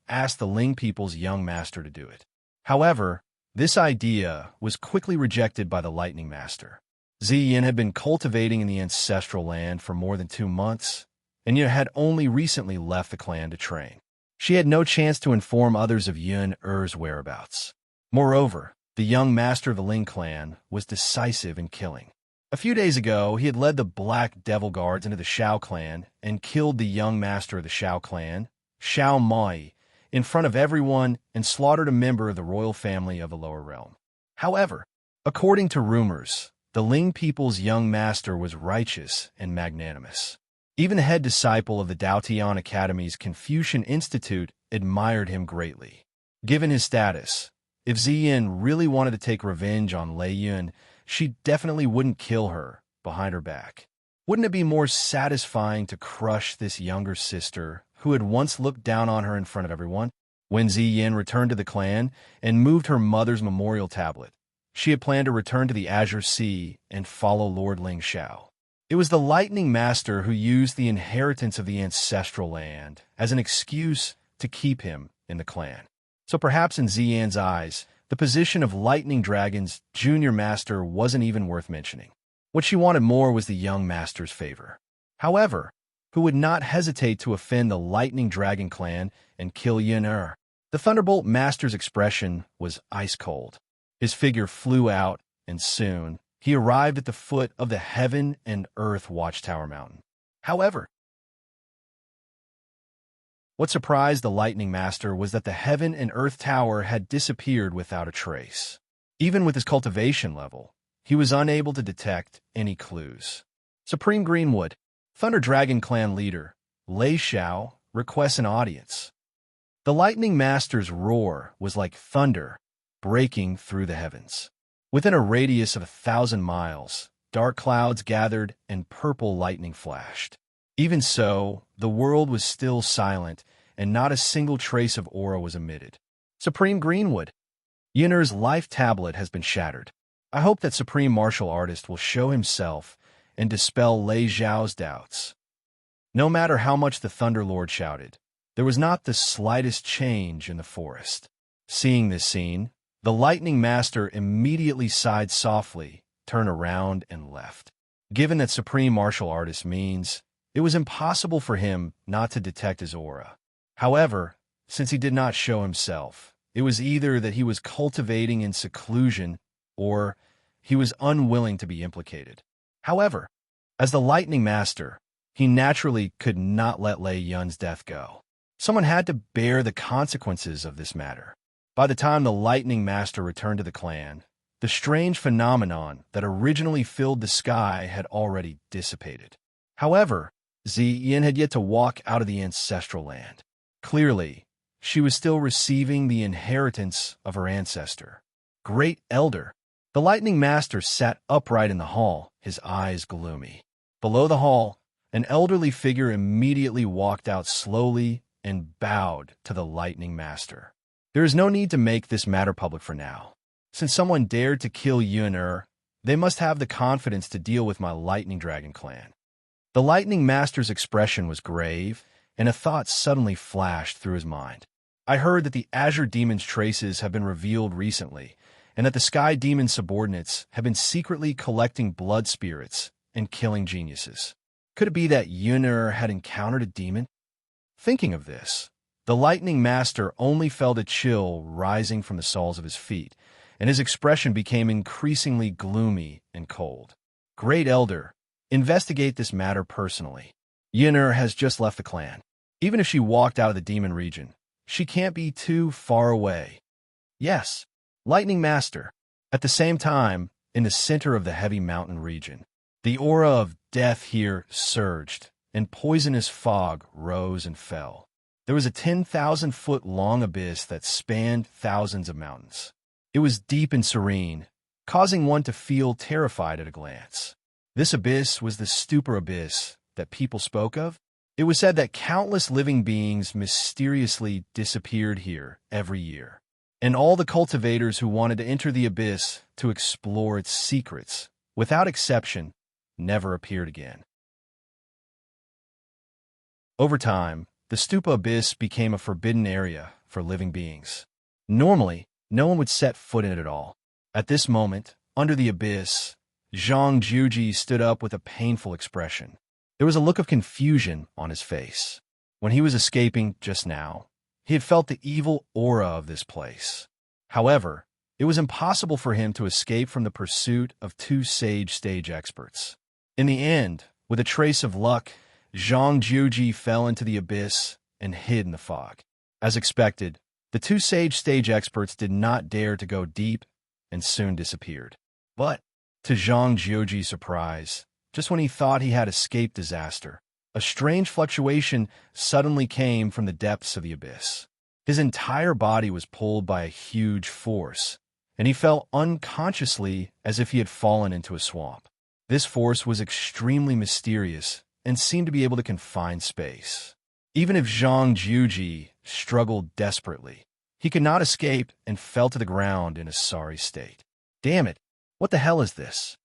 asked the Ling people's young master to do it. However, this idea was quickly rejected by the Lightning Master. Ziyin had been cultivating in the ancestral land for more than 2 months, and yet had only recently left the clan to train. She had no chance to inform others of Yun Er's whereabouts. Moreover, the young master of the Ling clan was decisive in killing. A few days ago, he had led the Black Devil Guards into the Shao clan and killed the young master of the Shao clan, Shao Mai, in front of everyone and slaughtered a member of the royal family of the lower realm. However, according to rumors, the Ling people's young master was righteous and magnanimous. Even the head disciple of the Daotian Academy's Confucian Institute admired him greatly. Given his status, if Ziyin really wanted to take revenge on Lei Yun, she definitely wouldn't kill her behind her back. Wouldn't it be more satisfying to crush this younger sister who had once looked down on her in front of everyone? When Ziyin returned to the clan and moved her mother's memorial tablet, she had planned to return to the Azure Sea and follow Lord Ling Shao. It was the Lightning Master who used the inheritance of the ancestral land as an excuse to keep him in the clan. So perhaps in Ziyin's eyes, the position of Lightning Dragon's junior master wasn't even worth mentioning. What she wanted more was the young master's favor. However, who would not hesitate to offend the Lightning Dragon clan and kill Yun Er? The Thunderbolt Master's expression was ice cold. His figure flew out, and soon he arrived at the foot of the Heaven and Earth Watchtower Mountain. However, what surprised the Lightning Master was that the Heaven and Earth Tower had disappeared without a trace. Even with his cultivation level, he was unable to detect any clues. Supreme Greenwood, Thunder Dragon clan leader, Lei Shao, requests an audience. The Lightning Master's roar was like thunder breaking through the heavens. Within a radius of 1,000 miles, dark clouds gathered and purple lightning flashed. Even so, the world was still silent, and not a single trace of aura was emitted. Supreme Greenwood. Yun'er's life tablet has been shattered. I hope that Supreme Martial Artist will show himself and dispel Lei Zhao's doubts. No matter how much the Thunder Lord shouted, there was not the slightest change in the forest. Seeing this scene, the Lightning Master immediately sighed softly, turned around, and left. Given that Supreme Martial Artist means, it was impossible for him not to detect his aura. However, since he did not show himself, it was either that he was cultivating in seclusion or he was unwilling to be implicated. However, as the Lightning Master, he naturally could not let Lei Yun's death go. Someone had to bear the consequences of this matter. By the time the Lightning Master returned to the clan, the strange phenomenon that originally filled the sky had already dissipated. However, Ziyin had yet to walk out of the ancestral land. Clearly, she was still receiving the inheritance of her ancestor. Great Elder. The Lightning Master sat upright in the hall, his eyes gloomy. Below the hall, an elderly figure immediately walked out slowly and bowed to the Lightning Master. There is no need to make this matter public for now. Since someone dared to kill Yun'er, they must have the confidence to deal with my Lightning Dragon clan. The Lightning Master's expression was grave, and a thought suddenly flashed through his mind. I heard that the Azure Demon's traces have been revealed recently, and that the Sky Demon's subordinates have been secretly collecting blood spirits and killing geniuses. Could it be that Yun'er had encountered a demon? Thinking of this, the Lightning Master only felt a chill rising from the soles of his feet, and his expression became increasingly gloomy and cold. Great Elder, investigate this matter personally. Yun'er has just left the clan. Even if she walked out of the demon region, she can't be too far away. Yes, Lightning Master. At the same time, in the center of the heavy mountain region, the aura of death here surged, and poisonous fog rose and fell. There was a 10,000-foot-long abyss that spanned thousands of mountains. It was deep and serene, causing one to feel terrified at a glance. This abyss was the stupor abyss that people spoke of. It was said that countless living beings mysteriously disappeared here every year, and all the cultivators who wanted to enter the abyss to explore its secrets, without exception, never appeared again. Over time, the Stupa Abyss became a forbidden area for living beings. Normally, no one would set foot in it at all. At this moment, under the abyss, Zhang Juji stood up with a painful expression. There was a look of confusion on his face. When he was escaping just now, he had felt the evil aura of this place. However, it was impossible for him to escape from the pursuit of two sage stage experts. In the end, with a trace of luck, Zhang Juji fell into the abyss and hid in the fog. As expected, the two sage stage experts did not dare to go deep and soon disappeared. But, to Zhang Juji's surprise, just when he thought he had escaped disaster, a strange fluctuation suddenly came from the depths of the abyss. His entire body was pulled by a huge force, and he fell unconsciously as if he had fallen into a swamp. This force was extremely mysterious and seemed to be able to confine space. Even if Zhang Juji struggled desperately, he could not escape and fell to the ground in a sorry state. Damn it, what the hell is this?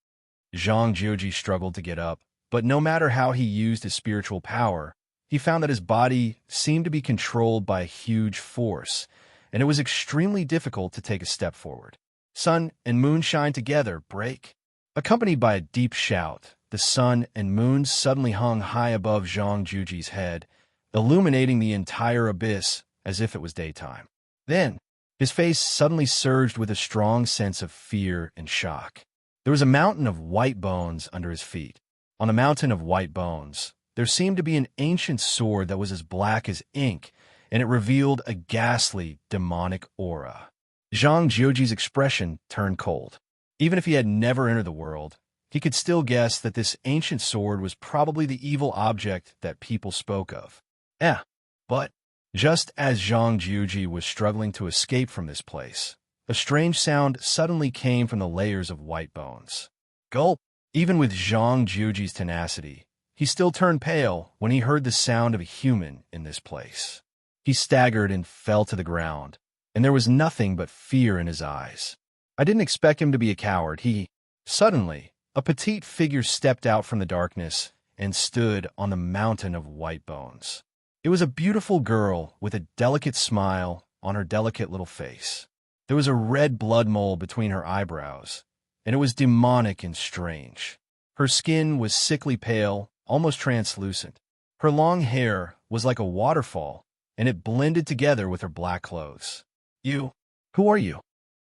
Zhang Juji struggled to get up, but no matter how he used his spiritual power, he found that his body seemed to be controlled by a huge force, and it was extremely difficult to take a step forward. Sun and moon shine together, break. Accompanied by a deep shout, the sun and moon suddenly hung high above Zhang Juji's head, illuminating the entire abyss as if it was daytime. Then, his face suddenly surged with a strong sense of fear and shock. There was a mountain of white bones under his feet. On the mountain of white bones, there seemed to be an ancient sword that was as black as ink, and it revealed a ghastly, demonic aura. Zhang Juji's expression turned cold. Even if he had never entered the world, he could still guess that this ancient sword was probably the evil object that people spoke of. But just as Zhang Juji was struggling to escape from this place, a strange sound suddenly came from the layers of white bones. Gulp! Even with Zhang Juji's tenacity, he still turned pale when he heard the sound of a human in this place. He staggered and fell to the ground, and there was nothing but fear in his eyes. I didn't expect him to be a coward. Suddenly, a petite figure stepped out from the darkness and stood on the mountain of white bones. It was a beautiful girl with a delicate smile on her delicate little face. There was a red blood mole between her eyebrows, and it was demonic and strange. Her skin was sickly pale, almost translucent. Her long hair was like a waterfall, and it blended together with her black clothes. Who are you?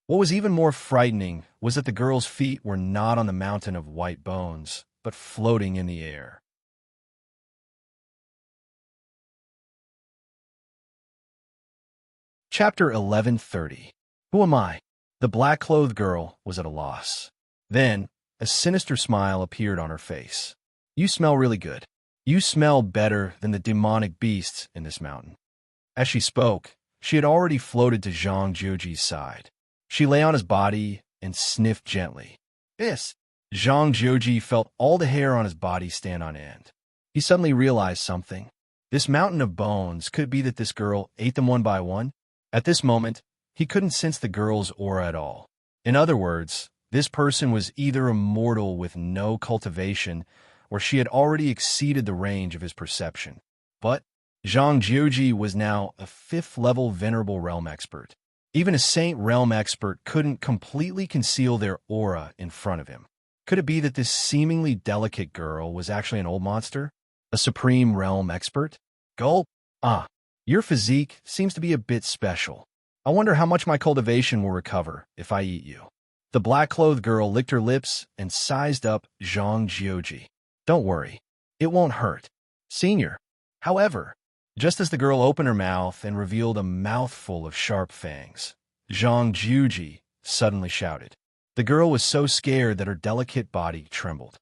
What was even more frightening was that the girl's feet were not on the mountain of white bones, but floating in the air. Chapter 1130. Who am I? The black-clothed girl was at a loss. Then, a sinister smile appeared on her face. You smell really good. You smell better than the demonic beasts in this mountain. As she spoke, she had already floated to Zhang Juji's side. She lay on his body and sniffed gently. Yes. Zhang Juji felt all the hair on his body stand on end. He suddenly realized something. This mountain of bones could be that this girl ate them one by one. At this moment, he couldn't sense the girl's aura at all. In other words, this person was either a mortal with no cultivation, or she had already exceeded the range of his perception. But Zhang Juji was now a 5th-level Venerable Realm expert. Even a Saint Realm expert couldn't completely conceal their aura in front of him. Could it be that this seemingly delicate girl was actually an old monster? A Supreme Realm expert? Gulp. Your physique seems to be a bit special. I wonder how much my cultivation will recover if I eat you. The black-clothed girl licked her lips and sized up Zhang Juji. Don't worry, it won't hurt. Senior. However, just as the girl opened her mouth and revealed a mouthful of sharp fangs, Zhang Juji suddenly shouted. The girl was so scared that her delicate body trembled.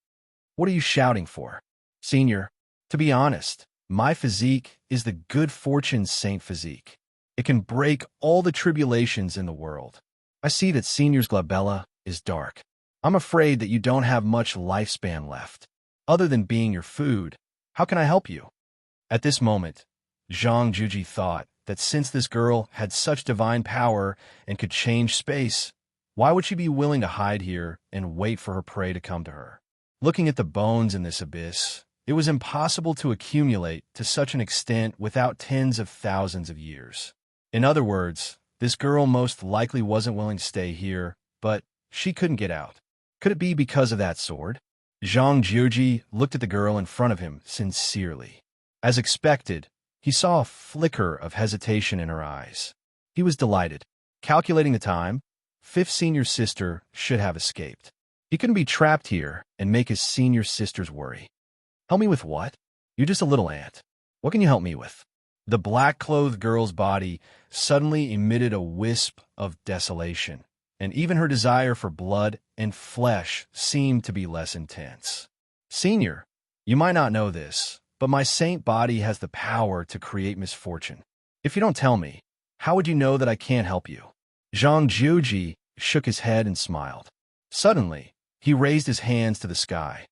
What are you shouting for? Senior, to be honest, my physique is the good fortune saint physique. It can break all the tribulations in the world. I see that Senior's glabella is dark. I'm afraid that you don't have much lifespan left. Other than being your food, how can I help you? At this moment, Zhang Juji thought that since this girl had such divine power and could change space, why would she be willing to hide here and wait for her prey to come to her? Looking at the bones in this abyss, it was impossible to accumulate to such an extent without tens of thousands of years. In other words, this girl most likely wasn't willing to stay here, but she couldn't get out. Could it be because of that sword? Zhang Juji looked at the girl in front of him sincerely. As expected, he saw a flicker of hesitation in her eyes. He was delighted. Calculating the time, 5th senior sister should have escaped. He couldn't be trapped here and make his senior sisters worry. Help me with what? You're just a little ant. What can you help me with? The black-clothed girl's body suddenly emitted a wisp of desolation, and even her desire for blood and flesh seemed to be less intense. Senior, you might not know this, but my saint body has the power to create misfortune. If you don't tell me, how would you know that I can't help you? Zhang Juji shook his head and smiled. Suddenly, he raised his hands to the sky.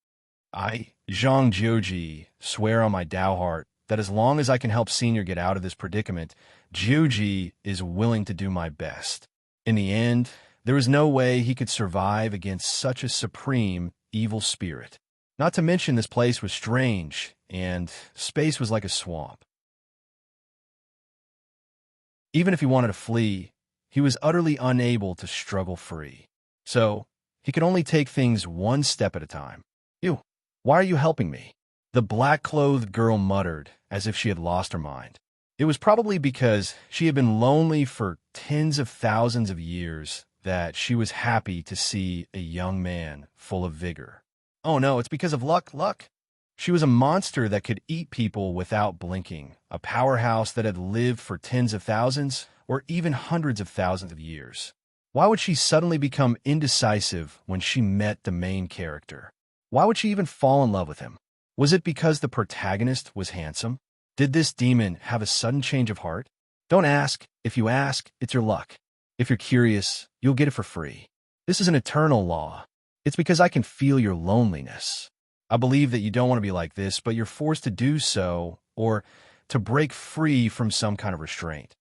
I, Zhang Juji, swear on my Dao heart that as long as I can help Senior get out of this predicament, Juji is willing to do my best. In the end, there was no way he could survive against such a supreme evil spirit. Not to mention this place was strange, and space was like a swamp. Even if he wanted to flee, he was utterly unable to struggle free. So, he could only take things one step at a time. You, why are you helping me? The black-clothed girl muttered, as if she had lost her mind. It was probably because she had been lonely for tens of thousands of years that she was happy to see a young man full of vigor. Oh no, it's because of luck. She was a monster that could eat people without blinking, a powerhouse that had lived for tens of thousands or even hundreds of thousands of years. Why would she suddenly become indecisive when she met the main character? Why would she even fall in love with him? Was it because the protagonist was handsome? Did this demon have a sudden change of heart? Don't ask. If you ask, it's your luck. If you're curious, you'll get it for free. This is an eternal law. It's because I can feel your loneliness. I believe that you don't want to be like this, but you're forced to do so or to break free from some kind of restraint.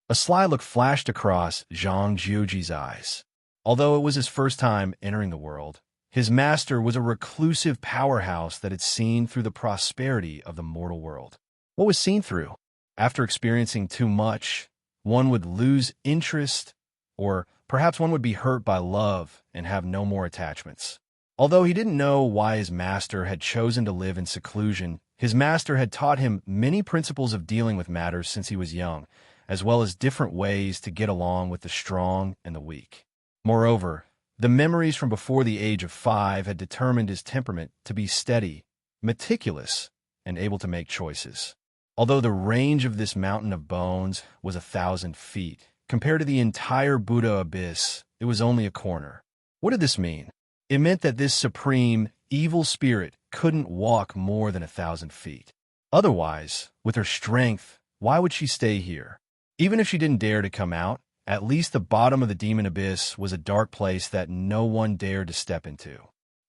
A sly look flashed across Zhang Jiuji's eyes. Although it was his first time entering the world, his master was a reclusive powerhouse that had seen through the prosperity of the mortal world. What was seen through? After experiencing too much, one would lose interest, or perhaps one would be hurt by love and have no more attachments. Although he didn't know why his master had chosen to live in seclusion, his master had taught him many principles of dealing with matters since he was young, as well as different ways to get along with the strong and the weak. Moreover, the memories from before the age of 5 had determined his temperament to be steady, meticulous, and able to make choices. Although the range of this mountain of bones was 1,000 feet, compared to the entire Buddha abyss, it was only a corner. What did this mean? It meant that this supreme, evil spirit couldn't walk more than 1,000 feet. Otherwise, with her strength, why would she stay here? Even if she didn't dare to come out, at least the bottom of the demon abyss was a dark place that no one dared to step into.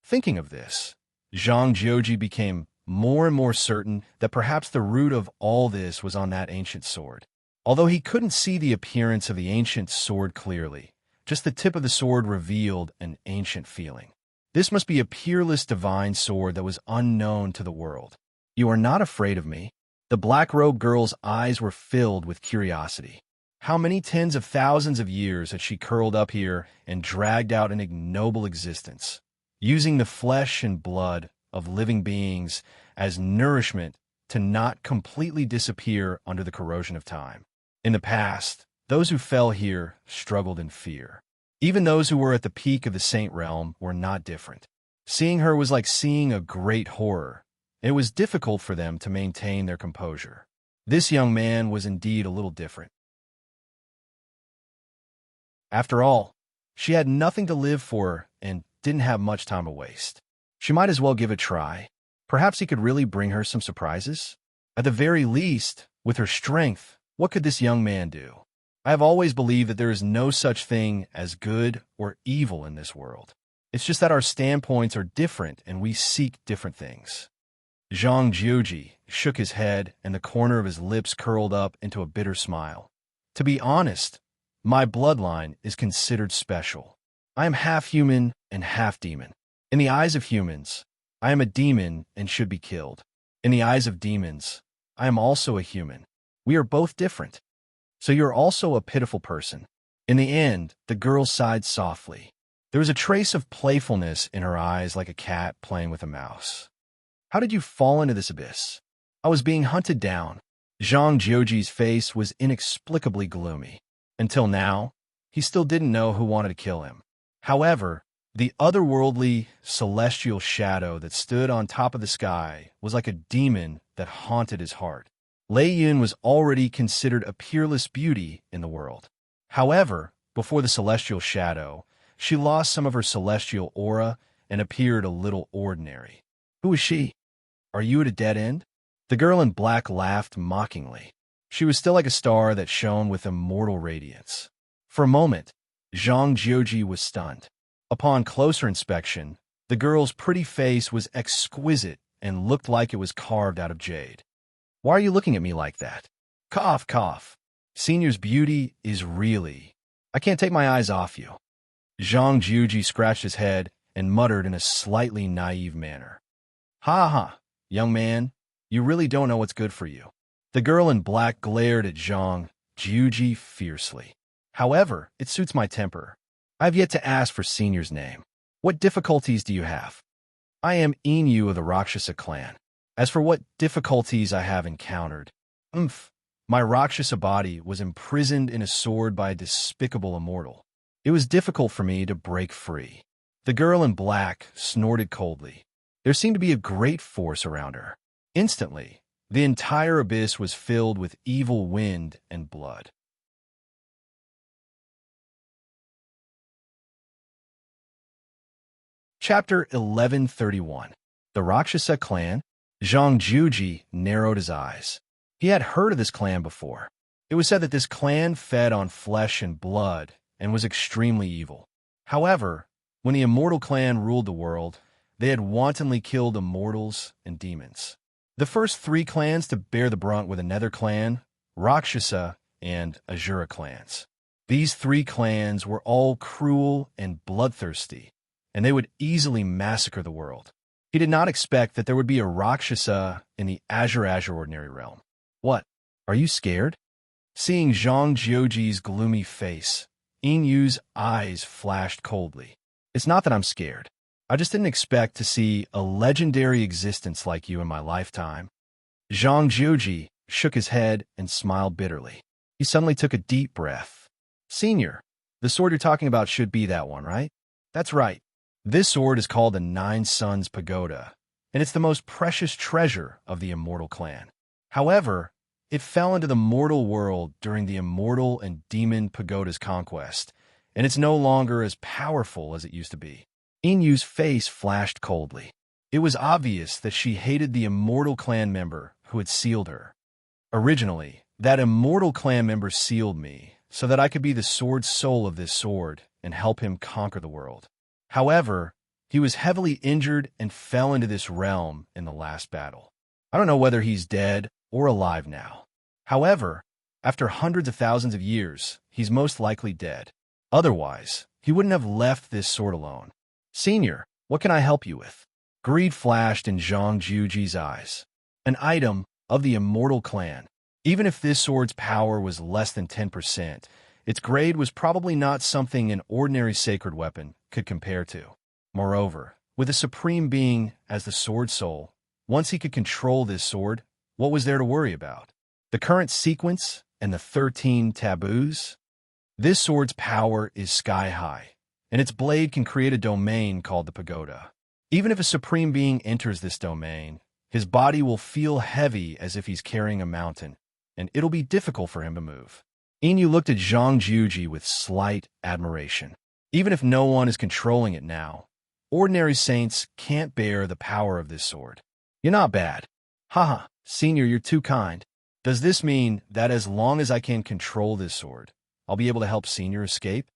Thinking of this, Zhang Jiuji became more and more certain that perhaps the root of all this was on that ancient sword. Although he couldn't see the appearance of the ancient sword clearly, just the tip of the sword revealed an ancient feeling. This must be a peerless divine sword that was unknown to the world. You are not afraid of me? The black-robed girl's eyes were filled with curiosity. How many tens of thousands of years had she curled up here and dragged out an ignoble existence, using the flesh and blood of living beings as nourishment to not completely disappear under the corrosion of time? In the past, those who fell here struggled in fear. Even those who were at the peak of the saint realm were not different. Seeing her was like seeing a great horror. It was difficult for them to maintain their composure. This young man was indeed a little different. After all, she had nothing to live for and didn't have much time to waste. She might as well give it a try. Perhaps he could really bring her some surprises? At the very least, with her strength, what could this young man do? I have always believed that there is no such thing as good or evil in this world. It's just that our standpoints are different and we seek different things. Zhang Jiuji shook his head and the corner of his lips curled up into a bitter smile. To be honest, my bloodline is considered special. I am half human and half demon. In the eyes of humans, I am a demon and should be killed. In the eyes of demons, I am also a human. We are both different. So you're also a pitiful person. In the end, the girl sighed softly. There was a trace of playfulness in her eyes like a cat playing with a mouse. How did you fall into this abyss? I was being hunted down. Zhang Jiuji's face was inexplicably gloomy. Until now, he still didn't know who wanted to kill him. However, the otherworldly, celestial shadow that stood on top of the sky was like a demon that haunted his heart. Lei Yun was already considered a peerless beauty in the world. However, before the celestial shadow, she lost some of her celestial aura and appeared a little ordinary. Who is she? Are you at a dead end? The girl in black laughed mockingly. She was still like a star that shone with immortal radiance. For a moment, Zhang Jiuji was stunned. Upon closer inspection, the girl's pretty face was exquisite and looked like it was carved out of jade. Why are you looking at me like that? Cough, cough. Senior's beauty is really... I can't take my eyes off you. Zhang Jiuji scratched his head and muttered in a slightly naive manner. Ha ha, young man, you really don't know what's good for you. The girl in black glared at Zhang Jiuji fiercely. However, it suits my temper. I have yet to ask for Senior's name. What difficulties do you have? I am Inu of the Rakshasa clan. As for what difficulties I have encountered, my Rakshasa body was imprisoned in a sword by a despicable immortal. It was difficult for me to break free. The girl in black snorted coldly. There seemed to be a great force around her. Instantly, the entire abyss was filled with evil wind and blood. Chapter 1131. The Rakshasa Clan. Zhang Jiuji narrowed his eyes. He had heard of this clan before. It was said that this clan fed on flesh and blood and was extremely evil. However, When the immortal clan ruled the world, they had wantonly killed immortals and demons. The first three clans to bear the brunt were the Nether clan, Rakshasa, and Asura clans. These three clans were all cruel and bloodthirsty, and they would easily massacre the world. He did not expect that there would be a Rakshasa in the Azure Ordinary Realm. What? Are you scared? Seeing Zhang Jiuji's gloomy face, Yinyu's eyes flashed coldly. It's not that I'm scared. I just didn't expect to see a legendary existence like you in my lifetime. Zhang Jiuji shook his head and smiled bitterly. He suddenly took a deep breath. Senior, the sword you're talking about should be that one, right? That's right. This sword is called the Nine Suns Pagoda, and it's the most precious treasure of the immortal clan. However, it fell into the mortal world during the immortal and demon pagoda's conquest, and it's no longer as powerful as it used to be. Inyu's face flashed coldly. It was obvious that she hated the immortal clan member who had sealed her. Originally, that immortal clan member sealed me so that I could be the sword soul of this sword and help him conquer the world. However, he was heavily injured and fell into this realm in the last battle. I don't know whether he's dead or alive now. However, after hundreds of thousands of years, he's most likely dead. Otherwise, he wouldn't have left this sword alone. Senior, what can I help you with? Greed flashed in Zhang Jiuji's eyes. An item of the immortal clan. Even if this sword's power was less than 10%, its grade was probably not something an ordinary sacred weapon could compare to. Moreover, with a supreme being as the sword soul, once he could control this sword, what was there to worry about? The current sequence and the 13 taboos? This sword's power is sky high, and its blade can create a domain called the pagoda. Even if a supreme being enters this domain, his body will feel heavy as if he's carrying a mountain, and it'll be difficult for him to move. Inyu looked at Zhang Jiuji with slight admiration. Even if no one is controlling it now, ordinary saints can't bear the power of this sword. You're not bad. Haha, Senior, you're too kind. Does this mean that as long as I can control this sword, I'll be able to help Senior escape?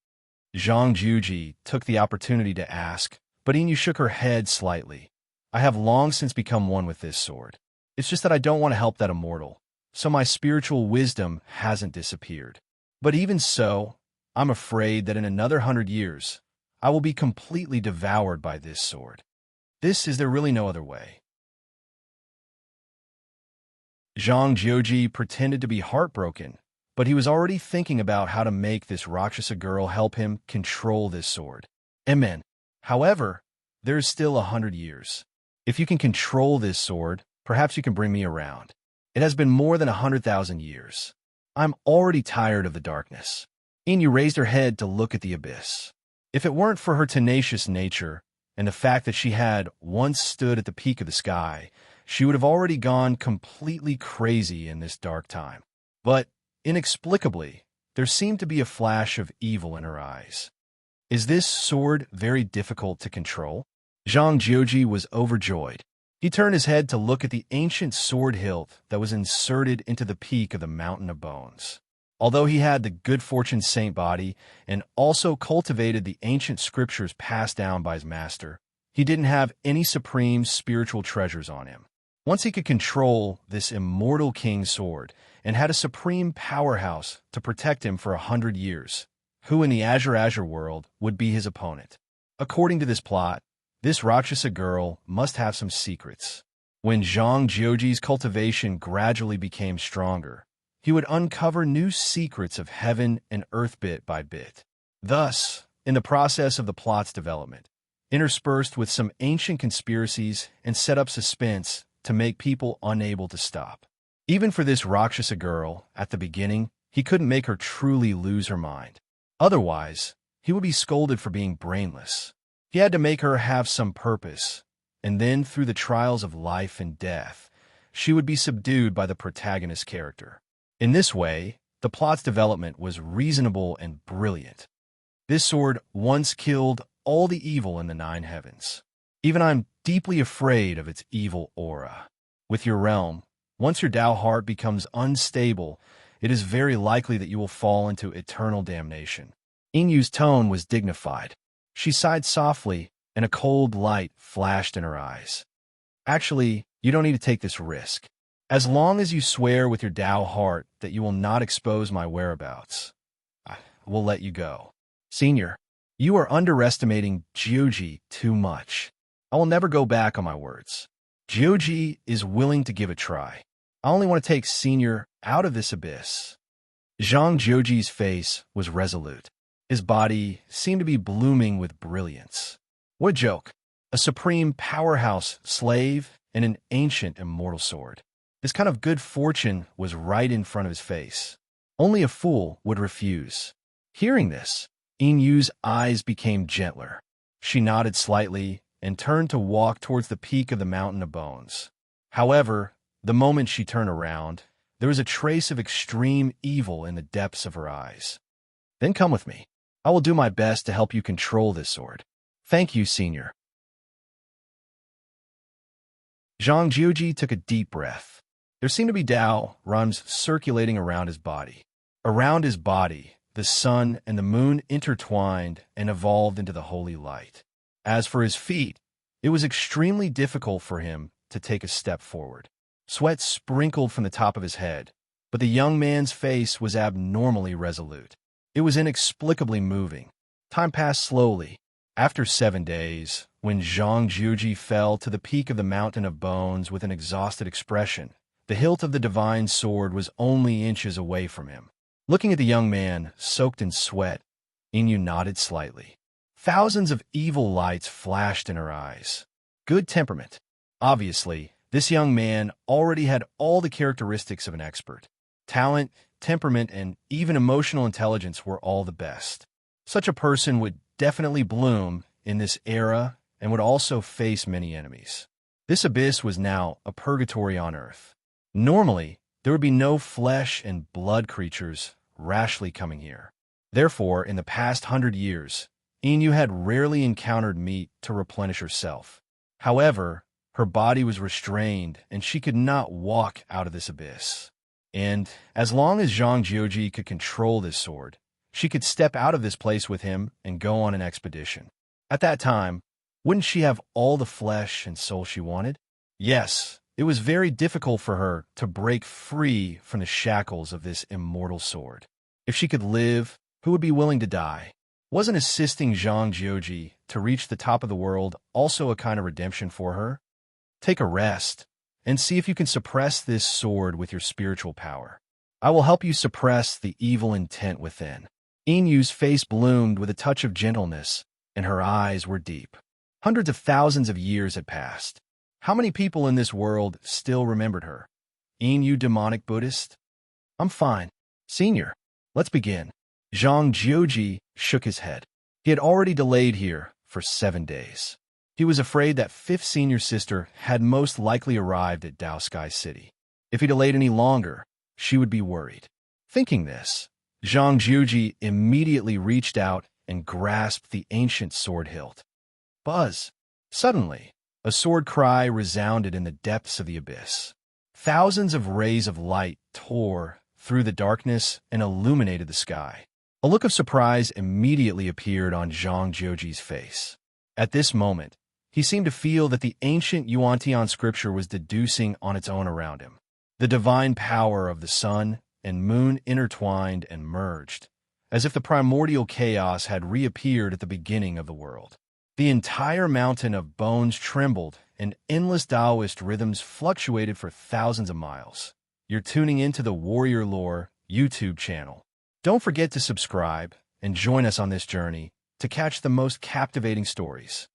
Zhang Jiuji took the opportunity to ask, but Inyu shook her head slightly. I have long since become one with this sword. It's just that I don't want to help that immortal, so my spiritual wisdom hasn't disappeared. But even so, I'm afraid that in another 100 years, I will be completely devoured by this sword. Is there really no other way? Zhang Jiuji pretended to be heartbroken, but he was already thinking about how to make this Rakshasa girl help him control this sword. Amen. However, there is still 100 years. If you can control this sword, perhaps you can bring me around. It has been more than 100,000 years. I'm already tired of the darkness. Inyu raised her head to look at the abyss. If it weren't for her tenacious nature and the fact that she had once stood at the peak of the sky, she would have already gone completely crazy in this dark time. But, inexplicably, there seemed to be a flash of evil in her eyes. Is this sword very difficult to control? Zhang Jiuji was overjoyed. He turned his head to look at the ancient sword hilt that was inserted into the peak of the Mountain of Bones. Although he had the good fortune saint body and also cultivated the ancient scriptures passed down by his master, he didn't have any supreme spiritual treasures on him. Once he could control this immortal king's sword and had a supreme powerhouse to protect him for 100 years, who in the Azure world would be his opponent? According to this plot, this Rakshasa girl must have some secrets. When Zhang Jiuji's cultivation gradually became stronger, he would uncover new secrets of heaven and earth bit by bit. Thus, in the process of the plot's development, interspersed with some ancient conspiracies and set up suspense to make people unable to stop. Even for this Rakshasa girl, at the beginning, he couldn't make her truly lose her mind. Otherwise, he would be scolded for being brainless. He had to make her have some purpose, and then through the trials of life and death, she would be subdued by the protagonist's character. In this way, the plot's development was reasonable and brilliant. This sword once killed all the evil in the 9 heavens. Even I'm deeply afraid of its evil aura. With your realm, once your Tao heart becomes unstable, it is very likely that you will fall into eternal damnation. Inyu's tone was dignified. She sighed softly, and a cold light flashed in her eyes. Actually, you don't need to take this risk. As long as you swear with your Tao heart that you will not expose my whereabouts, I will let you go. Senior, you are underestimating Jiuji too much. I will never go back on my words. Jiuji is willing to give a try. I only want to take Senior out of this abyss. Zhang Jiuji's face was resolute. His body seemed to be blooming with brilliance. What a joke. A supreme powerhouse slave and an ancient immortal sword. This kind of good fortune was right in front of his face. Only a fool would refuse. Hearing this, Yu's eyes became gentler. She nodded slightly and turned to walk towards the peak of the mountain of bones. However, the moment she turned around, there was a trace of extreme evil in the depths of her eyes. Then come with me. I will do my best to help you control this sword. Thank you, Senior. Zhang Jiuji took a deep breath. There seemed to be Tao runs circulating around his body. Around his body, the sun and the moon intertwined and evolved into the holy light. As for his feet, it was extremely difficult for him to take a step forward. Sweat sprinkled from the top of his head, but the young man's face was abnormally resolute. It was inexplicably moving. Time passed slowly. After 7 days, when Zhang Jiuji fell to the peak of the mountain of bones with an exhausted expression, the hilt of the divine sword was only inches away from him. Looking at the young man, soaked in sweat, Yu nodded slightly. Thousands of evil lights flashed in her eyes. Good temperament. Obviously, this young man already had all the characteristics of an expert. Talent, temperament, and even emotional intelligence were all the best. Such a person would definitely bloom in this era and would also face many enemies. This abyss was now a purgatory on Earth. Normally, there would be no flesh and blood creatures rashly coming here. Therefore, in the past 100 years, Yu had rarely encountered meat to replenish herself. However, her body was restrained and she could not walk out of this abyss. And as long as Zhang Jiuji could control this sword, she could step out of this place with him and go on an expedition. At that time, wouldn't she have all the flesh and soul she wanted? Yes, it was very difficult for her to break free from the shackles of this immortal sword. If she could live, who would be willing to die? Wasn't assisting Zhang Jiuji to reach the top of the world also a kind of redemption for her? Take a rest and see if you can suppress this sword with your spiritual power. I will help you suppress the evil intent within. Yu's face bloomed with a touch of gentleness, and her eyes were deep. Hundreds of thousands of years had passed. How many people in this world still remembered her? Yu demonic Buddhist? I'm fine. Senior, let's begin. Zhang Jiuji shook his head. He had already delayed here for 7 days. He was afraid that fifth senior sister had most likely arrived at Dao Sky City. If he delayed any longer, she would be worried. Thinking this, Zhang Jiuji immediately reached out and grasped the ancient sword hilt. Buzz! Suddenly, a sword cry resounded in the depths of the abyss. Thousands of rays of light tore through the darkness and illuminated the sky. A look of surprise immediately appeared on Zhang Jiuji's face. At this moment, he seemed to feel that the ancient Yuan-Tian scripture was deducing on its own around him. The divine power of the sun and moon intertwined and merged, as if the primordial chaos had reappeared at the beginning of the world. The entire mountain of bones trembled, and endless Taoist rhythms fluctuated for thousands of miles. You're tuning into the Warrior Lore YouTube channel. Don't forget to subscribe and join us on this journey to catch the most captivating stories.